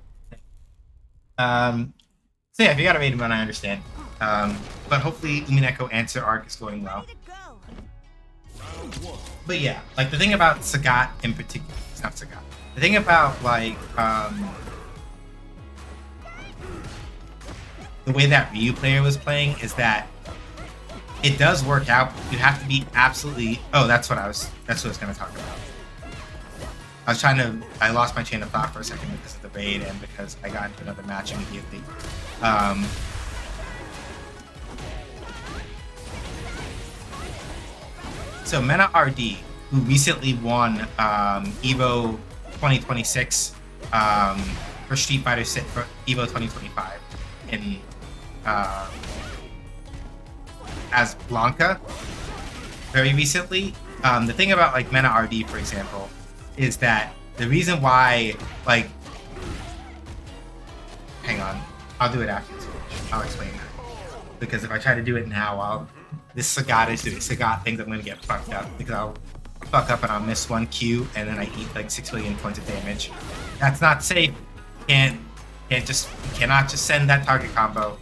So yeah, if you got a raid run, I understand. But hopefully Umineko Answer arc is going well. Way to go. Round one. But yeah, like the thing about Sagat in particular, it's not Sagat. The thing about like the way that Ryu player was playing is that it does work out. You have to be absolutely. Oh, that's what I was going to talk about. I lost my chain of thought for a second because of the raid and because I got into another match immediately. So Mena RD, who recently won Evo 2026 for Street Fighter 6 for Evo 2025 in as Blanca very recently. The thing about like Mena RD, for example, is that the reason why, like, hang on, I'll do it after the switch. I'll explain that. Because if I try to do it now, this Sagat is doing Sagat things, I'm gonna get fucked up because I'll fuck up and I'll miss one Q and then I eat like 6 million points of damage. That's not safe. Cannot just send that target combo.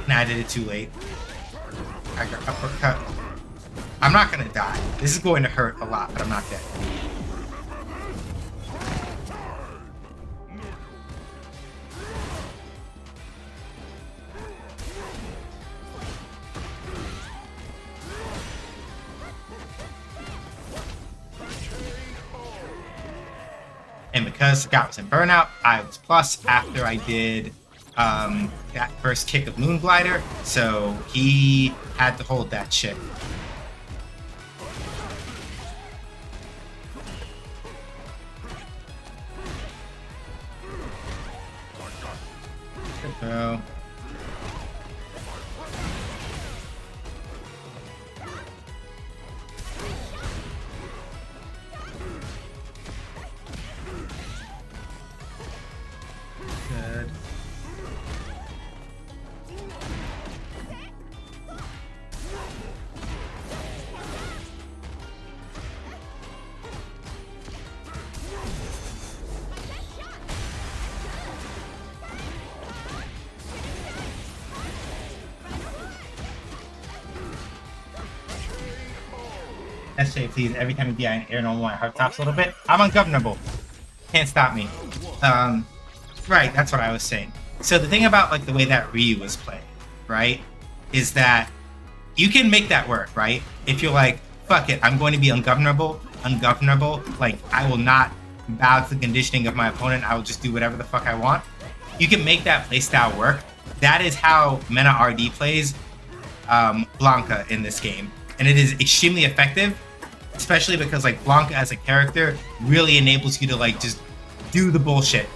Nah, I did it too late. I got uppercut. I'm not gonna die. This is going to hurt a lot, but I'm not dead. And because Sagat was in burnout, I was plus after I did that first kick of Moonglider, so he had to hold that shit. Good throw. Good. SJ, please, every time you die in air normal, my heart stops a little bit. I'm ungovernable. Can't stop me. Right, that's what I was saying. So the thing about like the way that Ryu was played, right, is that you can make that work, right? If you're like, fuck it, I'm going to be ungovernable, like I will not bow to the conditioning of my opponent, I will just do whatever the fuck I want. You can make that playstyle work. That is how Mena RD plays Blanca in this game. And it is extremely effective, especially because like Blanca as a character really enables you to like just do the bullshit.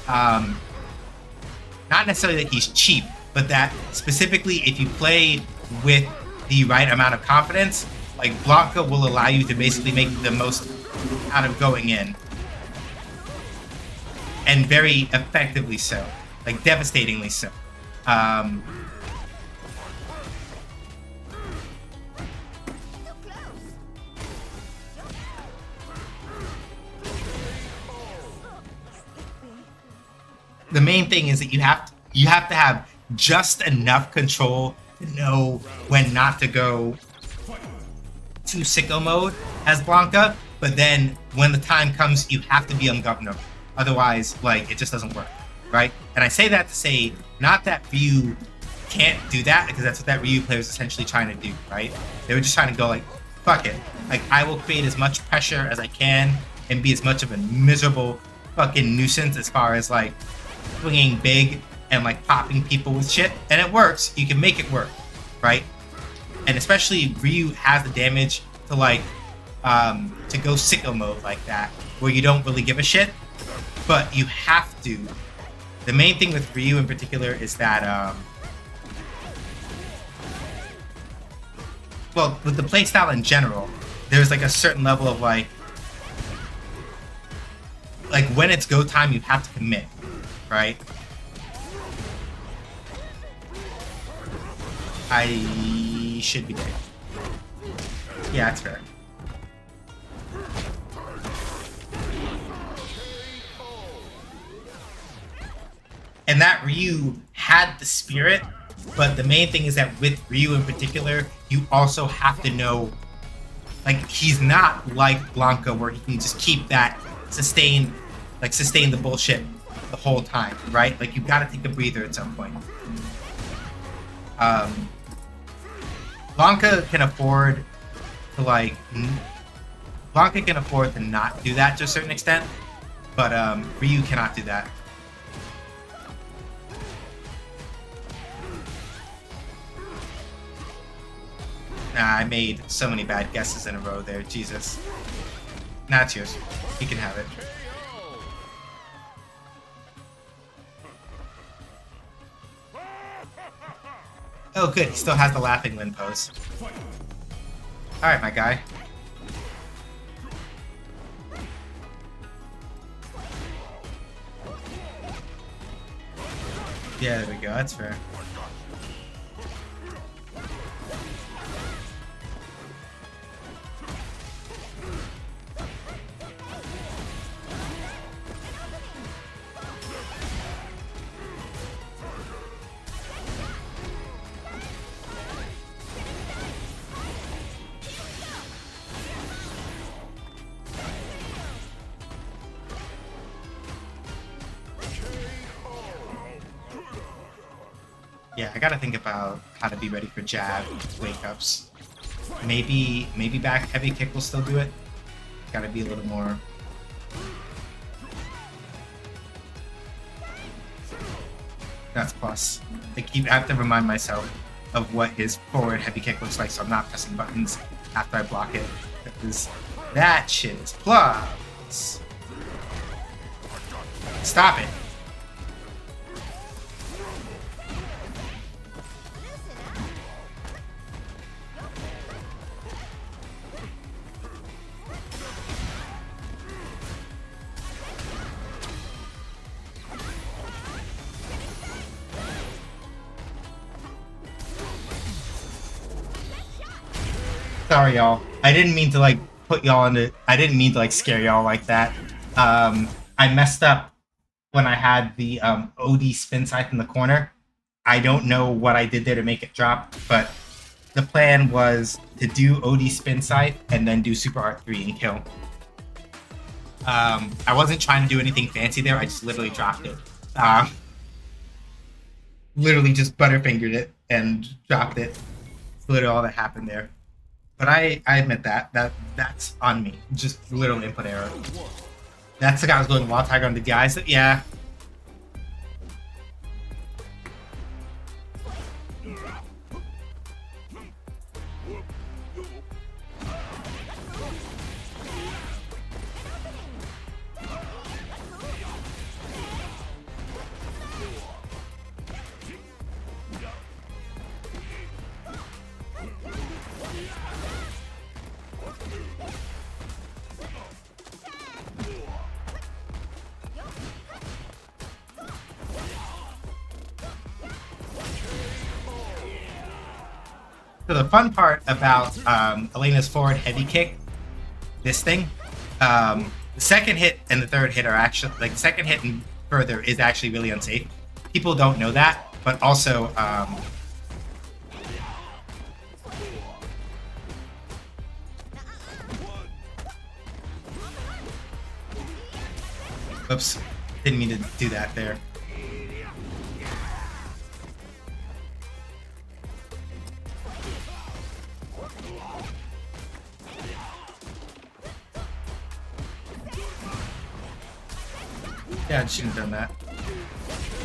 Not necessarily that he's cheap, but that specifically if you play with the right amount of confidence, like Blanca will allow you to basically make the most out of going in. And very effectively so, like devastatingly so. The main thing is that you have to have just enough control to know when not to go to sicko mode as Blanca, but then when the time comes, you have to be ungovernable. Otherwise, like, it just doesn't work, right? And I say that to say, not that Ryu can't do that, because that's what that Ryu player is essentially trying to do, right? They were just trying to go like, fuck it. Like, I will create as much pressure as I can and be as much of a miserable fucking nuisance as far as, like, swinging big and like popping people with shit, and it works. You can make it work, right? And especially Ryu has the damage to like to go sicko mode like that, where you don't really give a shit, but you have to. The main thing with Ryu in particular is that well, with the playstyle in general, there's like a certain level of like when it's go time, you have to commit. Right? I should be dead. Yeah, that's fair. And that Ryu had the spirit, but the main thing is that with Ryu in particular, you also have to know, like, he's not like Blanca where he can just keep that sustain the bullshit the whole time, right? Like, you've got to take a breather at some point. Blanca can afford to not do that to a certain extent, But Ryu cannot do that. Nah, I made so many bad guesses in a row there. Jesus. Nah, it's yours. He can have it. Oh, good. He still has the laughing Lin pose. Alright, my guy. Yeah, there we go. That's fair. Yeah, I gotta think about how to be ready for jab wake-ups. Maybe back heavy kick will still do it. Gotta be a little more... That's plus. I have to remind myself of what his forward heavy kick looks like so I'm not pressing buttons after I block it. Because that shit is plus. Stop it. Sorry, y'all. I didn't mean to like put y'all into. I didn't mean to like scare y'all like that. I messed up when I had the OD spin scythe in the corner. I don't know what I did there to make it drop, but the plan was to do OD spin scythe and then do super art 3 and kill. I wasn't trying to do anything fancy there. I just literally dropped it. Literally just butterfingered it and dropped it. That's literally all that happened there. But I admit that's on me. Just literal input error. That's the guy who's going Wild Tiger on the guys. Yeah. So the fun part about Elena's forward heavy kick, this thing, the second hit and the third hit are actually, like, the second hit and further is actually really unsafe. People don't know that, but also, oops, didn't mean to do that there. Yeah, I shouldn't have done that.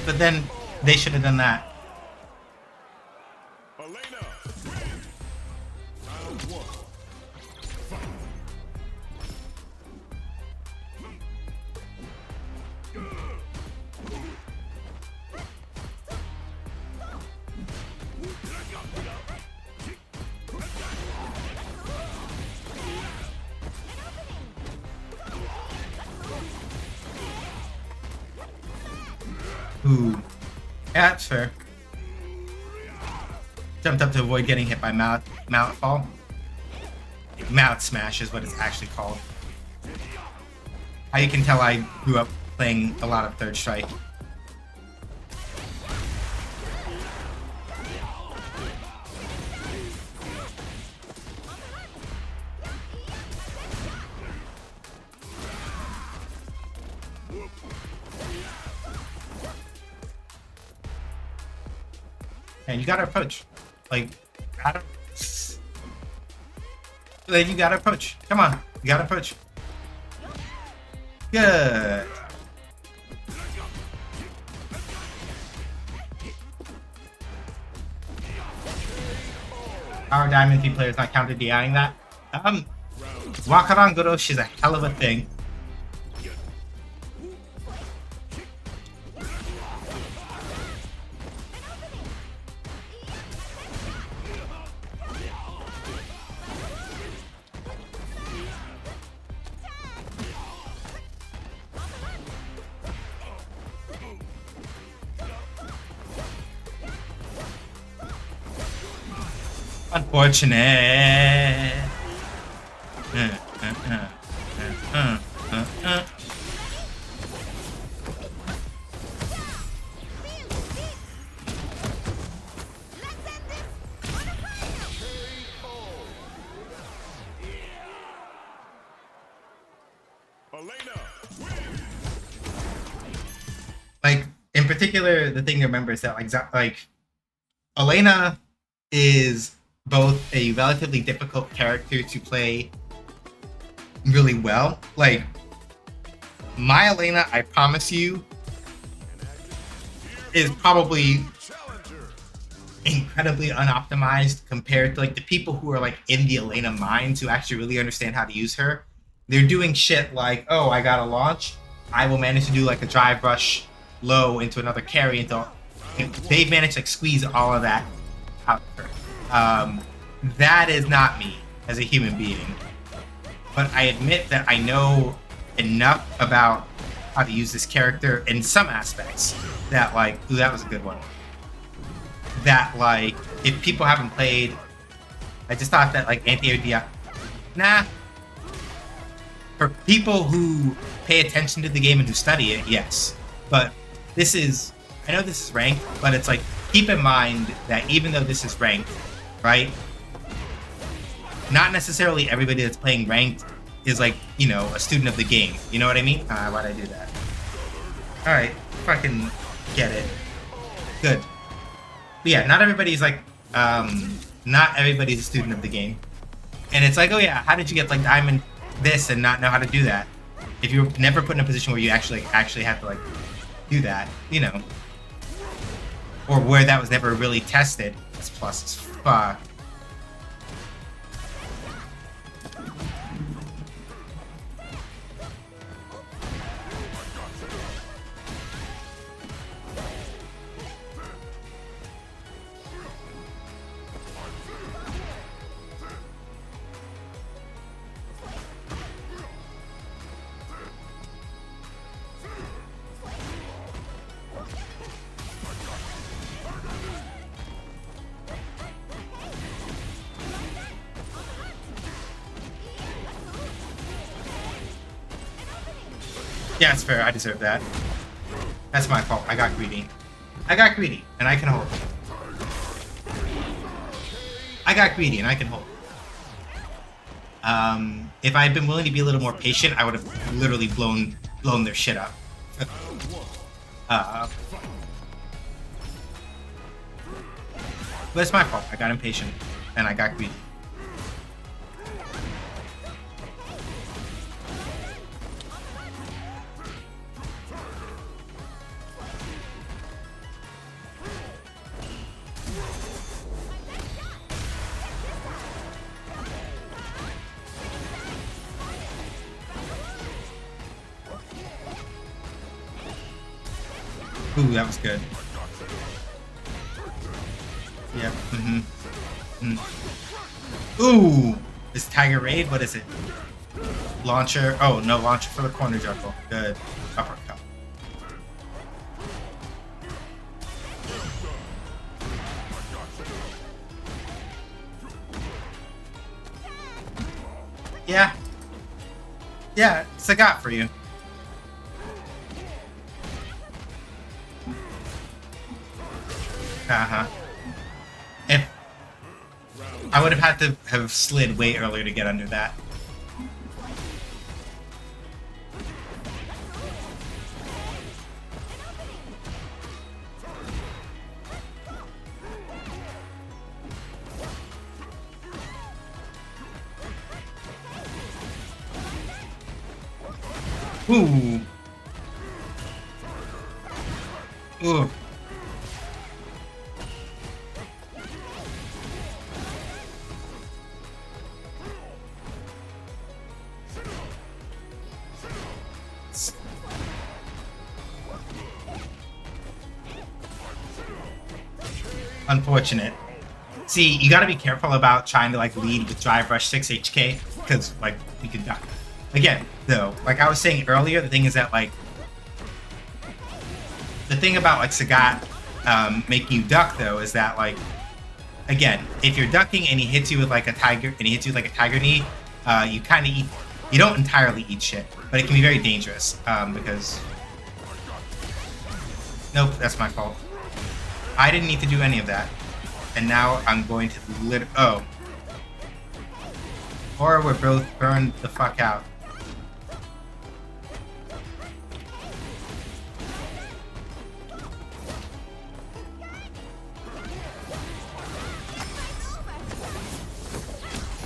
But then they should have done that. Elena. Round 1. Fight. Ooh. Yeah, that's fair. Jumped up to avoid getting hit by mallet fall. Mallet smash is what it's actually called. How you can tell I grew up playing a lot of Third Strike. And you gotta approach. Like, I don't... Then you gotta approach. Come on. You gotta approach. Good. Our Diamond 3 players not counter DIing that. Wakaran Goroshi is a hell of a thing. Unfortunate. Elena, Like in particular, the thing to remember is that like Elena is both a relatively difficult character to play really well. Like my Elena, I promise you, is probably challenger. incredibly unoptimized compared to like the people who are like in the Elena minds who actually really understand how to use her. They're doing shit like, oh, I got a launch, I will manage to do like a drive rush low into another carry until they've managed to like, squeeze all of that out of her. That is not me as a human being. But I admit that I know enough about how to use this character in some aspects that like, ooh, that was a good one. That like, if people haven't played, I just thought that like anti-air DI, nah. For people who pay attention to the game and who study it, yes. But this is, I know this is ranked, but it's like, keep in mind that even though this is ranked, right? Not necessarily everybody that's playing ranked is like, you know, a student of the game. You know what I mean? Why'd I do that? Alright, fucking get it. Good. But yeah, not everybody's like, not everybody's a student of the game. And it's like, oh yeah, how did you get like diamond this and not know how to do that? If you're never put in a position where you actually have to like do that, you know. Or where that was never really tested. It's plus as fuck. Yeah, it's fair. I deserve that. That's my fault. I got greedy. I got greedy, and I can hold. I got greedy, and I can hold. If I had been willing to be a little more patient, I would have literally blown their shit up. But it's my fault. I got impatient, and I got greedy. Ooh, that was good. Yep. Ooh, this Tiger Raid. What is it? Launcher. Oh no, launcher for the corner juggle. Good. Uppercut. Yeah. Yeah, Sagat for you. If I would have had to have slid way earlier to get under that. Ooh. Ooh. Unfortunate. See, you gotta be careful about trying to like lead with Drive Rush 6 HK, because like you can die. Again, though, like I was saying earlier, the thing is that like the thing about like Sagat making you duck though is that like again, if you're ducking and he hits you with like a tiger knee, you kind of eat. You don't entirely eat shit, but it can be very dangerous because. Nope, that's my fault. I didn't need to do any of that. And now I'm going to oh. Or we're both burned the fuck out.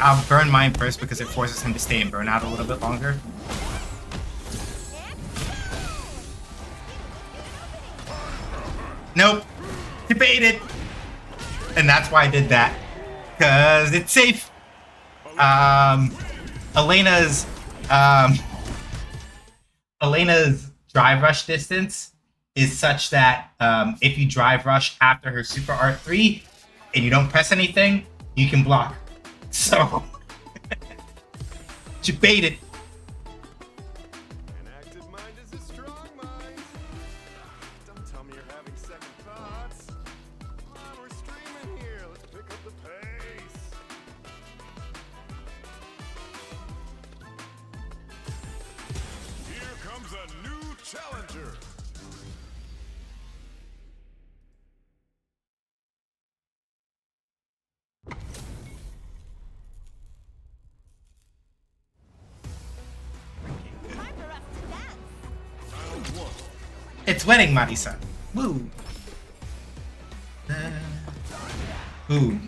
I'll burn mine first because it forces him to stay and burn out a little bit longer. Nope. Debated. And that's why I did that. Because it's safe. Elena's drive rush distance is such that if you drive rush after her super R3 and you don't press anything, you can block. So debated. An active mind is a strong mind. Don't tell me you're having second thoughts. Come on, we're streaming here. Let's pick up the pace. Here comes a new challenger. Round one. It's wedding, Marisa. Woo. Ooh.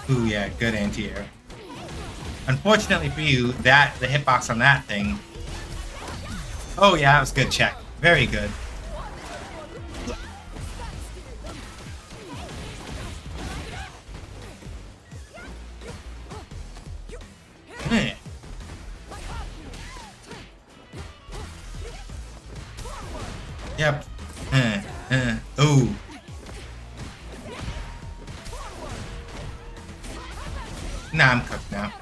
Ooh, yeah, good anti-air. Unfortunately for you, the hitbox on that thing. Oh yeah, that was good check. Very good. Eh. Yep. Ooh. Nah, I'm cooked now.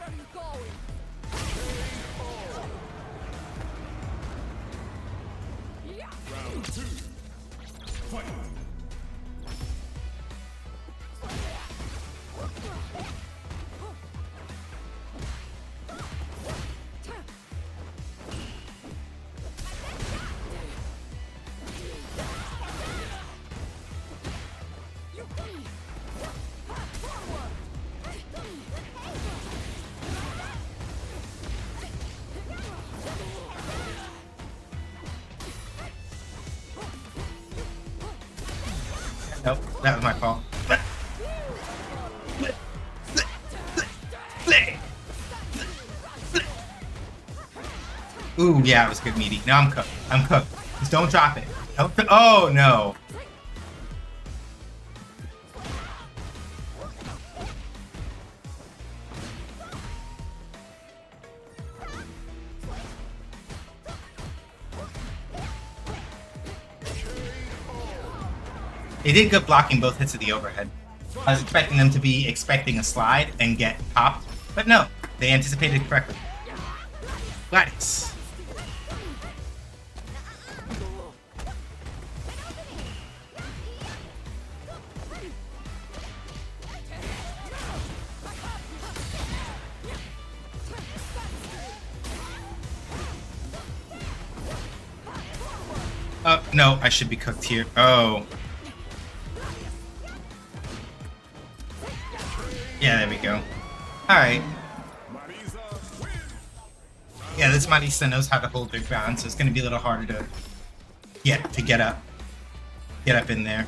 Round two. Fight. Nope, that was my fault. Ooh, yeah, it was good meaty. Now I'm cooked. I'm cooked. Just don't drop it. Don't. Oh no. They did good blocking both hits of the overhead. I was expecting them to be expecting a slide and get popped, but no, they anticipated correctly. Gladys. Oh, no, I should be cooked here. Oh. Yeah, there we go. Alright. Marisa wins. Yeah, this Marisa knows how to hold their ground, so it's going to be a little harder to get up. Get up in there.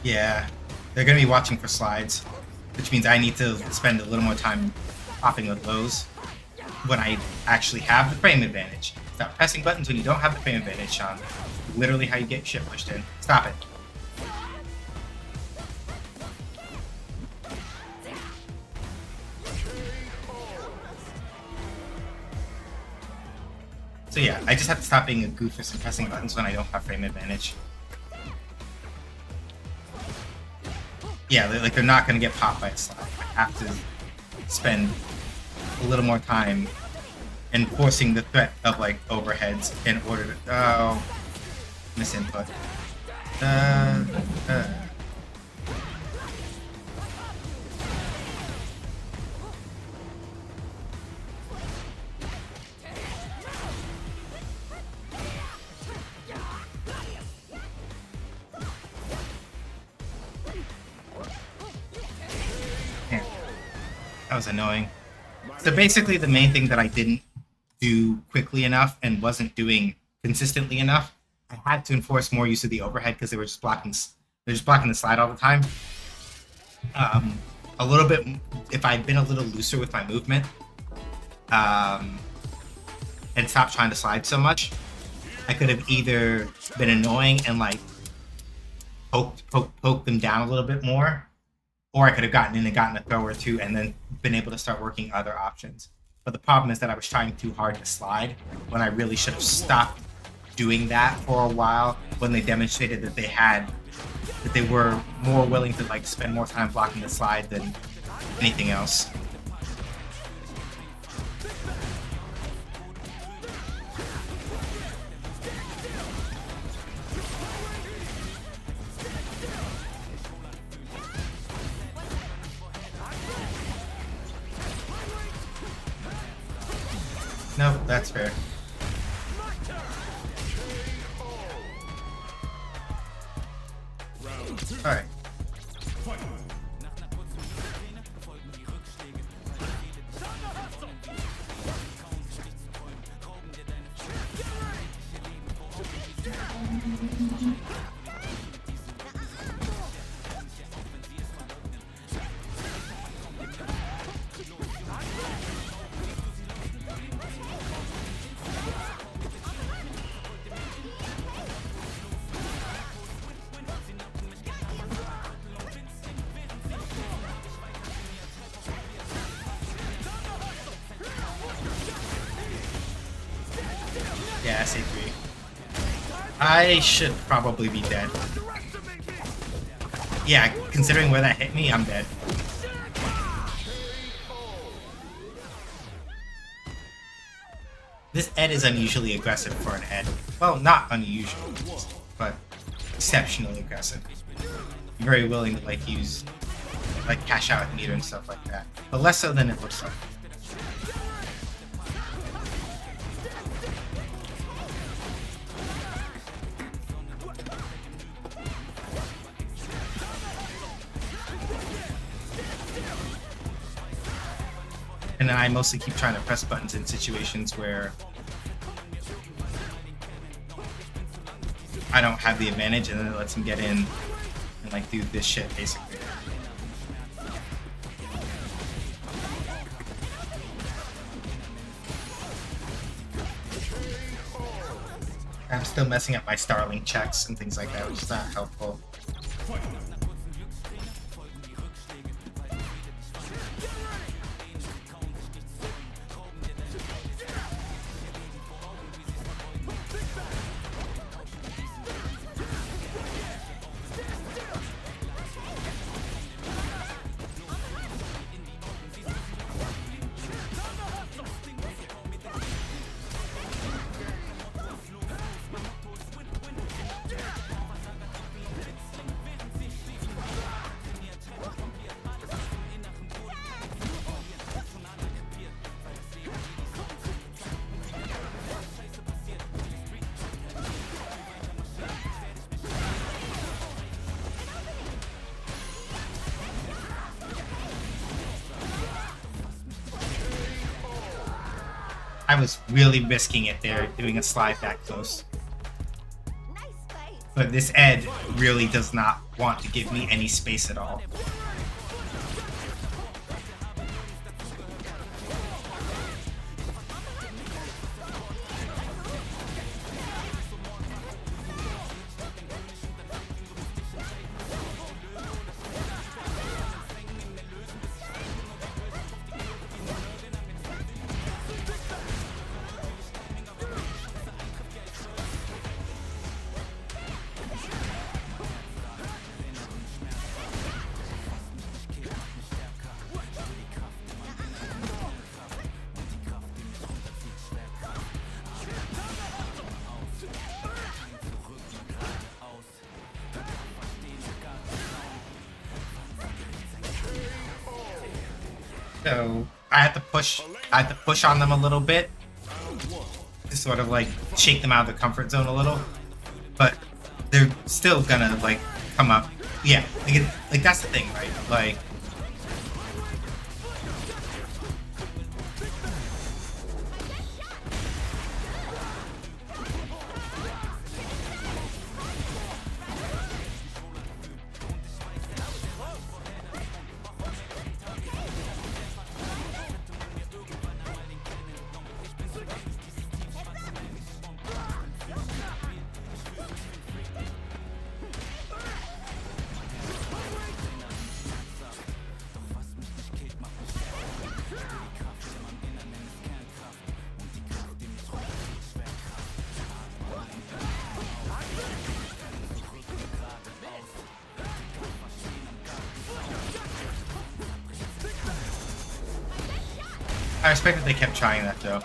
Yeah, they're gonna be watching for slides, which means I need to spend a little more time popping with those when I actually have the frame advantage. Stop pressing buttons when you don't have the frame advantage, Sean. Literally how you get shit pushed in. Stop it. So yeah, I just have to stop being a goofus and pressing buttons when I don't have frame advantage. Yeah, they're not gonna get popped by a slide. I have to spend a little more time enforcing the threat of like overheads in order to. Oh, misinput. Yeah, that was annoying. So basically, the main thing that I didn't do quickly enough and wasn't doing consistently enough, I had to enforce more use of the overhead because they were just blocking. They're just blocking the slide all the time. A little bit. If I'd been a little looser with my movement, and stopped trying to slide so much, I could have either been annoying and like poke them down a little bit more, or I could have gotten in and gotten a throw or two and then been able to start working other options. But the problem is that I was trying too hard to slide when I really should have stopped doing that for a while when they demonstrated that they were more willing to like spend more time blocking the slide than anything else. No, that's fair. Alright. Yeah, SA3. I should probably be dead. Yeah, considering where that hit me, I'm dead. This Ed is unusually aggressive for an Ed. Well, not unusual, but exceptionally aggressive. Very willing to like use, like cash out with meter and stuff like that, but less so than it looks like. And then I mostly keep trying to press buttons in situations where I don't have the advantage, and then it lets him get in and like do this shit basically. I'm still messing up my Starling checks and things like that, which is not helpful. I was really risking it there, doing a slide that close. But this Ed really does not want to give me any space at all. So I had to push on them a little bit to sort of like shake them out of their comfort zone a little, but they're still gonna like come up. Yeah, like that's the thing, right? Like, I respect that they kept trying that though.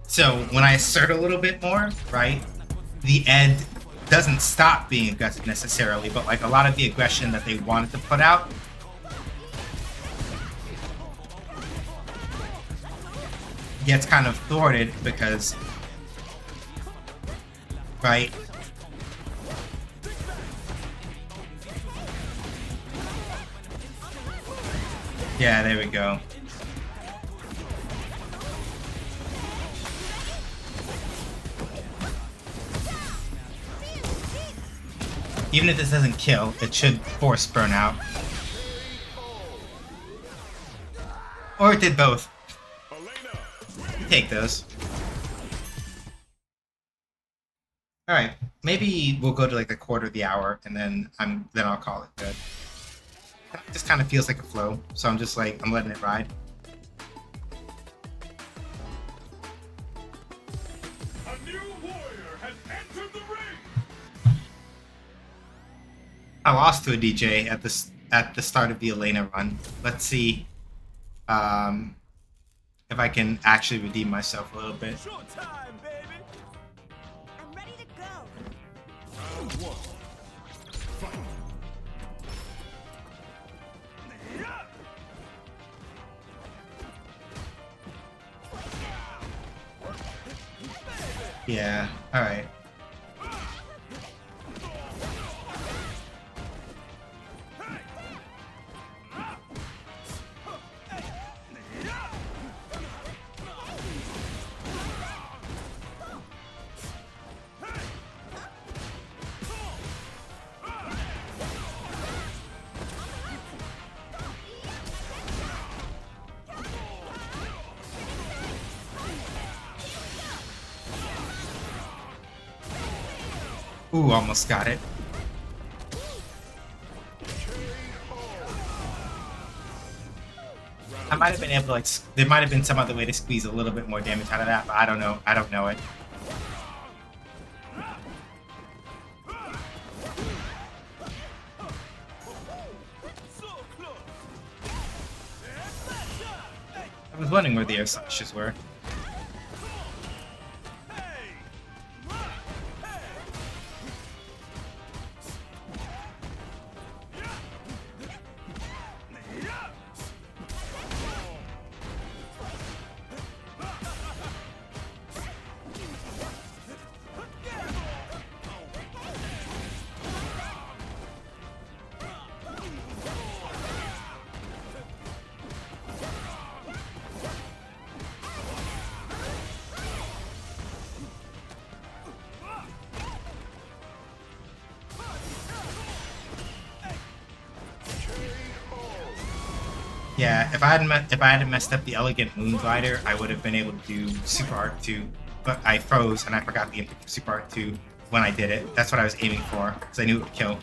So when I assert a little bit more, right, the Ed doesn't stop being aggressive necessarily, but like a lot of the aggression that they wanted to put out gets kind of thwarted because, right? Yeah, there we go. Even if this doesn't kill, it should force burnout. Or it did both. You take those. Alright, maybe we'll go to like the quarter of the hour and then I'll call it good. It just kind of feels like a flow, so I'm just like, I'm letting it ride. A new warrior has entered the ring. I lost to a DJ at the start of the Elena run. Let's see if I can actually redeem myself a little bit. Showtime, baby. I'm ready to go. Round one. Fight. Yeah, alright. Ooh, almost got it. I might have been able to like, there might have been some other way to squeeze a little bit more damage out of that, but I don't know. I don't know it. I was wondering where the air slashes were. Yeah, if I hadn't messed up the Elegant Moon Glider, I would have been able to do Super Art 2, but I froze and I forgot the input for Super Art 2 when I did it. That's what I was aiming for, because I knew it would kill.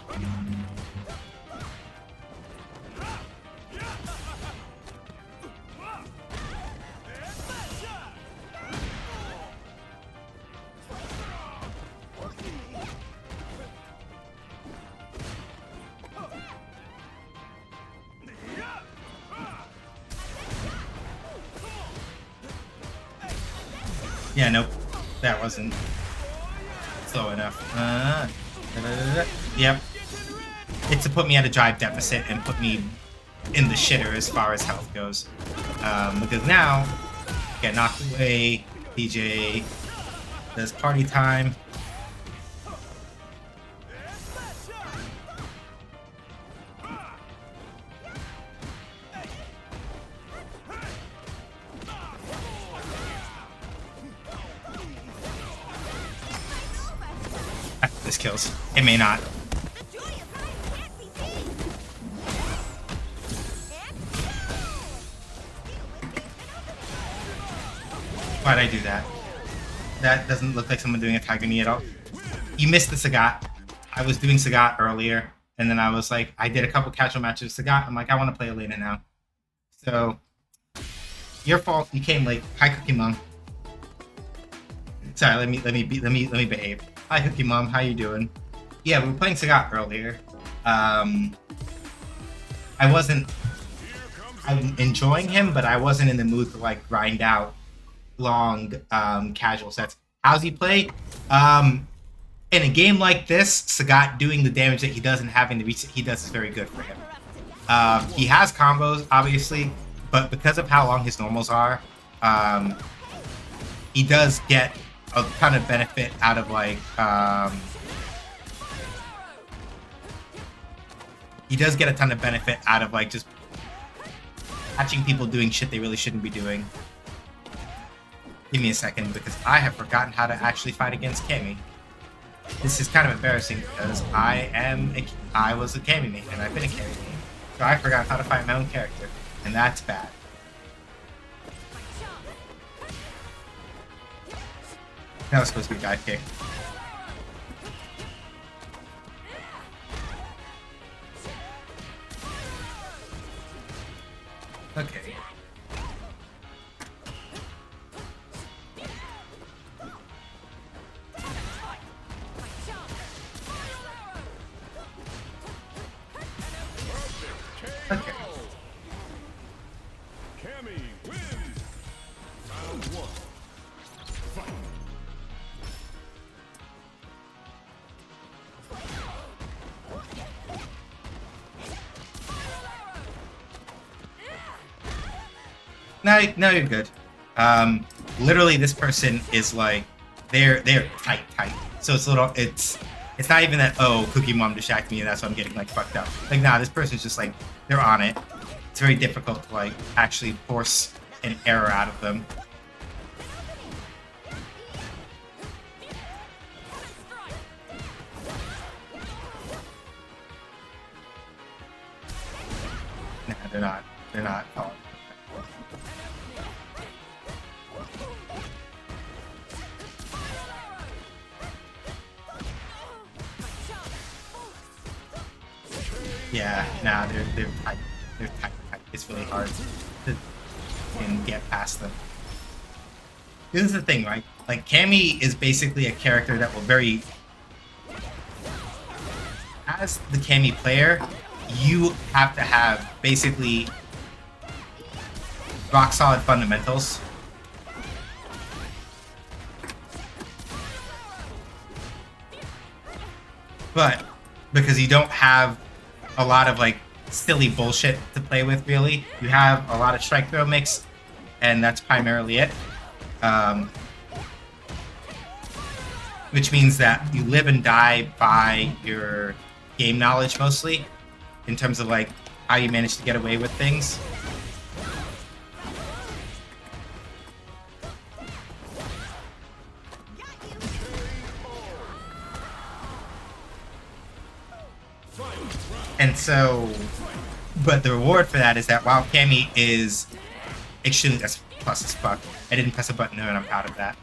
Yeah, nope. That wasn't slow enough. Yep. It's to put me at a drive deficit and put me in the shitter as far as health goes. Because now, get knocked away, DJ does party time. This kills. It may not. The joy of life can't be beat. Why'd I do that? That doesn't look like someone doing a Tiger Knee at all. You missed the Sagat. I was doing Sagat earlier, and then I was like, I did a couple casual matches with Sagat. I'm like, I want to play Elena now. So, your fault. You came late. Hi, Cookie Mom. Sorry, let me behave. Hi, Cookie Mom. How you doing? Yeah, we were playing Sagat earlier. I'm enjoying him, but I wasn't in the mood to like grind out long casual sets. How's he play? In a game like this, Sagat doing the damage that he does and having the reset he does is very good for him. He has combos, obviously, but because of how long his normals are, he does get a ton of benefit out of like just catching people doing shit they really shouldn't be doing. Give me a second because I have forgotten how to actually fight against Cammy. This is kind of embarrassing because I was a Cammy main and I've been a Cammy main, so I forgot how to fight my own character, and that's bad. That was supposed to be a dive kick. Okay. Okay. Cammy wins. Round 1. Fight. No, you're good. Literally, this person is like, they're tight. So it's not even that, oh, Cookie Mom distracted me and that's why I'm getting like fucked up. Like, nah, this person's just like, they're on it. It's very difficult to like actually force an error out of them. Nah, they're not. They're not. Oh. Yeah, nah, they're tight. They're tight. It's really hard to get past them. This is the thing, right? Like, Cammy is basically a character that will very... As the Cammy player, you have to have basically rock solid fundamentals. But because you don't have a lot of like silly bullshit to play with, really, you have a lot of strike throw mix, and that's primarily it. Which means that you live and die by your game knowledge mostly, in terms of like how you manage to get away with things. And so But the reward for that is that while Cammy is extremely that's plus as fuck. I didn't press a button and I'm proud of that.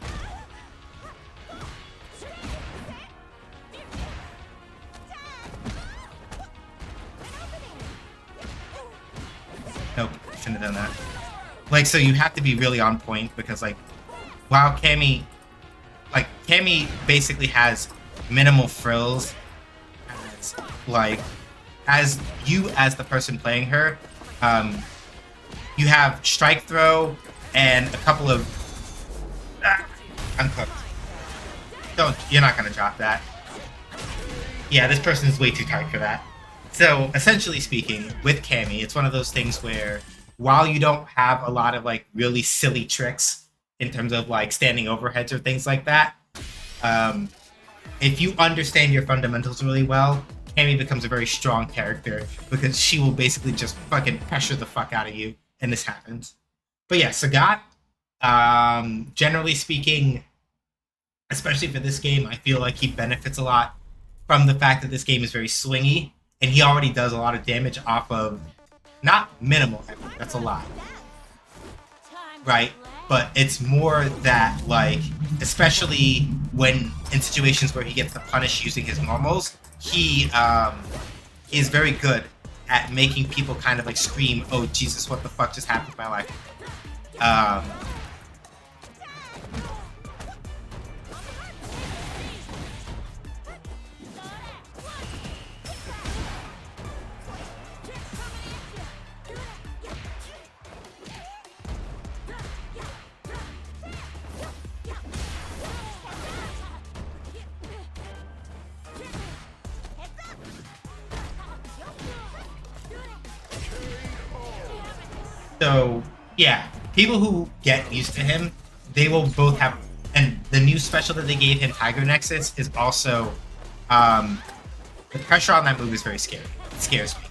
Nope, shouldn't have done that. Like, so you have to be really on point because, like, while Cammy basically has minimal frills, as, like, as you as the person playing her, you have strike throw and a couple of uncooked. You're not gonna drop that. Yeah, this person is way too tight for that. So essentially speaking, with Cammy, it's one of those things where while you don't have a lot of like really silly tricks in terms of like standing overheads or things like that, if you understand your fundamentals really well, Cammy becomes a very strong character because she will basically just fucking pressure the fuck out of you, and this happens. But yeah, Sagat, generally speaking, especially for this game, I feel like he benefits a lot from the fact that this game is very swingy, and he already does a lot of damage off of not minimal effort, that's a lot, right? But it's more that, like, especially when in situations where he gets to punish using his normals, he is very good at making people kind of like scream, "Oh Jesus, what the fuck just happened to my life?" So yeah, people who get used to him, they will both have, and the new special that they gave him, Tiger Nexus, is also, the pressure on that move is very scary. It scares me.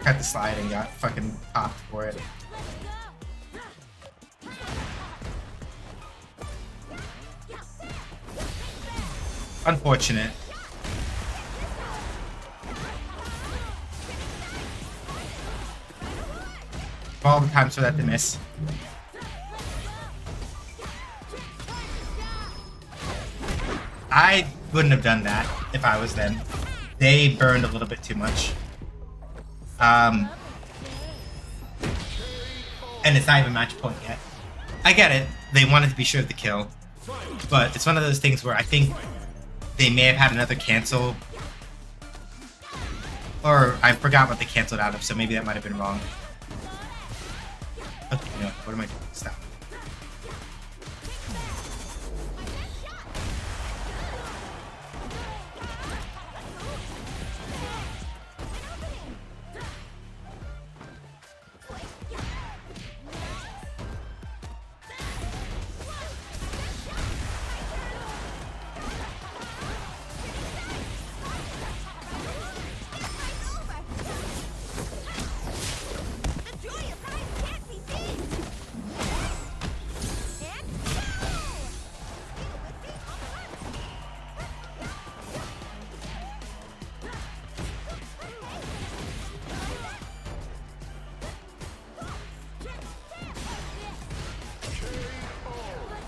Cut the slide and got fucking popped for it. Unfortunate. All the times for that to miss. I wouldn't have done that if I was them. They burned a little bit too much. And it's not even match point yet. I get it. They wanted to be sure of the kill. But it's one of those things where I think they may have had another cancel. Or I forgot what they canceled out of, so maybe that might have been wrong. Okay, no, what am I doing? Stop.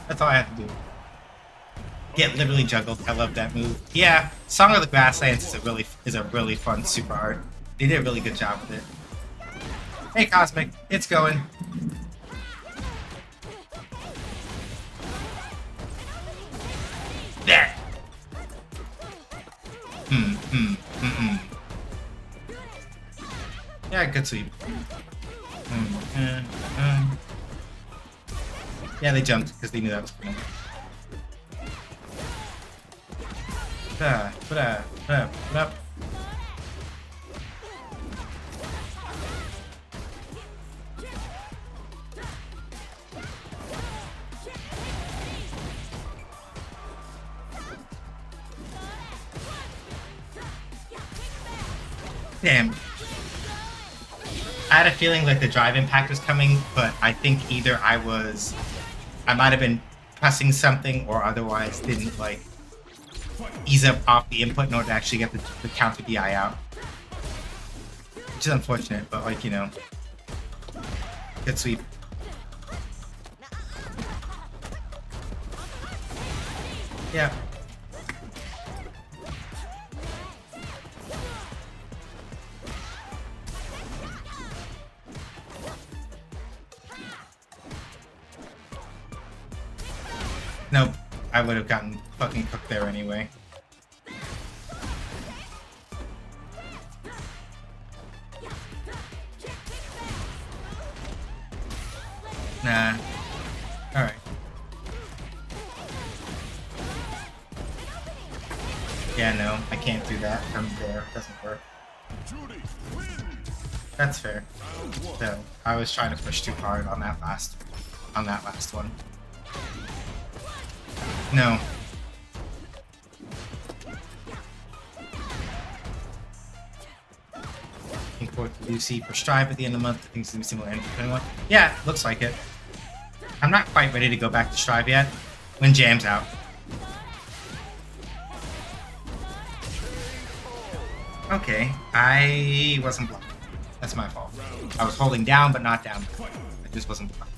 That's all I have to do. Get literally juggled. I love that move. Yeah, Song of the Grasslands is a really fun super art. They did a really good job with it. Hey Cosmic, it's going. Yeah. Yeah, good sweep. Yeah, they jumped because they knew that was coming. Put up. Damn. I had a feeling like the drive impact was coming, but I think either I might have been pressing something or otherwise didn't like ease up off the input in order to actually get the counter DI out. Which is unfortunate, but like, you know, good sweep. Yeah. Nope, I would have gotten fucking cooked there anyway. Nah. Alright. Yeah, no, I can't do that from there. It doesn't work. Judy, win! That's fair. Round one. So, I was trying to push too hard on that last one. No. Looking forward to Lucy for Strive at the end of the month. I think it's going to be similar to 21. Yeah, looks like it. I'm not quite ready to go back to Strive yet. When Jam's out. Okay, I wasn't blocked. That's my fault. I was holding down, but not down. I just wasn't blocked.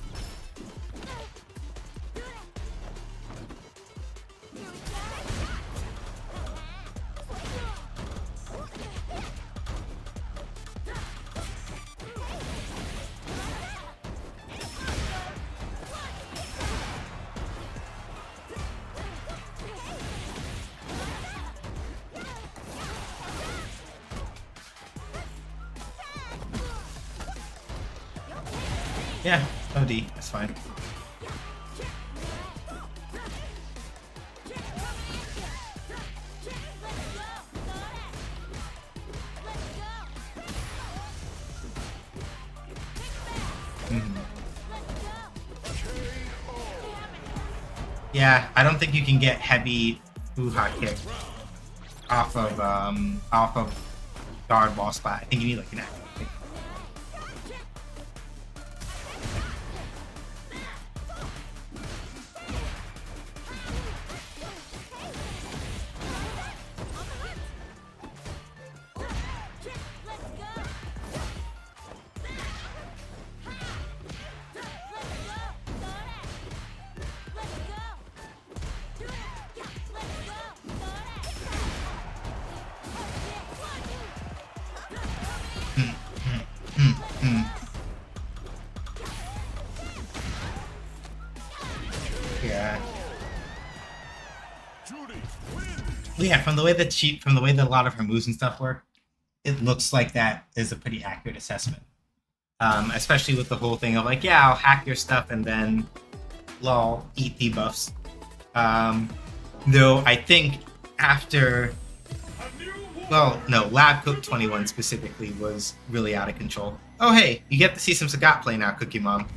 Yeah, OD, that's fine. Yeah, I don't think you can get heavy Uha kick off of guard wall spot. I think you need like an active kick. Yeah. Judy, win! Yeah, from the way that a lot of her moves and stuff work, it looks like that is a pretty accurate assessment. Especially with the whole thing of like, yeah, I'll hack your stuff and then lol, eat debuffs. Though I think after, well, no, Lab Cook 21 specifically was really out of control. Oh hey, you get to see some Sagat play now, Cookie Mom.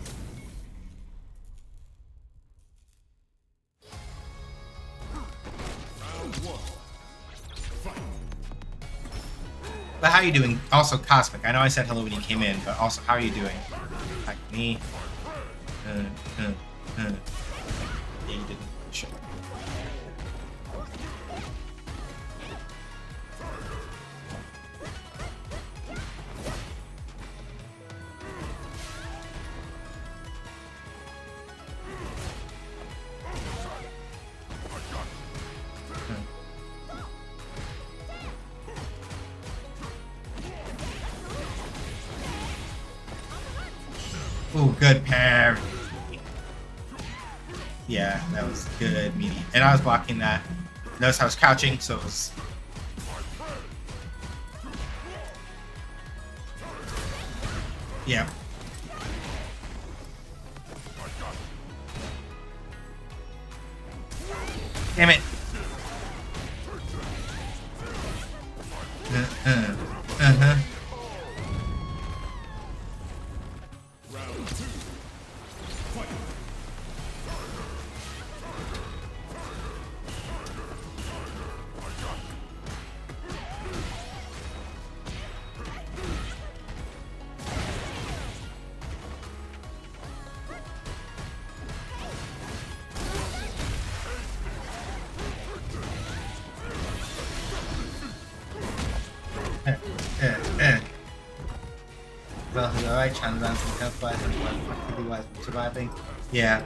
Round one. Fight! But how are you doing? Also, Cosmic. I know I said hello when you came in, but also, how are you doing? Like me. Yeah, you didn't. Sure. Ooh, good pair. Yeah, that was good, meaty. And I was blocking that. Notice I was crouching, so it was... Yeah. Damn it. Uh-huh. Round two. Fight! Well, he's alright, trying to run some health wise and activity wise surviving. Yeah.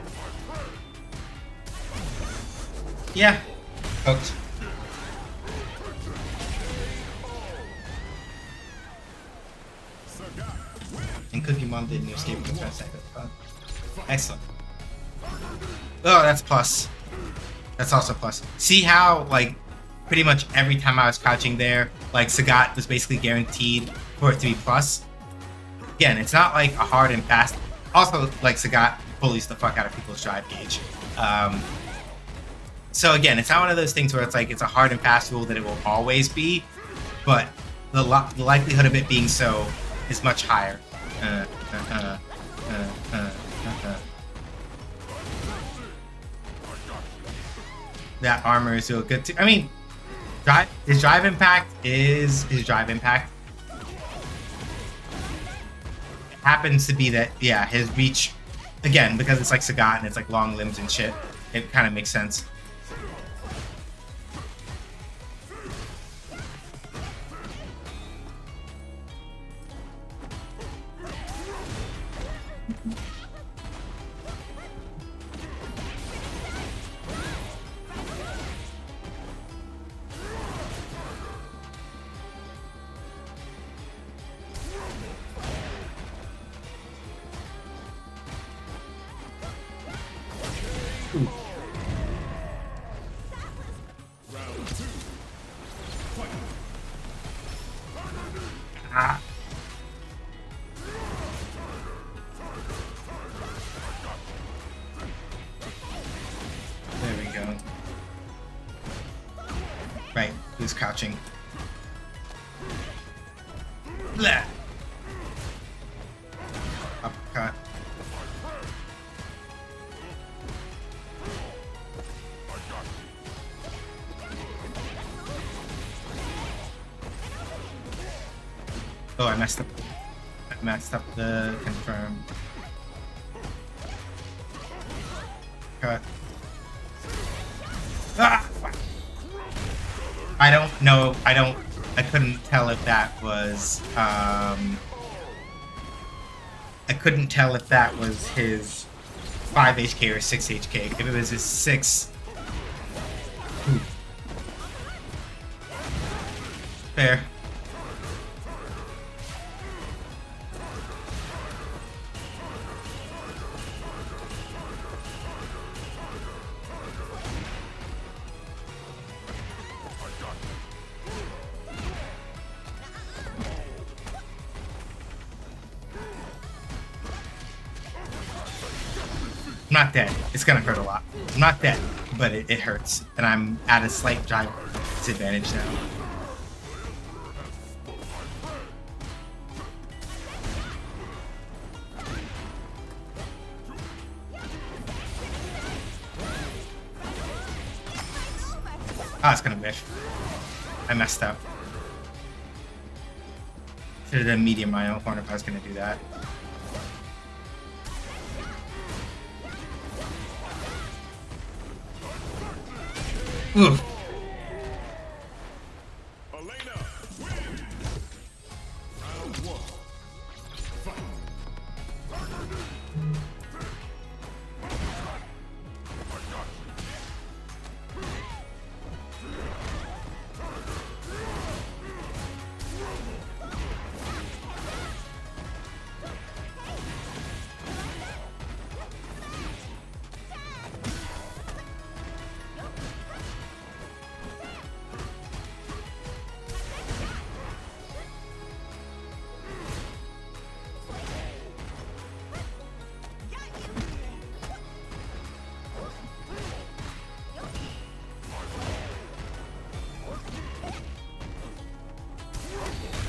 Yeah. Cooked. And Cookie Mom didn't escape from the first second. Excellent. Oh, that's plus. That's also plus. See how, like, pretty much every time I was crouching there, like, Sagat was basically guaranteed for it to be plus? Again, it's not like a hard and fast. Also, like, Sagat bullies the fuck out of people's drive gauge. So again, it's not one of those things where it's like it's a hard and fast rule that it will always be, but the likelihood of it being so is much higher. That armor is real good too. I mean, his drive impact is his drive impact. It happens to be that, yeah, his reach, again, because it's like Sagat and it's like long limbs and shit, it kind of makes sense. Ah. There we go. Right, he's crouching. Blah. Uppercut. Oh, I messed up. I messed up the confirm. Cut. Ah! I don't know. I couldn't tell if that was. I couldn't tell if that was his 5 HK or 6 HK. If it was his 6. Fair. I'm not dead. It's gonna hurt a lot. I'm not dead, but it hurts. And I'm at a slight drive disadvantage now. Ah, it's gonna miss. I messed up. Should have done medium my own corner if I was gonna do that. Oof. Elena, win! Round 1.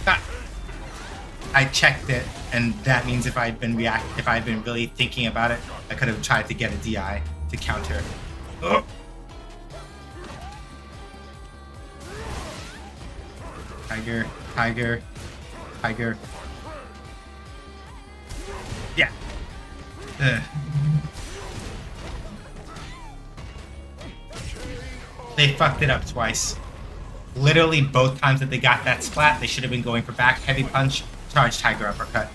Fight! I checked it, and that means if I'd been really thinking about it, I could have tried to get a DI to counter. Oh. Tiger, tiger, tiger. Yeah. Ugh. They fucked it up twice. Literally both times that they got that splat, they should have been going for back heavy punch, charge tiger uppercut.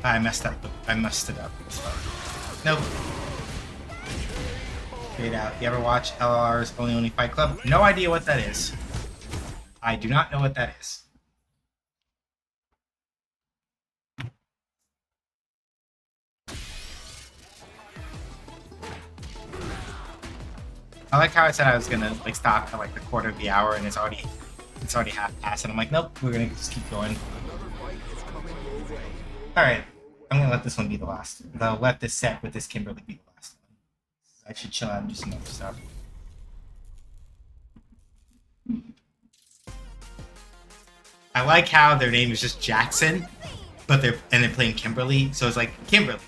I messed up. I messed it up. Nope. Fade out. You ever watch LR's Only Fight Club? No idea what that is. I do not know what that is. I like how I said I was gonna like stop at like the quarter of the hour, and it's already half past, and I'm like, nope, we're gonna just keep going. All right, I'm gonna let this one be the last. I'll let this set with this Kimberly be the last one. I should chill out and do some other stuff. I like how their name is just Jackson, but they're playing Kimberly, so it's like Kimberly,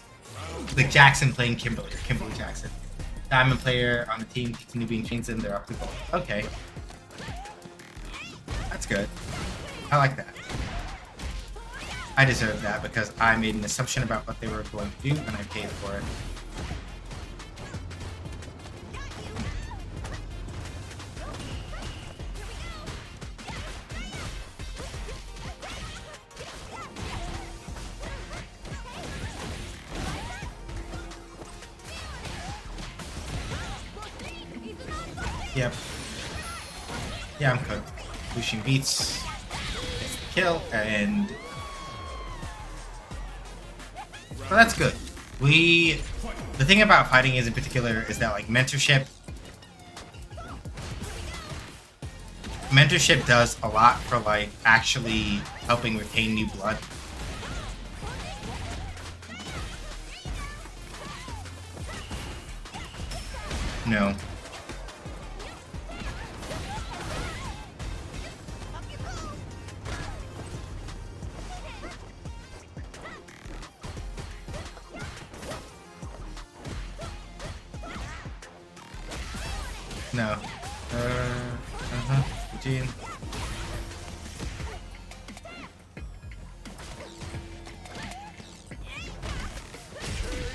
like Jackson playing Kimberly, or Kimberly Jackson. Diamond player on the team continue being changed and they're up to goal. Okay, that's good. I like that. I deserve that because I made an assumption about what they were going to do and I paid for it. Yep. Yeah, I'm cooked. Lucian beats, gets the kill, and well, that's good. The thing about fighting is in particular is that like mentorship does a lot for like actually helping retain new blood. No. No. Eugene.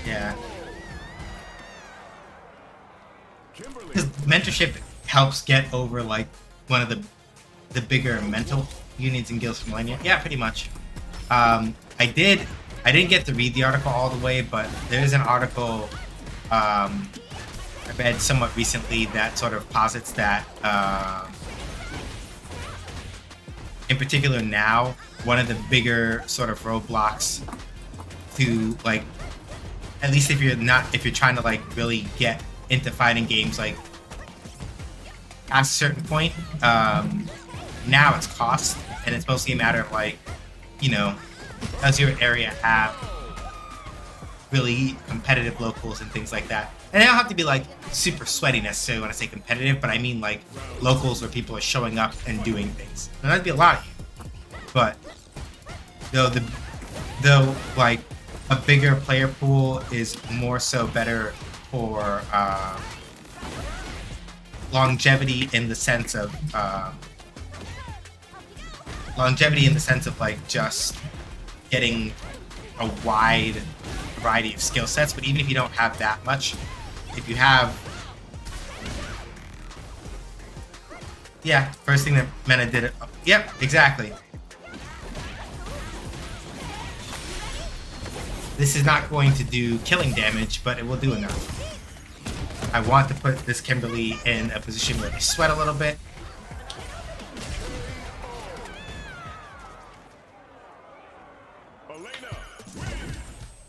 Yeah. Because mentorship helps get over like one of the bigger mental unions and guilds from Millennia. Yeah, pretty much. I didn't get to read the article all the way, but there is an article I read somewhat recently that sort of posits that, in particular now, one of the bigger sort of roadblocks to like, at least if you're trying to like really get into fighting games, like past a certain point, now it's cost, and it's mostly a matter of like, you know, does your area have really competitive locals and things like that? And they don't have to be like super sweaty necessarily when I say competitive, but I mean like locals where people are showing up and doing things. There might be a lot of you, but though like a bigger player pool is more so better for longevity in the sense of like just getting a wide variety of skill sets. But even if you don't have that much, if you have, yeah, first thing that Mena did, yep, exactly. This is not going to do killing damage, but it will do enough. I want to put this Kimberly in a position where they sweat a little bit.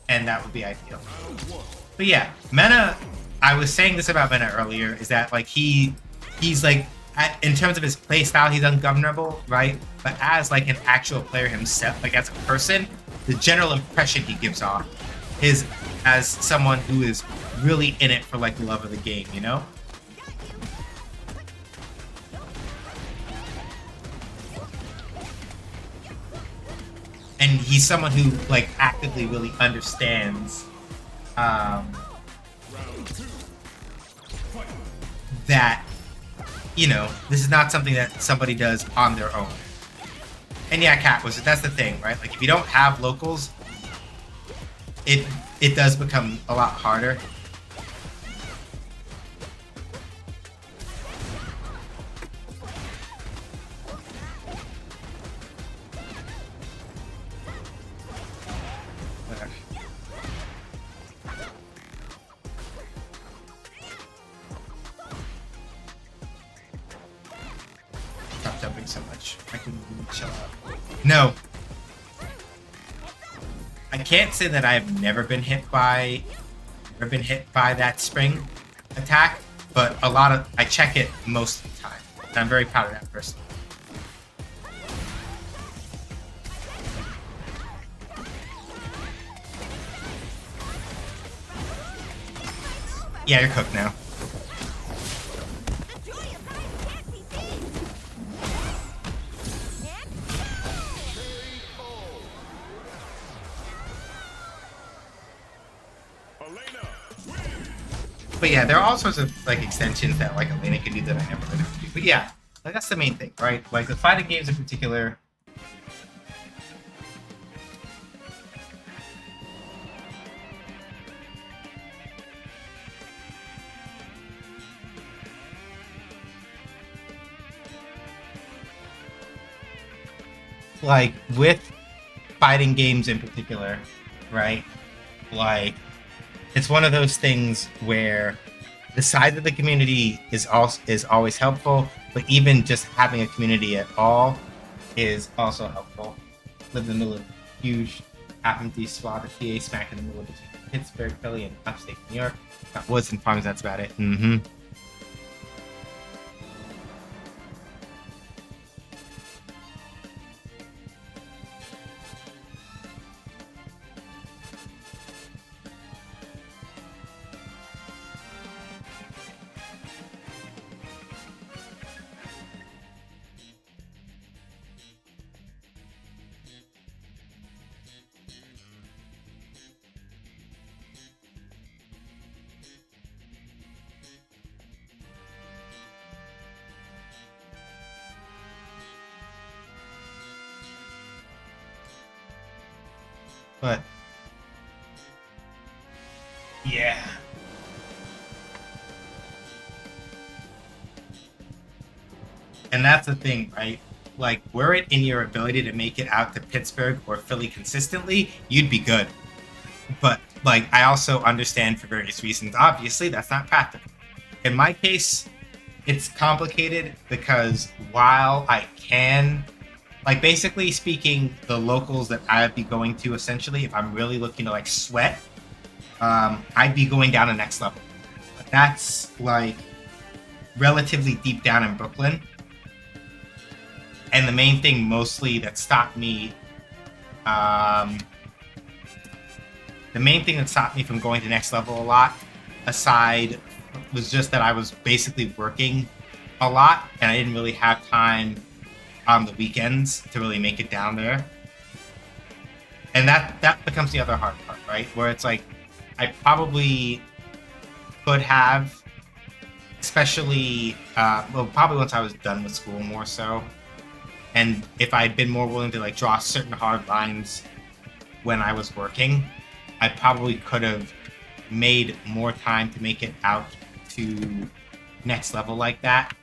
And that would be ideal. But yeah, Mena, I was saying this about Mena earlier, is that like he's like, in terms of his play style, he's ungovernable, right? But as like an actual player himself, like as a person, the general impression he gives off is as someone who is really in it for like the love of the game, you know? And he's someone who like actively really understands that, you know, this is not something that somebody does on their own. And yeah, Cat was that's the thing, right? Like if you don't have locals, it does become a lot harder. I can chill out. No. I can't say that I've never been hit by that spring attack, but I check it most of the time. And I'm very proud of that person. Yeah, you're cooked now. The joy of life can't be beat. Elena, But yeah, there are all sorts of like extensions that like Elena can do that I never learned how to do. But yeah, like that's the main thing, right? Like the fighting games in particular. Like with fighting games in particular, right? Like it's one of those things where the size of the community is always helpful, but even just having a community at all is also helpful. Live in the middle of a huge half-empty swath of PA smack in the middle of between Pittsburgh, Philly, and upstate New York. Got woods and farms, that's about it. Mm-hmm. But yeah. And that's the thing, right? Like, were it in your ability to make it out to Pittsburgh or Philly consistently, you'd be good. But, like, I also understand for various reasons, obviously, that's not practical. In my case, it's complicated because while I can, like, basically speaking, the locals that I'd be going to, essentially, if I'm really looking to, like, sweat, I'd be going down to next level. But that's, like, relatively deep down in Brooklyn. And the main thing mostly that stopped me, the main thing that stopped me from going to next level a lot, aside, was just that I was basically working a lot and I didn't really have time on the weekends to really make it down there. And that becomes the other hard part, right? Where it's like, I probably could have, especially, probably once I was done with school more so. And if I'd been more willing to like draw certain hard lines when I was working, I probably could have made more time to make it out to next level like that.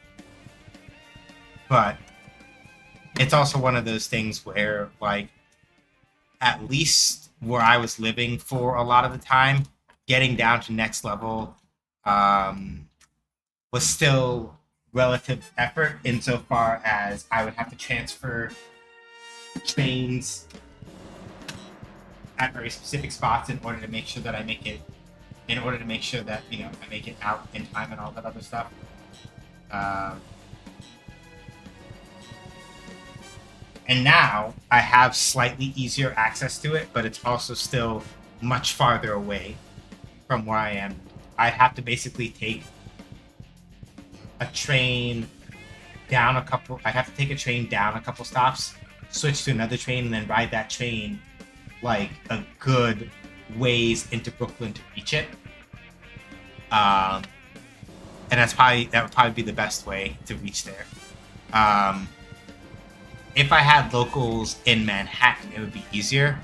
But it's also one of those things where, like, at least where I was living for a lot of the time, getting down to next level was still relative effort insofar as I would have to transfer trains at very specific spots in order to make sure that I make it, in order to make sure that, you know, I make it out in time and all that other stuff. And now I have slightly easier access to it, but it's also still much farther away from where I am. I have to basically take a train down a couple. I have to take a train down a couple stops, switch to another train, and then ride that train like a good ways into Brooklyn to reach it. And that would probably be the best way to reach there. If I had locals in Manhattan, it would be easier.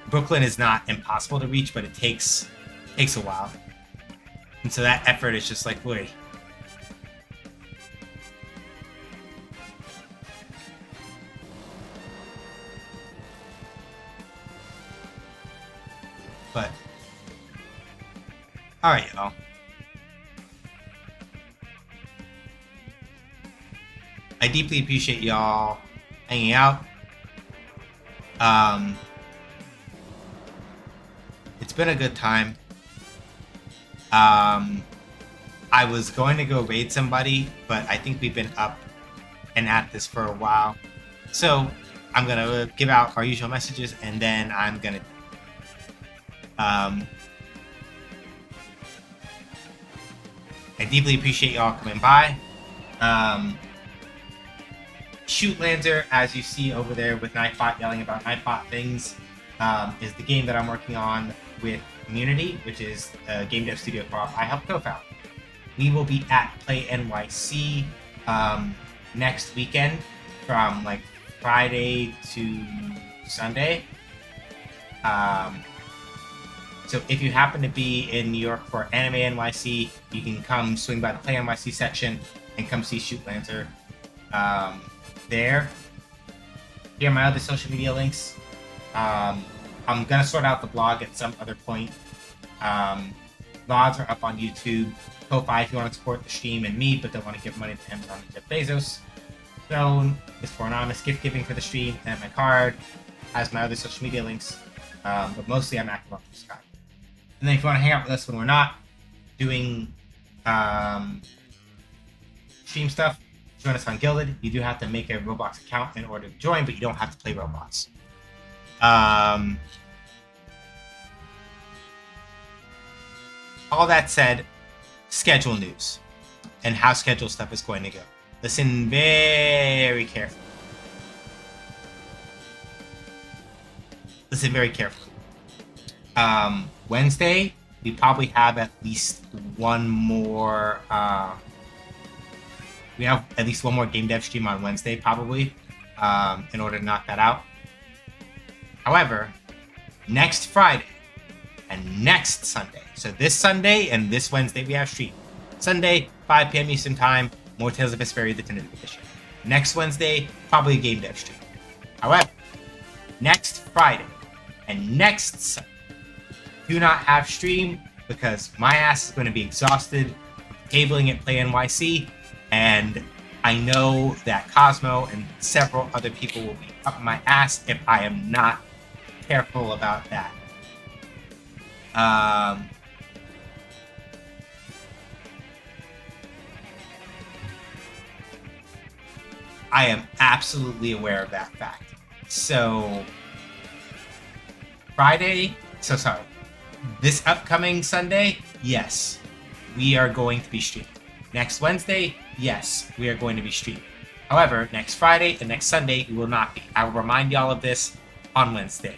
Brooklyn is not impossible to reach, but it takes a while, and so that effort is just like, wait. But all right, y'all. I deeply appreciate y'all hanging out. It's been a good time. I was going to go raid somebody, but I think we've been up and at this for a while. So I'm gonna give out our usual messages, and then I'm gonna I deeply appreciate y'all coming by. Shoot Lancer, as you see over there with Nightbot yelling about Nightbot things, is the game that I'm working on with Community, which is a game dev studio I helped co-found. We will be at Play NYC next weekend from like Friday to Sunday. So if you happen to be in New York for Anime NYC, you can come swing by the Play NYC section and come see Shoot Lancer there. Here are my other social media links. I'm gonna sort out the blog at some other point. Vlogs are up on YouTube. Ko-Fi if you want to support the stream and me, but don't want to give money to Amazon and Jeff Bezos. Zone is for anonymous gift giving for the stream, and my card has my other social media links. But mostly I'm active on Skype. And then if you want to hang out with us when we're not doing stream stuff, join us on Guilded. You do have to make a Roblox account in order to join, but you don't have to play Roblox. All that said, schedule news and how schedule stuff is going to go. Listen very carefully. Listen very carefully. Wednesday, we probably have at least one more. We have at least one more game dev stream on Wednesday, probably, in order to knock that out. However, next Friday and next Sunday, so this Sunday and this Wednesday, we have stream. Sunday, 5 p.m. Eastern Time, more Tales of Vesperia, the Definitive Edition. Next Wednesday, probably a game dev stream. However, next Friday and next Sunday, do not have stream because my ass is going to be exhausted cabling at Play NYC, and I know that Cosmo and several other people will be up my ass if I am not careful about that. I am absolutely aware of that fact. So, this upcoming Sunday, yes, we are going to be streaming. Next Wednesday, yes, we are going to be streaming. However, next Friday and next Sunday, we will not be. I will remind y'all of this on Wednesday.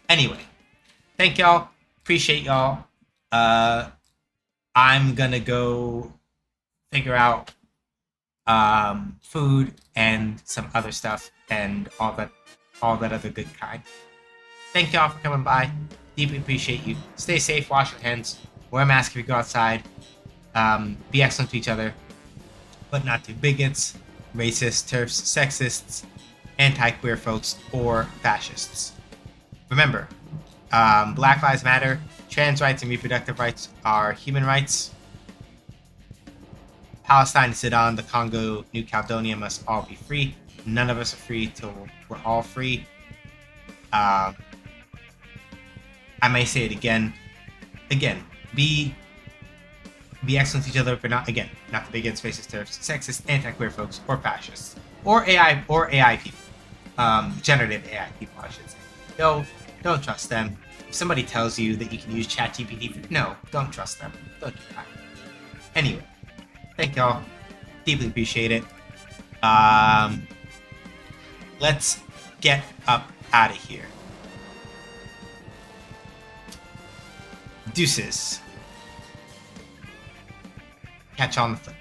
Anyway, thank y'all. Appreciate y'all. I'm gonna go figure out food and some other stuff and all that other good kind. Thank y'all for coming by. Deeply appreciate you. Stay safe, wash your hands, wear a mask if you go outside, be excellent to each other, but not to bigots, racists, TERFs, sexists, anti-queer folks, or fascists. Remember, Black Lives Matter, trans rights and reproductive rights are human rights. Palestine, Sudan, the Congo, New Caledonia must all be free. None of us are free till we're all free. I may say it again. Be excellent to each other, but not the bigots, racist, terrorists, sexist, anti-queer folks, or fascists, or AI people, generative AI people, I should say. Don't trust them. If somebody tells you that you can use ChatGPT, no, don't trust them. Don't do that. Anyway, thank y'all. Deeply appreciate it. Let's get up out of here. Deuces. Catch on the flip.